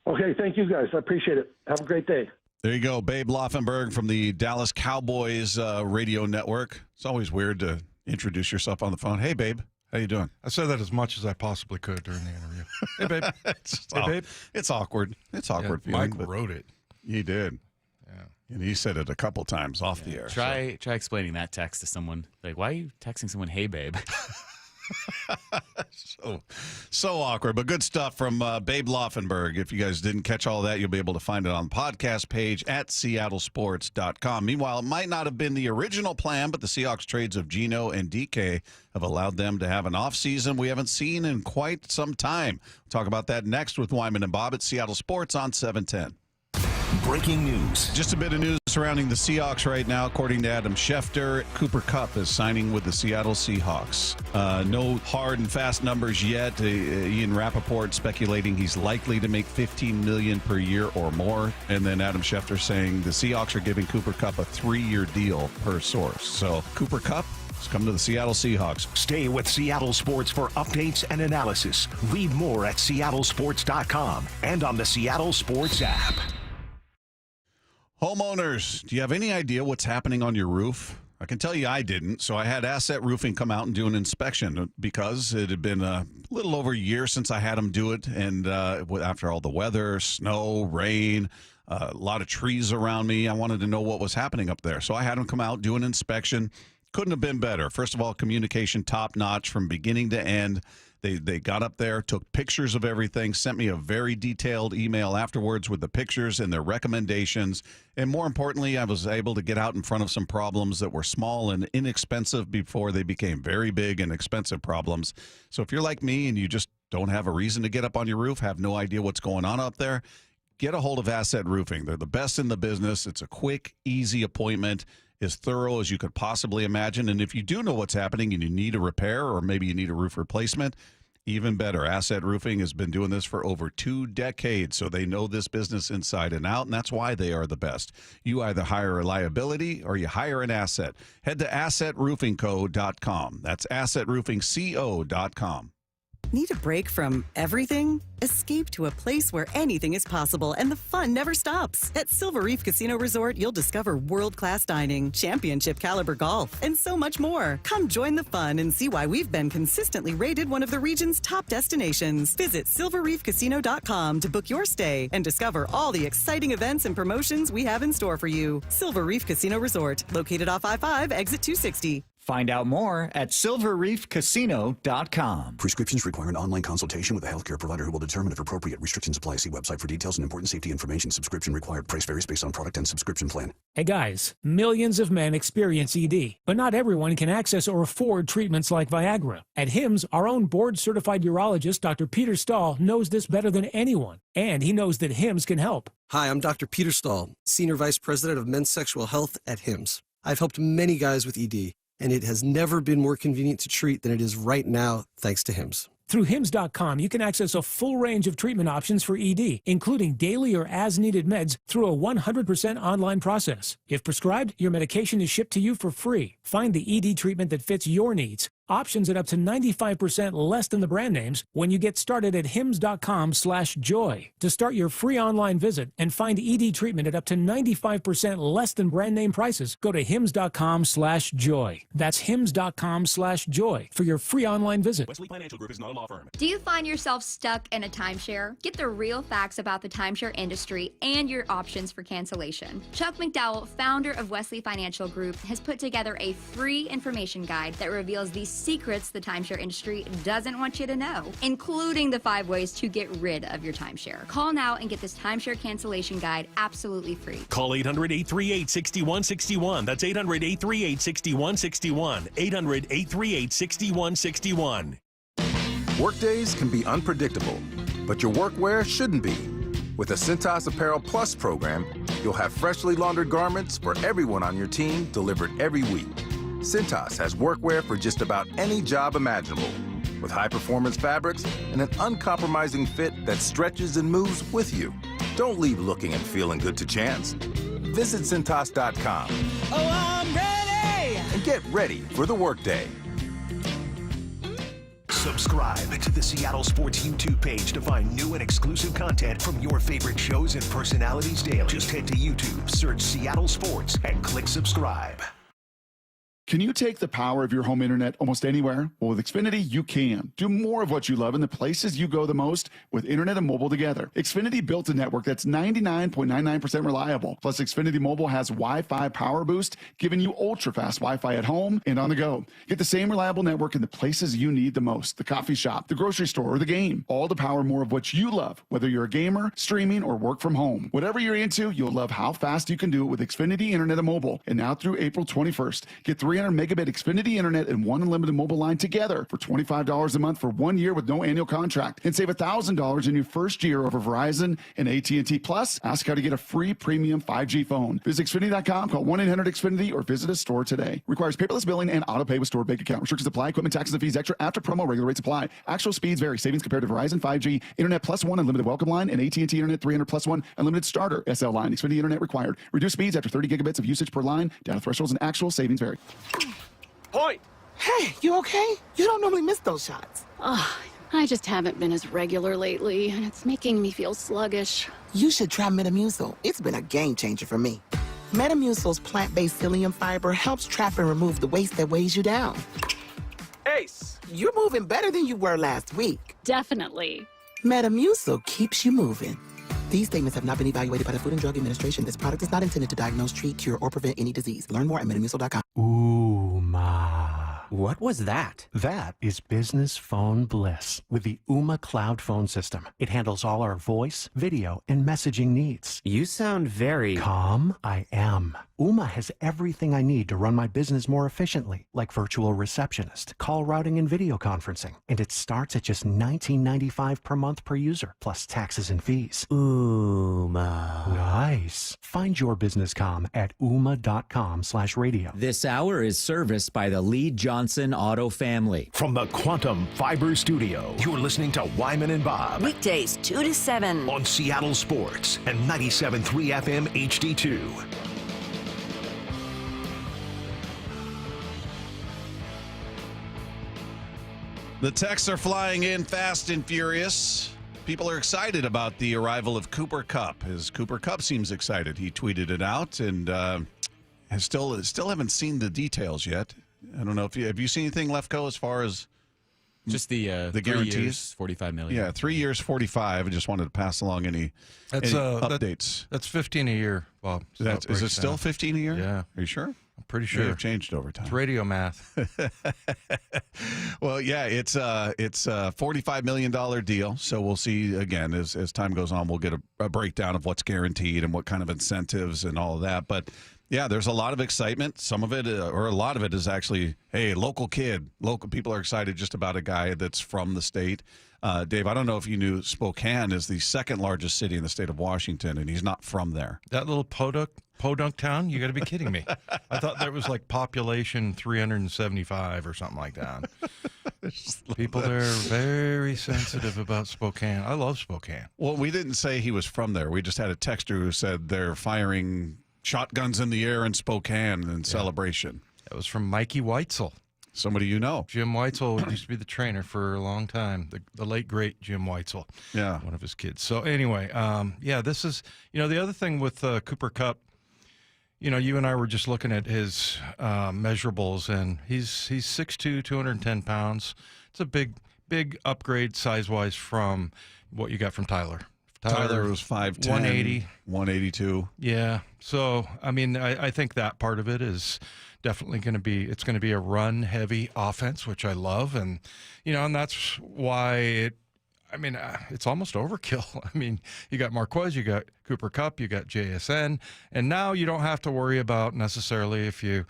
Okay, thank you guys. I appreciate it. Have a great day. There you go, Babe Laufenberg from the Dallas Cowboys radio network. It's always weird to introduce yourself on the phone. Hey, babe, how you doing? I said that as much as I possibly could during the interview. Hey, babe. Hey, babe. It's awkward. It's awkward. Yeah, Mike wrote it. He did. And he said it a couple times off the air. Try explaining that text to someone. Like, why are you texting someone, hey, babe? So awkward, but good stuff from Babe Laufenberg. If you guys didn't catch all that, you'll be able to find it on the podcast page at seattlesports.com. Meanwhile, it might not have been the original plan, but the Seahawks trades of Geno and DK have allowed them to have an offseason we haven't seen in quite some time. We'll talk about that next with Wyman and Bob at Seattle Sports on 710. Breaking news. Just a bit of news surrounding the Seahawks right now. According to Adam Schefter, Cooper Kupp is signing with the Seattle Seahawks. No hard and fast numbers yet. Ian Rappaport speculating he's likely to make $15 million per year or more. And then Adam Schefter saying the Seahawks are giving Cooper Kupp a 3-year deal per source. So Cooper Kupp is coming to the Seattle Seahawks. Stay with Seattle Sports for updates and analysis. Read more at seattlesports.com and on the Seattle Sports app. Homeowners, do you have any idea what's happening on your roof? I can tell you I didn't, so I had Asset Roofing come out and do an inspection because it had been a little over a year since I had them do it, and after all the weather, snow, rain, a lot of trees around me, I wanted to know what was happening up there. So I had them come out, do an inspection. Couldn't have been better. First of all, communication top-notch from beginning to end. They got up there, took pictures of everything, sent me a very detailed email afterwards with the pictures and their recommendations. And more importantly, I was able to get out in front of some problems that were small and inexpensive before they became very big and expensive problems. So if you're like me and you just don't have a reason to get up on your roof, have no idea what's going on up there, get a hold of Asset Roofing. They're the best in the business. It's a quick, easy appointment, as thorough as you could possibly imagine. And if you do know what's happening and you need a repair or maybe you need a roof replacement, even better. Asset Roofing has been doing this for over 2 decades, so they know this business inside and out, and that's why they are the best. You either hire a liability or you hire an asset. Head to AssetRoofingCo.com. That's AssetRoofingCo.com. Need a break from everything? Escape to a place where anything is possible and the fun never stops. At Silver Reef Casino Resort, you'll discover world-class dining, championship caliber golf, and so much more. Come join the fun and see why we've been consistently rated one of the region's top destinations. Visit silverreefcasino.com to book your stay and discover all the exciting events and promotions we have in store for you. Silver Reef Casino Resort, located off I-5, exit 260. Find out more at silverreefcasino.com. Prescriptions require an online consultation with a healthcare provider who will determine if appropriate. Restrictions apply. See website for details and important safety information. Subscription required. Price varies based on product and subscription plan. Hey guys, millions of men experience ED, but not everyone can access or afford treatments like Viagra. At HIMSS, our own board-certified urologist, Dr. Peter Stahl, knows this better than anyone, and he knows that HIMSS can help. Hi, I'm Dr. Peter Stahl, Senior Vice President of Men's Sexual Health at HIMSS. I've helped many guys with ED, and it has never been more convenient to treat than it is right now, thanks to HIMSS. Through HIMSS.com, you can access a full range of treatment options for ED, including daily or as-needed meds through a 100% online process. If prescribed, your medication is shipped to you for free. Find the ED treatment that fits your needs. Options at up to 95% less than the brand names when you get started at hims.com/joy. To start your free online visit and find ED treatment at up to 95% less than brand name prices, go to hims.com/joy. That's hims.com/joy for your free online visit. Wesley Financial Group is not a law firm. Do you find yourself stuck in a timeshare? Get the real facts about the timeshare industry and your options for cancellation. Chuck McDowell, founder of Wesley Financial Group, has put together a free information guide that reveals the secrets the timeshare industry doesn't want you to know, including the 5 ways to get rid of your timeshare. Call now and get this timeshare cancellation guide absolutely free. Call 800-838-6161. That's 800-838-6161. 800-838-6161. Workdays can be unpredictable, but your workwear shouldn't be. With the Cintas Apparel Plus program, you'll have freshly laundered garments for everyone on your team delivered every week. Cintas has workwear for just about any job imaginable, with high-performance fabrics and an uncompromising fit that stretches and moves with you. Don't leave looking and feeling good to chance. Visit Cintas.com. Oh, I'm ready! And get ready for the workday. Subscribe to the Seattle Sports YouTube page to find new and exclusive content from your favorite shows and personalities daily. Just head to YouTube, search Seattle Sports, and click subscribe. Can you take the power of your home internet almost anywhere? Well, with Xfinity, you can. Do more of what you love in the places you go the most with internet and mobile together. Xfinity built a network that's 99.99% reliable. Plus, Xfinity Mobile has Wi-Fi Power Boost, giving you ultra-fast Wi-Fi at home and on the go. Get the same reliable network in the places you need the most. The coffee shop, the grocery store, or the game. All to power more of what you love, whether you're a gamer, streaming, or work from home. Whatever you're into, you'll love how fast you can do it with Xfinity Internet and Mobile. And now through April 21st, get 300 megabit Xfinity Internet and one unlimited mobile line together for $25 a month for 1 year with no annual contract. And save $1,000 in your first year over Verizon and AT&T. Plus, ask how to get a free premium 5G phone. Visit Xfinity.com, call 1-800-XFINITY, or visit a store today. Requires paperless billing and auto pay with stored bank account. Restrictions apply. Equipment, taxes, and fees extra after promo. Regular rates apply. Actual speeds vary. Savings compared to Verizon 5G, Internet plus one unlimited welcome line, and AT&T Internet 300 plus one unlimited starter SL line. Xfinity Internet required. Reduced speeds after 30 gigabits of usage per line. Data thresholds and actual savings vary. Point. Hey, you okay? You don't normally miss those shots. Oh, I just haven't been as regular lately, and it's making me feel sluggish. You should try Metamucil. It's been a game changer for me. Metamucil's plant-based psyllium fiber helps trap and remove the waste that weighs you down. Ace, you're moving better than you were last week. Definitely. Metamucil keeps you moving. These statements have not been evaluated by the Food and Drug Administration. This product is not intended to diagnose, treat, cure, or prevent any disease. Learn more at Metamucil.com. Ooh, ma. What was that? That is business phone bliss with the Ooma Cloud Phone System. It handles all our voice, video, and messaging needs. You sound very... Calm? I am. Ooma has everything I need to run my business more efficiently, like virtual receptionist, call routing, and video conferencing. And it starts at just $19.95 per month per user, plus taxes and fees. Ooma. Nice. Find your business comm at ooma.com/radio. This hour is serviced by the Lee Johnson Auto family. From the Quantum Fiber Studio, you're listening to Wyman and Bob. Weekdays 2 to 7 on Seattle Sports and 97.3 FM HD2. The texts are flying in fast and furious. People are excited about the arrival of Cooper Kupp. As Cooper Kupp seems excited. He tweeted it out and still haven't seen the details yet. I don't know if have you seen anything, Lefko, as far as just the guarantees? 3 years, $45 million. Yeah, 3 years, 45. I just wanted to pass along any updates. That's 15 a year, Bob. So is it still 15 a year? Yeah. Are you sure? I'm pretty May sure. have changed over time. It's radio math. Well, yeah, it's a $45 million deal. So we'll see again as time goes on. We'll get a breakdown of what's guaranteed and what kind of incentives and all of that. But yeah, there's a lot of excitement. Some of it, or a lot of it, is actually, hey, local kid. Local people are excited just about a guy that's from the state. Dave, I don't know if you knew Spokane is the second largest city in the state of Washington, and he's not from there. That little podunk town? You got to be kidding me. I thought there was like population 375 or something like that. People there are very sensitive about Spokane. I love Spokane. Well, we didn't say he was from there. We just had a texter who said they're firing shotguns in the air in Spokane in celebration. That was from Mikey Weitzel. Somebody you know. Jim Weitzel used to be the trainer for a long time. The late, great Jim Weitzel. Yeah. One of his kids. So anyway, this is, the other thing with Cooper Kupp, you and I were just looking at his measurables, and he's 6'2", 210 pounds. It's a big upgrade size-wise from what you got from Tyler. Tyler was 5'10", 180. 182. Yeah. So, I think that part of it is definitely going to be a run-heavy offense, which I love. And, and that's why it's almost overkill. You got Marquez, you got Cooper Kupp, you got JSN, and now you don't have to worry about necessarily if you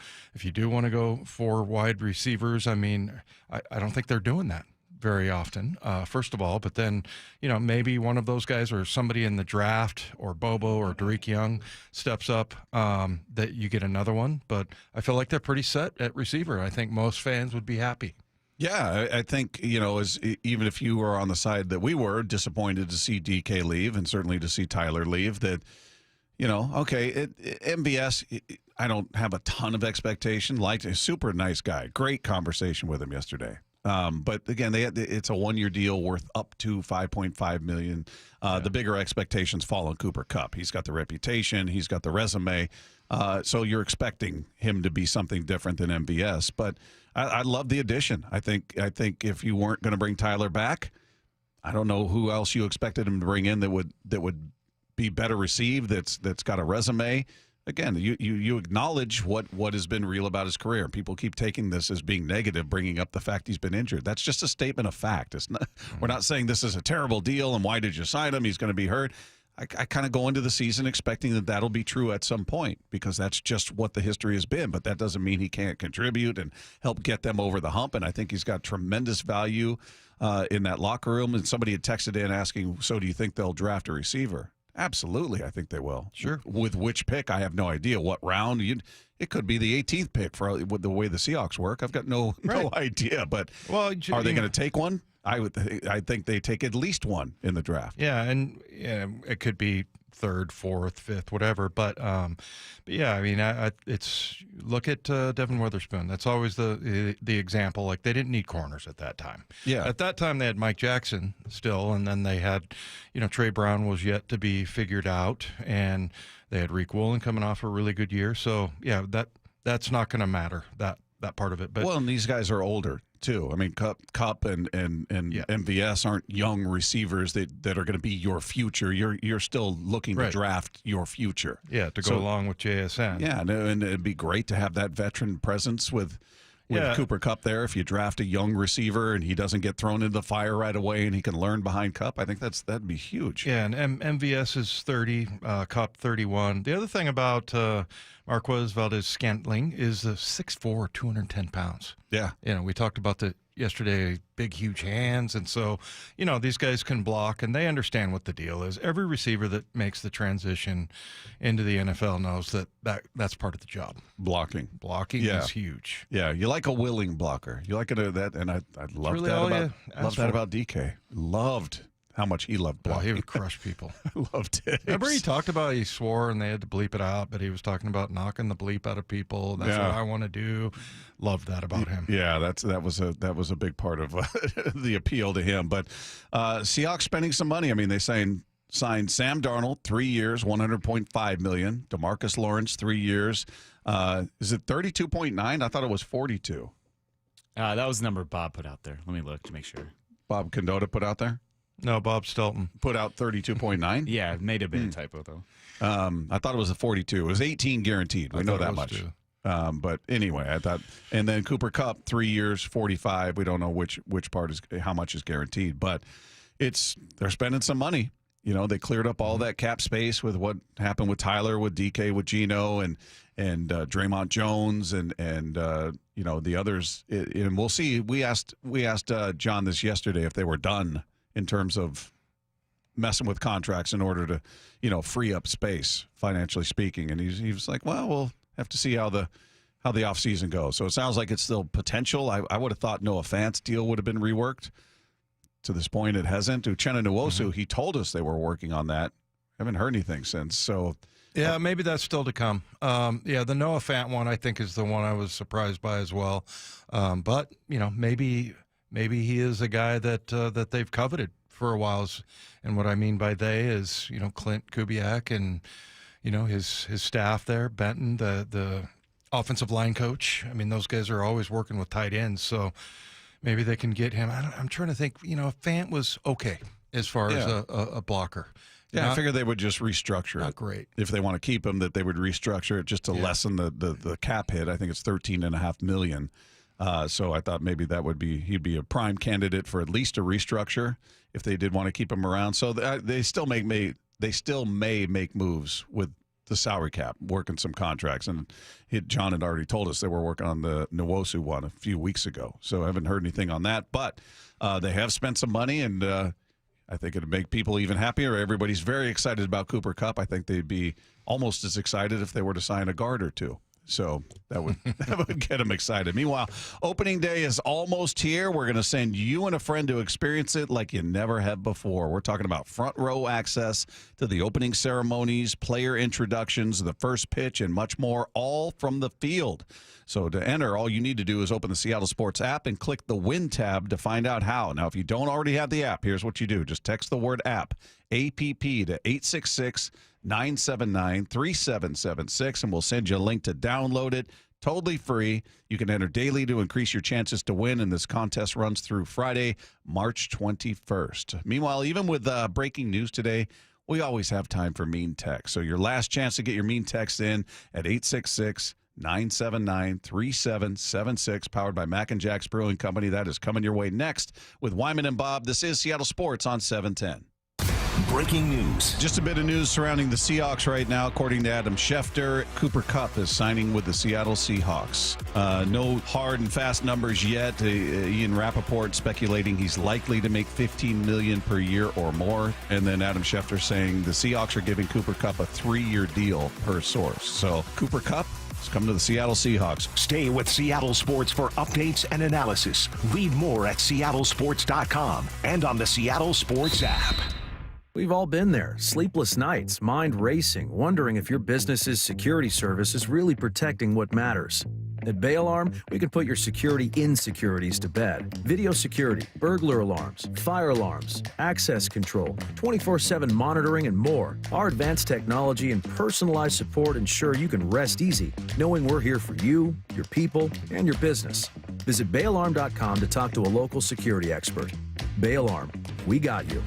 do want to go for wide receivers. I don't think they're doing that very often, first of all, but then, maybe one of those guys or somebody in the draft or Bobo or Derek Young steps up, that you get another one. But I feel like they're pretty set at receiver. I think most fans would be happy. Yeah, I think, even if you were on the side that we were disappointed to see DK leave and certainly to see Tyler leave, that, MVS, I don't have a ton of expectation. Liked a super nice guy. Great conversation with him yesterday. But again, it's a one-year deal worth up to $5.5 million. The bigger expectations fall on Cooper Kupp. He's got the reputation. He's got the resume. So you're expecting him to be something different than MVS. But I love the addition. I think if you weren't going to bring Tyler back, I don't know who else you expected him to bring in that would be better received. That's got a resume. Again, you acknowledge what has been real about his career. People keep taking this as being negative, bringing up the fact he's been injured. That's just a statement of fact. It's not. We're not saying this is a terrible deal and why did you sign him? He's going to be hurt. I kind of go into the season expecting that that'll be true at some point because that's just what the history has been. But that doesn't mean he can't contribute and help get them over the hump. And I think he's got tremendous value in that locker room. And somebody had texted in asking, so do you think they'll draft a receiver? Absolutely, I think they will. Sure. With which pick, I have no idea. What round? It could be the 18th pick with the way the Seahawks work. I've got no idea. But are they going to take one? I think they take at least one in the draft. Yeah, and it could be third, fourth, fifth, whatever. But yeah, it's look at Devin Witherspoon. That's always the example. Like they didn't need corners at that time. Yeah, at that time they had Mike Jackson still, and then they had, Trey Brown was yet to be figured out, and they had Reek Woolen coming off a really good year. So yeah, that's not going to matter that part of it. But and these guys are older too. Kupp and MVS aren't young receivers that are going to be your future. You're still looking to draft your future. Yeah, to go along with JSN. Yeah, and it'd be great to have that veteran presence with Cooper Kupp there. If you draft a young receiver and he doesn't get thrown into the fire right away and he can learn behind Kupp, I think that'd be huge. Yeah, and MVS is 30, Kupp 31. The other thing about Marquez Valdez-Scantling is 6'4", 210 pounds. Yeah. We talked about yesterday, big, huge hands. And so, these guys can block, and they understand what the deal is. Every receiver that makes the transition into the NFL knows that's part of the job. Blocking is huge. Yeah, you like a willing blocker. You like that, and I love really that about DK. Loved how much he loved blocking. Well, he would crush people. Loved it. Remember he talked about he swore and they had to bleep it out, but he was talking about knocking the bleep out of people. That's what I want to do. Loved that about him. Yeah, that was a big part of the appeal to him. But Seahawks spending some money. They signed Sam Darnold 3 years, $100.5 million. DeMarcus Lawrence 3 years. Is it 32.9? I thought it was 42. That was the number Bob put out there. Let me look to make sure. Bob Condota put out there? No, Bob Stelton. Put out 32.9? Yeah, it may have been a typo, though. I thought it was a 42. It was 18 guaranteed. We know that much. But anyway, I thought, and then Cooper Kupp, 3 years, 45. We don't know which part is how much is guaranteed, but they're spending some money. They cleared up all that cap space with what happened with Tyler, with DK, with Geno, and Draymond Jones, and the others. And we'll see. We asked John this yesterday if they were done in terms of messing with contracts in order to free up space, financially speaking. And he was like, well, we'll have to see how the offseason goes. So it sounds like it's still potential. I would have thought Noah Fant's deal would have been reworked. To this point, it hasn't. Uchenna Nwosu, he told us they were working on that. Haven't heard anything since. So, yeah, maybe that's still to come. The Noah Fant one, I think, is the one I was surprised by as well. But maybe he is a guy that they've coveted for a while. And what I mean by they is Clint Kubiak and his staff there, Benton, the offensive line coach. I mean, those guys are always working with tight ends. So. Maybe they can get him. I'm trying to think. Fant was okay as far as a blocker. Yeah, I figured they would just restructure not it. Great. If they want to keep him, that they would restructure it just to lessen the cap hit. I think it's $13.5 million. So I thought maybe he'd be a prime candidate for at least a restructure if they did want to keep him around. So they still may make moves with the salary cap, working some contracts. And John had already told us they were working on the Nwosu one a few weeks ago. So I haven't heard anything on that. But they have spent some money, and I think it'd make people even happier. Everybody's very excited about Cooper Kupp. I think they'd be almost as excited if they were to sign a guard or two. So that would get them excited. Meanwhile, opening day is almost here. We're going to send you and a friend to experience it like you never have before. We're talking about front row access to the opening ceremonies, player introductions, the first pitch, and much more, all from the field. So to enter, all you need to do is open the Seattle Sports app and click the Win tab to find out how. Now, if you don't already have the app, here's what you do. Just text the word app, APP, to 866-979-3776, and we'll send you a link to download it. Totally free. You can enter daily to increase your chances to win, and this contest runs through Friday, March 21st. Meanwhile, even with breaking news today, we always have time for mean text. So your last chance to get your mean text in at 866-979-3776, powered by Mac and Jack's Brewing Company. That is coming your way next with Wyman and Bob. This is Seattle Sports on 710. Breaking news. Just a bit of news surrounding the Seahawks right now. According to Adam Schefter, Cooper Kupp is signing with the Seattle Seahawks. No hard and fast numbers yet. Ian Rappaport speculating he's likely to make $15 million per year or more. And then Adam Schefter saying the Seahawks are giving Cooper Kupp a 3-year deal per source. So Cooper Kupp is coming to the Seattle Seahawks. Stay with Seattle Sports for updates and analysis. Read more at seattlesports.com and on the Seattle Sports app. We've all been there. Sleepless nights, mind racing, wondering if your business's security service is really protecting what matters. At Bay Alarm, we can put your security insecurities to bed. Video security, burglar alarms, fire alarms, access control, 24/7 monitoring, and more. Our advanced technology and personalized support ensure you can rest easy, knowing we're here for you, your people, and your business. Visit bayalarm.com to talk to a local security expert. Bay Alarm, we got you.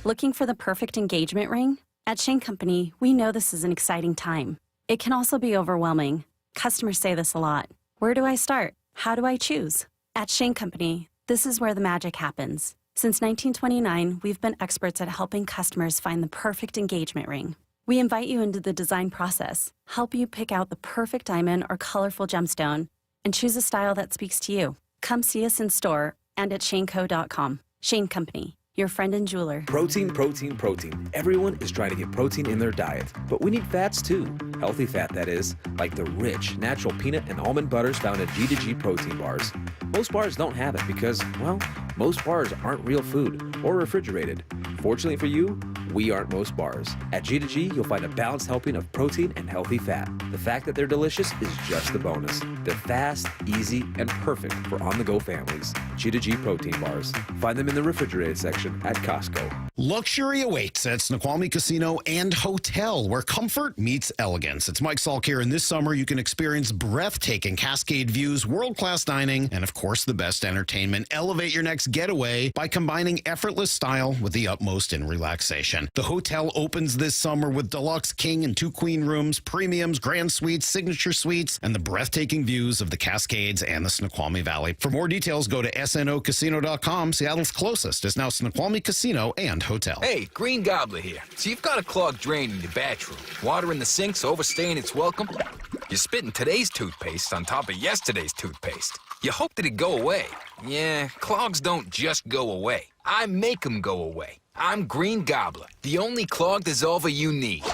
Looking for the perfect engagement ring? At Shane Company, we know this is an exciting time. It can also be overwhelming. Customers say this a lot. Where do I start? How do I choose? At Shane Company, this is where the magic happens. Since 1929, we've been experts at helping customers find the perfect engagement ring. We invite you into the design process, help you pick out the perfect diamond or colorful gemstone, and choose a style that speaks to you. Come see us in store and at shaneco.com. Shane Company, your friend and jeweler. Protein, protein, protein. Everyone is trying to get protein in their diet. But we need fats too. Healthy fat, that is. Like the rich, natural peanut and almond butters found in G2G protein bars. Most bars don't have it because, well, most bars aren't real food or refrigerated. Fortunately for you, we aren't most bars. At G2G, you'll find a balanced helping of protein and healthy fat. The fact that they're delicious is just the bonus. They're fast, easy, and perfect for on-the-go families. G2G protein bars. Find them in the refrigerated section at Costco. Luxury awaits at Snoqualmie Casino and Hotel, where comfort meets elegance. It's Mike Salk here, and this summer you can experience breathtaking Cascade views, world-class dining, and of course the best entertainment. Elevate your next getaway by combining effortless style with the utmost in relaxation. The hotel opens this summer with deluxe king and 2 queen rooms, premiums, grand suites, signature suites, and the breathtaking views of the Cascades and the Snoqualmie Valley. For more details, go to snocasino.com. Seattle's closest is now Snoqualmie Casino and Hotel. Hey, Green Gobbler here. So you've got a clogged drain in your bathroom. Water in the sink's overstaying its welcome. You're spitting today's toothpaste on top of yesterday's toothpaste. You hope that it go away. Yeah, clogs don't just go away. I make them go away. I'm Green Gobbler, the only clog dissolver you need.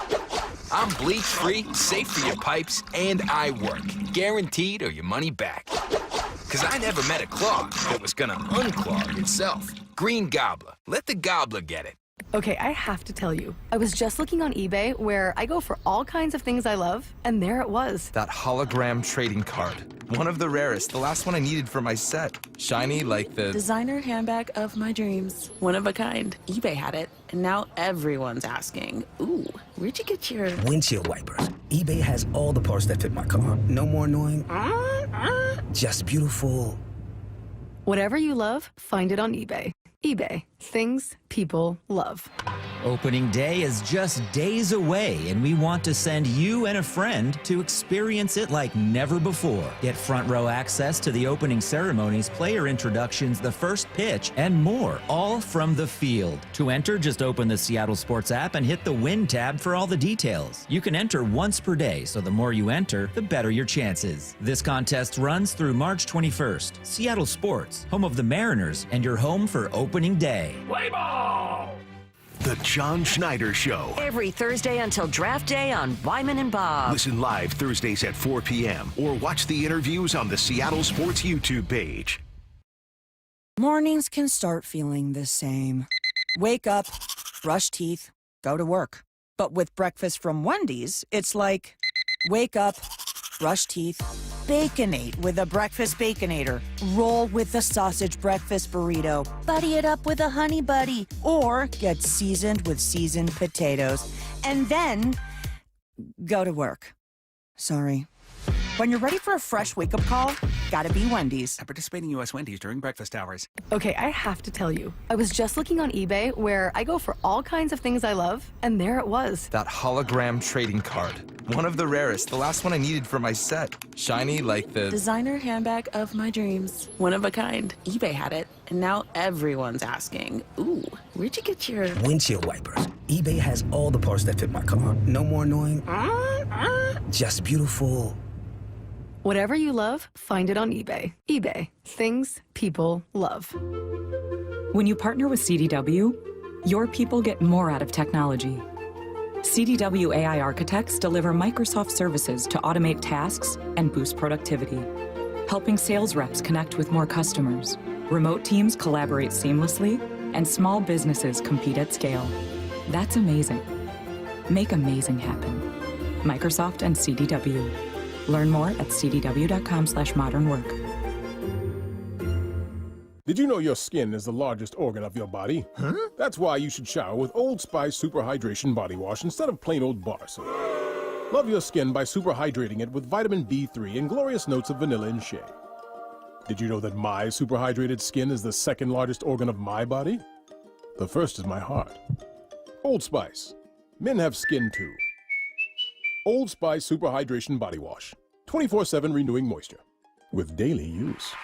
I'm bleach-free, safe for your pipes, and I work. Guaranteed or your money back. Because I never met a clog that was gonna unclog itself. Green Gobbler. Let the gobbler get it. Okay, I have to tell you, I was just looking on eBay where I go for all kinds of things I love, and there it was. That hologram trading card. One of the rarest, the last one I needed for my set. Shiny like the designer handbag of my dreams. One of a kind. eBay had it, and now everyone's asking, ooh, where'd you get your windshield wipers? eBay has all the parts that fit my car. No more annoying, just beautiful. Whatever you love, find it on eBay. eBay. Things people love. Opening day is just days away, and we want to send you and a friend to experience it like never before. Get front row access to the opening ceremonies, player introductions, the first pitch, and more, all from the field. To enter, just open the Seattle Sports app and hit the Win tab for all the details. You can enter once per day, so the more you enter, the better your chances. This contest runs through March 21st. Seattle Sports, home of the Mariners, and your home for opening day. Play ball! The John Schneider Show. Every Thursday until draft day on Wyman and Bob. Listen live Thursdays at 4 p.m. or watch the interviews on the Seattle Sports YouTube page. Mornings can start feeling the same. Wake up, brush teeth, go to work. But with breakfast from Wendy's, it's like, wake up, brush teeth, Baconate with a breakfast Baconator. Roll with the sausage breakfast burrito. Buddy it up with a honey buddy. Or get seasoned with seasoned potatoes. And then go to work. Sorry. When you're ready for a fresh wake-up call, gotta be Wendy's. At participating U.S. Wendy's during breakfast hours. Okay, I have to tell you, I was just looking on eBay where I go for all kinds of things I love, and there it was. That hologram trading card. One of the rarest, the last one I needed for my set. Shiny like the designer handbag of my dreams. One of a kind. eBay had it, and now everyone's asking, ooh, where'd you get your windshield wipers? eBay has all the parts that fit my car. No more annoying, just beautiful. Whatever you love, find it on eBay. eBay. Things people love. When you partner with CDW, your people get more out of technology. CDW AI architects deliver Microsoft services to automate tasks and boost productivity, helping sales reps connect with more customers. Remote teams collaborate seamlessly, and small businesses compete at scale. That's amazing. Make amazing happen. Microsoft and CDW. Learn more at cdw.com/modernwork. Did you know your skin is the largest organ of your body? Huh? That's why you should shower with Old Spice Super Hydration Body Wash instead of plain old bar soap. Love your skin by super hydrating it with vitamin B3 and glorious notes of vanilla and shea. Did you know that my super hydrated skin is the second largest organ of my body? The first is my heart. Old Spice. Men have skin too. Old Spice Super Hydration Body Wash. 24/7 renewing moisture. With daily use.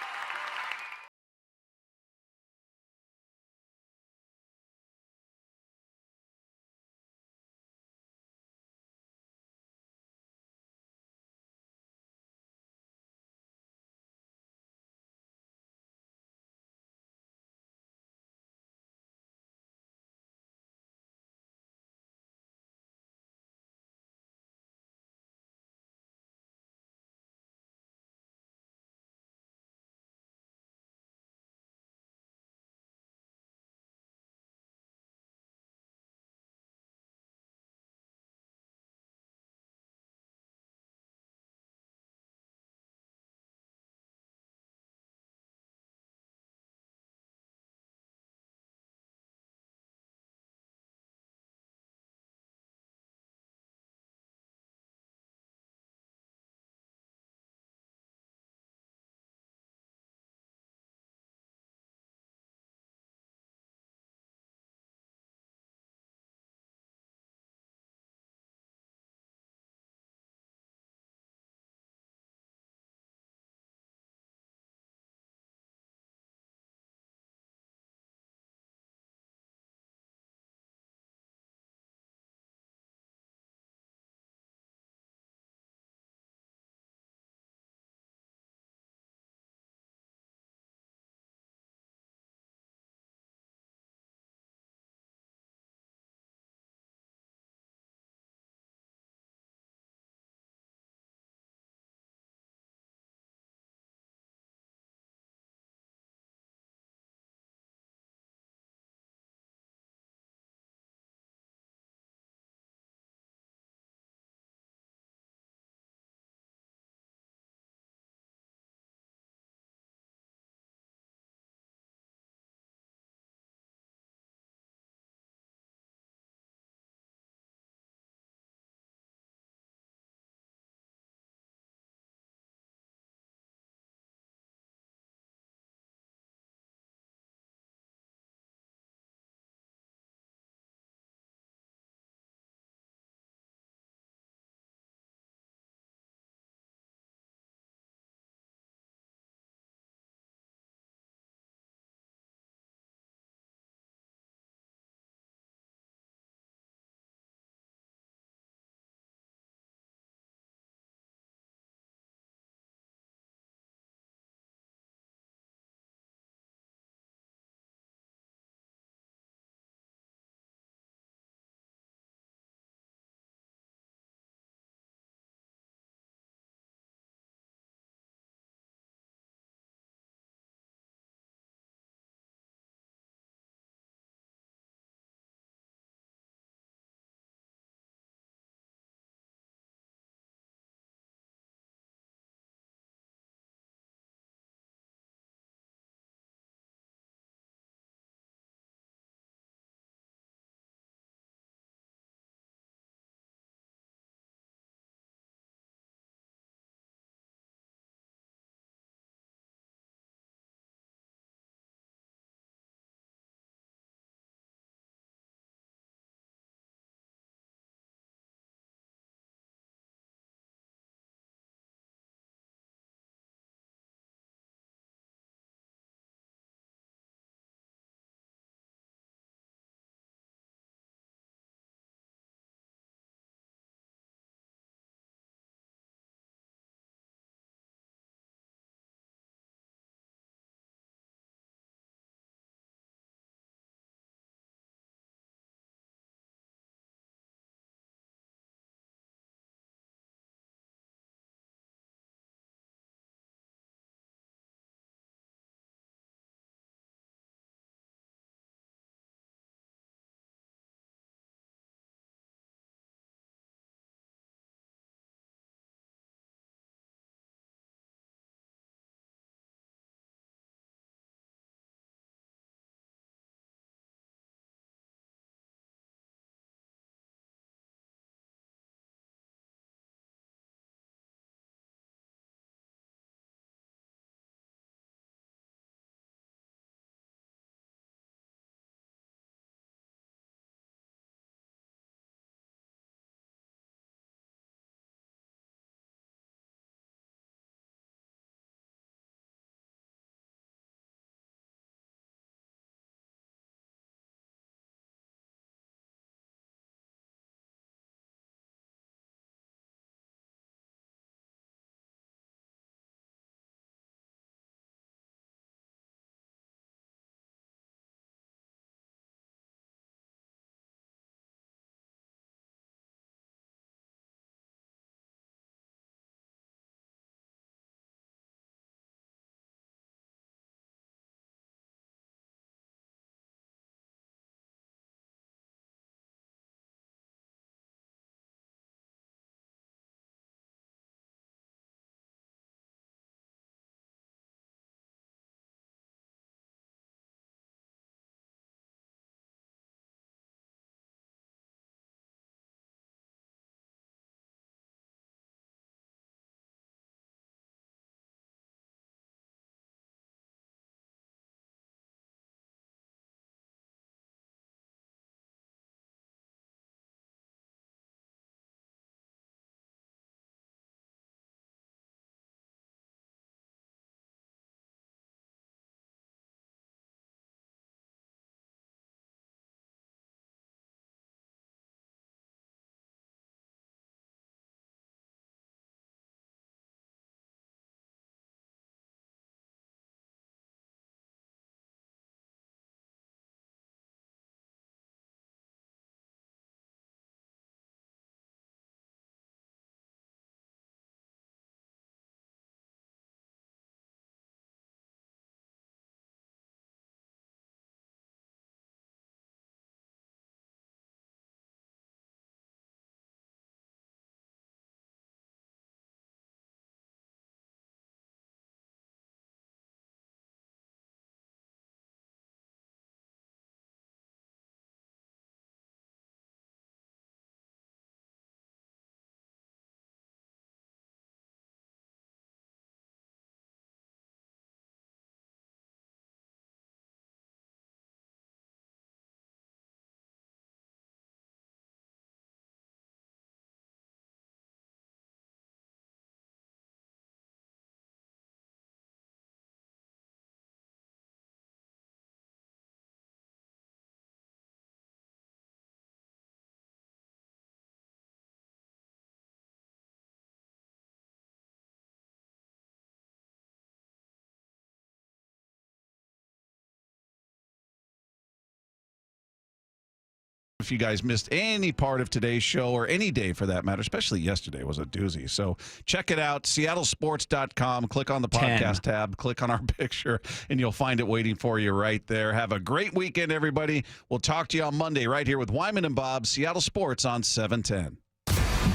if you guys missed any part of today's show or any day for that matter, especially yesterday was a doozy. So check it out, seattlesports.com. Click on the podcast tab, click on our picture, and you'll find it waiting for you right there. Have a great weekend, everybody. We'll talk to you on Monday right here with Wyman and Bob, Seattle Sports on 710.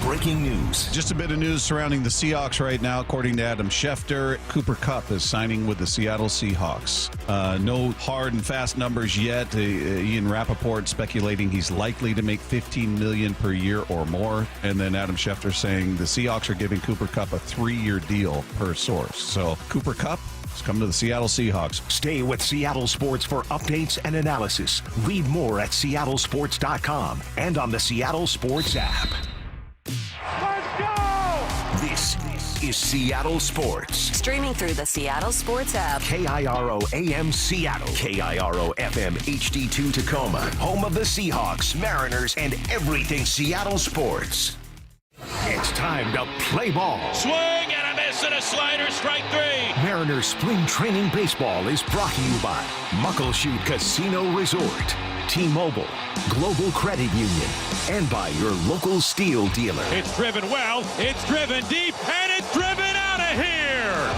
Breaking news. Just a bit of news surrounding the Seahawks right now. According to Adam Schefter, Cooper Kupp is signing with the Seattle Seahawks. No hard and fast numbers yet. Ian Rappaport speculating he's likely to make $15 million per year or more. And then Adam Schefter saying the Seahawks are giving Cooper Kupp a 3-year deal per source. So Cooper Kupp has come to the Seattle Seahawks. Stay with Seattle Sports for updates and analysis. Read more at seattlesports.com and on the Seattle Sports app. Let's go! This is Seattle Sports. Streaming through the Seattle Sports app. KIRO AM Seattle. KIRO FM HD2 Tacoma. Home of the Seahawks, Mariners, and everything Seattle sports. It's time to play ball. Swing and a miss and a slider, strike 3. Mariners Spring Training Baseball is brought to you by Muckleshoot Casino Resort, T-Mobile, Global Credit Union, and by your local steel dealer. It's driven well, it's driven deep, and it's driven out of here.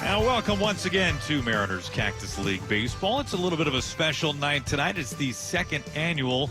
Now, welcome once again to Mariners Cactus League Baseball. It's a little bit of a special night tonight. It's the second annual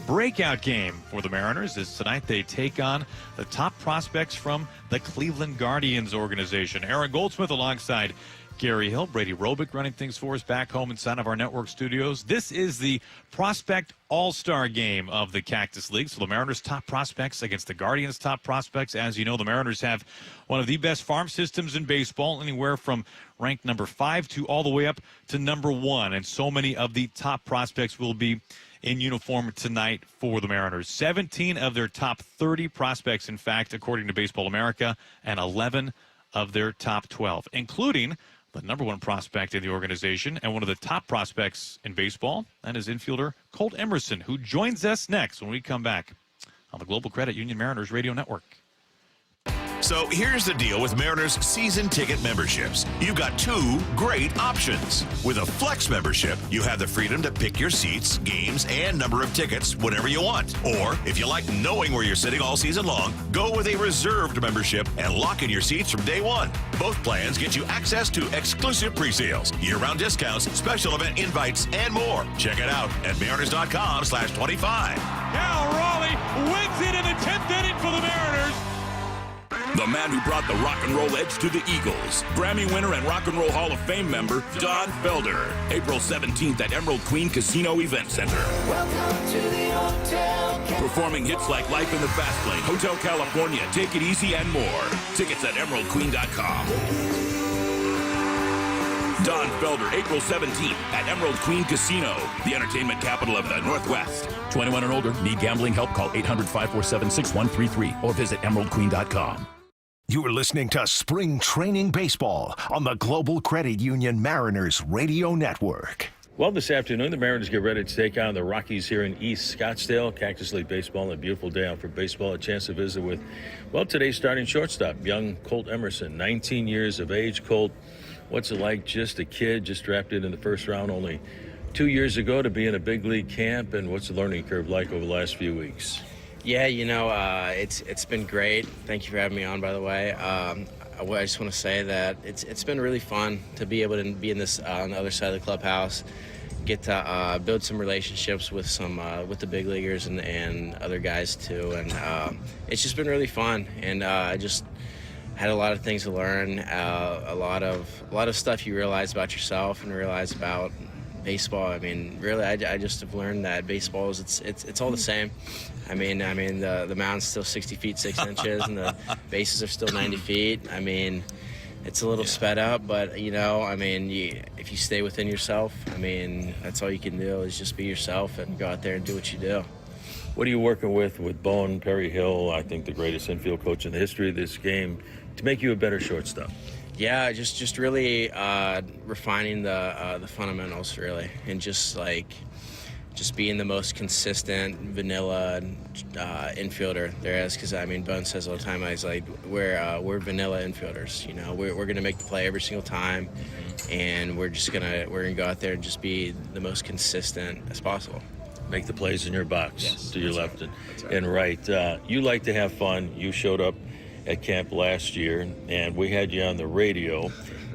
breakout game for the Mariners, as tonight they take on the top prospects from the Cleveland Guardians organization. Aaron Goldsmith alongside Gary Hill, Brady Robick running things for us back home inside of our network studios. This is the Prospect All-Star game of the Cactus League. So the Mariners' top prospects against the Guardians' top prospects. As you know, the Mariners have one of the best farm systems in baseball, anywhere from ranked number 5 to all the way up to number 1. And so many of the top prospects will be in uniform tonight for the Mariners. 17 of their top 30 prospects, in fact, according to Baseball America, and 11 of their top 12, including the number 1 prospect in the organization and one of the top prospects in baseball, and is infielder Colt Emerson, who joins us next when we come back on the Global Credit Union Mariners Radio Network. So here's the deal with Mariners season ticket memberships. You've got 2 great options. With a Flex membership, you have the freedom to pick your seats, games, and number of tickets whenever you want. Or, if you like knowing where you're sitting all season long, go with a reserved membership and lock in your seats from day 1. Both plans get you access to exclusive pre-sales, year-round discounts, special event invites, and more. Check it out at mariners.com/25. Cal Raleigh wins it in the 10th inning for the Mariners. The man who brought the rock and roll edge to the Eagles, Grammy winner and Rock and Roll Hall of Fame member, Don Felder. April 17th at Emerald Queen Casino Event Center. Welcome to the Hotel. Performing hits like Life in the Fast Lane, Hotel California, Take It Easy, and more. Tickets at emeraldqueen.com. Don Felder, April 17th at Emerald Queen Casino, the entertainment capital of the Northwest. 21 and older. Need gambling help? Call 800-547-6133 or visit emeraldqueen.com. You're listening to Spring Training Baseball on the Global Credit Union Mariners Radio Network. Well, this afternoon, the Mariners get ready to take on the Rockies here in East Scottsdale. Cactus League Baseball, a beautiful day out for baseball. A chance to visit with, well, today's starting shortstop, young Colt Emerson, 19 years of age. Colt, what's it like, just a kid, just drafted in the first round only 2 years ago, to be in a big league camp, and what's the learning curve like over the last few weeks? Yeah, you know, it's been great. Thank you for having me on, by the way. I just want to say that it's been really fun to be able to be in this on the other side of the clubhouse, get to build some relationships with with the big leaguers and other guys too, and it's just been really fun. And I just had a lot of things to learn, a lot of stuff you realize about yourself and realize about baseball. I mean, really, I just have learned that baseball is it's all the same. I mean, the mound's still 60 feet 6 inches, and the bases are still 90 feet. I mean, it's a little sped up, but you know, I mean, if you stay within yourself, I mean, that's all you can do is just be yourself and go out there and do what you do. What are you working with Bone Perry Hill, I think the greatest infield coach in the history of this game, to make you a better shortstop? Yeah, just really refining the fundamentals, really, and just like just being the most consistent vanilla infielder there is. Because I mean, Bone says all the time, he's like, we're vanilla infielders. You know, we're gonna make the play every single time, and we're gonna go out there and just be the most consistent as possible. Make the plays in your box to your left right. and right. You like to have fun. You showed up at camp last year, and we had you on the radio,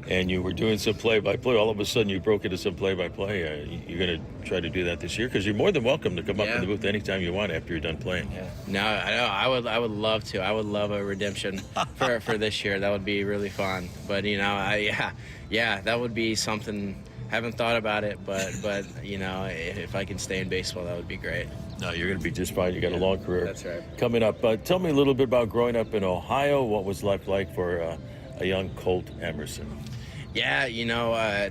and you were doing some play-by-play. All of a sudden, you broke into some play-by-play. You're going to try to do that this year? Because you're more than welcome to come up in the booth anytime you want after you're done playing. Yeah. No, I would love to. I would love a redemption for this year. That would be really fun. But, you know, that would be something. Haven't thought about it, but you know, if I can stay in baseball, that would be great. No, you're going to be just fine. You got a long career coming up. Tell me a little bit about growing up in Ohio. What was life like for a young Colt Emerson? Yeah, you know, I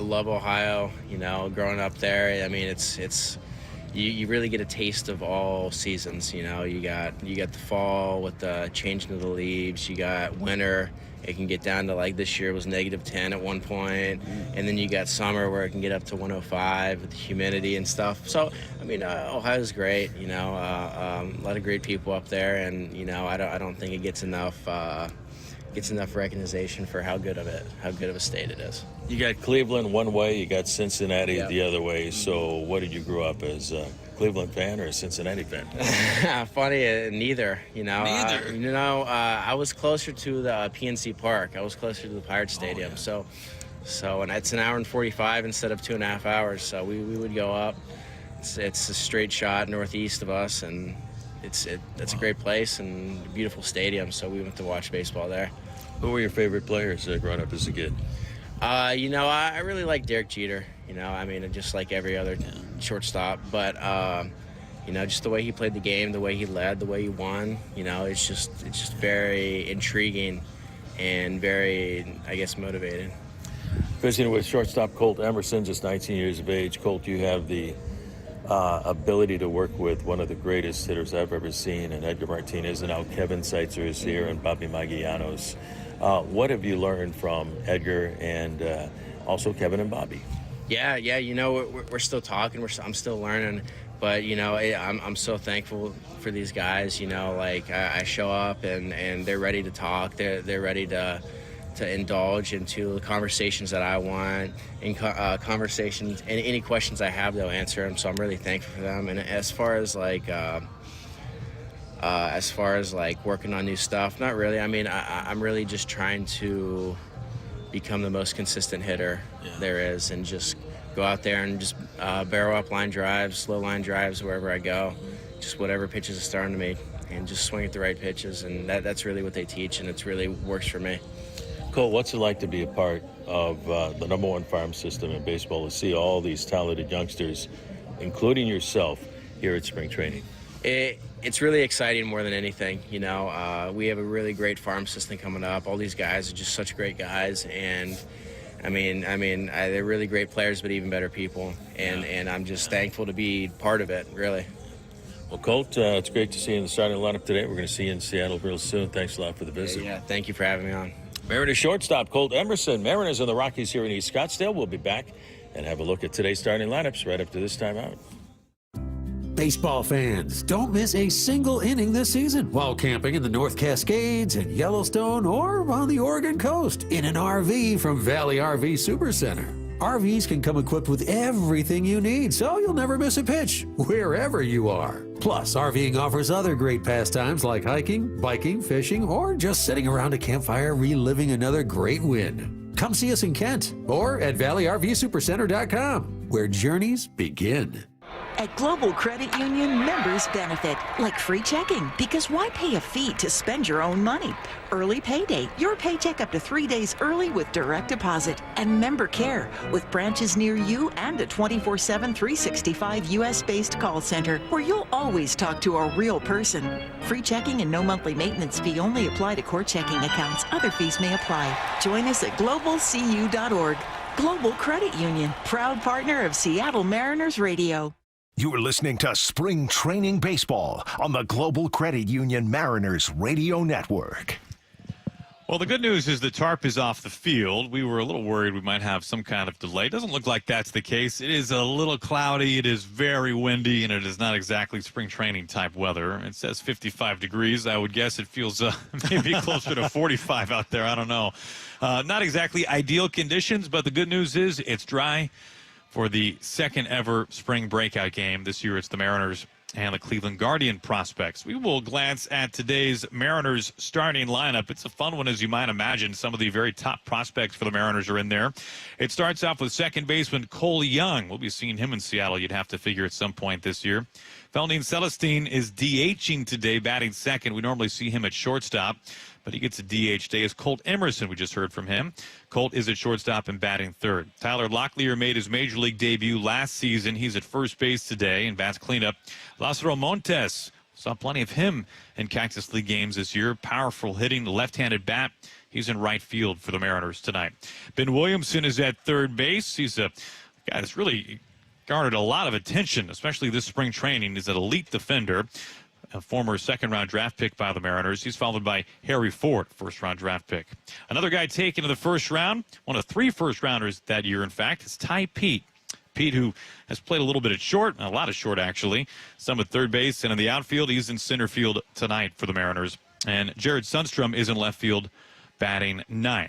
love Ohio. You know, growing up there, I mean, it's you really get a taste of all seasons. You know, you got the fall with the changing of the leaves. You got winter. It can get down to, like, this year was -10 at one point. And then you got summer where it can get up to 105 with the humidity and stuff. So, I mean, Ohio's great, you know, a lot of great people up there. And, you know, I don't think it gets enough recognition for how good of a state it is. You got Cleveland one way, you got Cincinnati the other way. So what did you grow up as, a Cleveland fan or a Cincinnati fan? Funny, neither. You know, Neither. I was closer to the PNC Park. I was closer to the Pirates Stadium. So and it's an hour and 45 instead of 2.5 hours. So we would go up. It's a straight shot northeast of us, and it's a great place and a beautiful stadium. So we went to watch baseball there. Who were your favorite players growing up as a kid? You know, I really like Derek Jeter. You know, I mean, just like every other shortstop. But, you know, just the way he played the game, the way he led, the way he won, you know, it's just very intriguing and very, I guess, motivating. Visiting with shortstop Colt Emerson, just 19 years of age. Colt, you have the ability to work with one of the greatest hitters I've ever seen, and Edgar Martinez, and now Kevin Seitzer is here, and Bobby Magianos. What have you learned from Edgar and also Kevin and Bobby? Yeah, you know, we're still talking. I'm still learning, but you know, I'm so thankful for these guys. You know, like I show up and they're ready to talk. They're ready to indulge into the conversations that I want, in conversations, and any questions I have, they'll answer them. So I'm really thankful for them. And as far as working on new stuff, not really. I mean, I'm really just trying to become the most consistent hitter there is, and just go out there and just barrel up line drives, slow line drives wherever I go, just whatever pitches are thrown to me, and just swing at the right pitches. And that's really what they teach, and it's really works for me. Cole, what's it like to be a part of the #1 farm system in baseball, to see all these talented youngsters, including yourself, here at spring training? It's really exciting more than anything. You know, we have a really great farm system coming up. All these guys are just such great guys, and I mean, they're really great players, but even better people. And I'm just thankful to be part of it, really. Well, Colt, it's great to see you in the starting lineup today. We're going to see you in Seattle real soon. Thanks a lot for the visit. Yeah, thank you for having me on. Mariners shortstop Colt Emerson. Mariners and the Rockies here in East Scottsdale. We'll be back and have a look at today's starting lineups right up to this time out. Baseball fans, don't miss a single inning this season while camping in the North Cascades and Yellowstone or on the Oregon coast in an RV from Valley RV Supercenter. RVs can come equipped with everything you need, so you'll never miss a pitch, wherever you are. Plus, RVing offers other great pastimes like hiking, biking, fishing, or just sitting around a campfire reliving another great win. Come see us in Kent or at ValleyRVSupercenter.com, where journeys begin. At Global Credit Union, members benefit, like free checking, because why pay a fee to spend your own money? Early payday, your paycheck up to 3 days early with direct deposit. And member care, with branches near you and a 24/7, 365 U.S.-based call center, where you'll always talk to a real person. Free checking and no monthly maintenance fee only apply to core checking accounts. Other fees may apply. Join us at globalcu.org. Global Credit Union, proud partner of Seattle Mariners Radio. You're listening to Spring Training Baseball on the Global Credit Union Mariners Radio Network. Well, the good news is the tarp is off the field. We were a little worried we might have some kind of delay. Doesn't look like that's the case. It is a little cloudy. It is very windy, and it is not exactly spring training type weather. It says 55 degrees. I would guess it feels maybe closer to 45 out there. I don't know. Not exactly ideal conditions, but the good news is it's dry for the second ever spring breakout game. This year it's the Mariners and the Cleveland Guardian prospects. We will glance at today's Mariners starting lineup. It's a fun one, as you might imagine. Some of the very top prospects for the Mariners are in there. It starts off with second baseman Cole Young. We'll be seeing him in Seattle, you'd have to figure, at some point this year. Feldine Celestine is DHing today, batting second. We normally see him at shortstop, but he gets a DH today. As Colt Emerson, we just heard from him. Colt is at shortstop and batting third. Tyler Locklear made his major league debut last season. He's at first base today and bats cleanup. Lázaro Montes, saw plenty of him in Cactus League games this year. Powerful hitting, left-handed bat. He's in right field for the Mariners tonight. Ben Williamson is at third base. He's a guy that's really garnered a lot of attention, especially this spring training. He's an elite defender, a former second-round draft pick by the Mariners. He's followed by Harry Ford, first-round draft pick. Another guy taken in the first round, one of 3 first-rounders that year, in fact, is Ty Pete. Pete, who has played a little bit at short, a lot of short, actually. Some at third base, and in the outfield, he's in center field tonight for the Mariners. And Jared Sundstrom is in left field, batting ninth.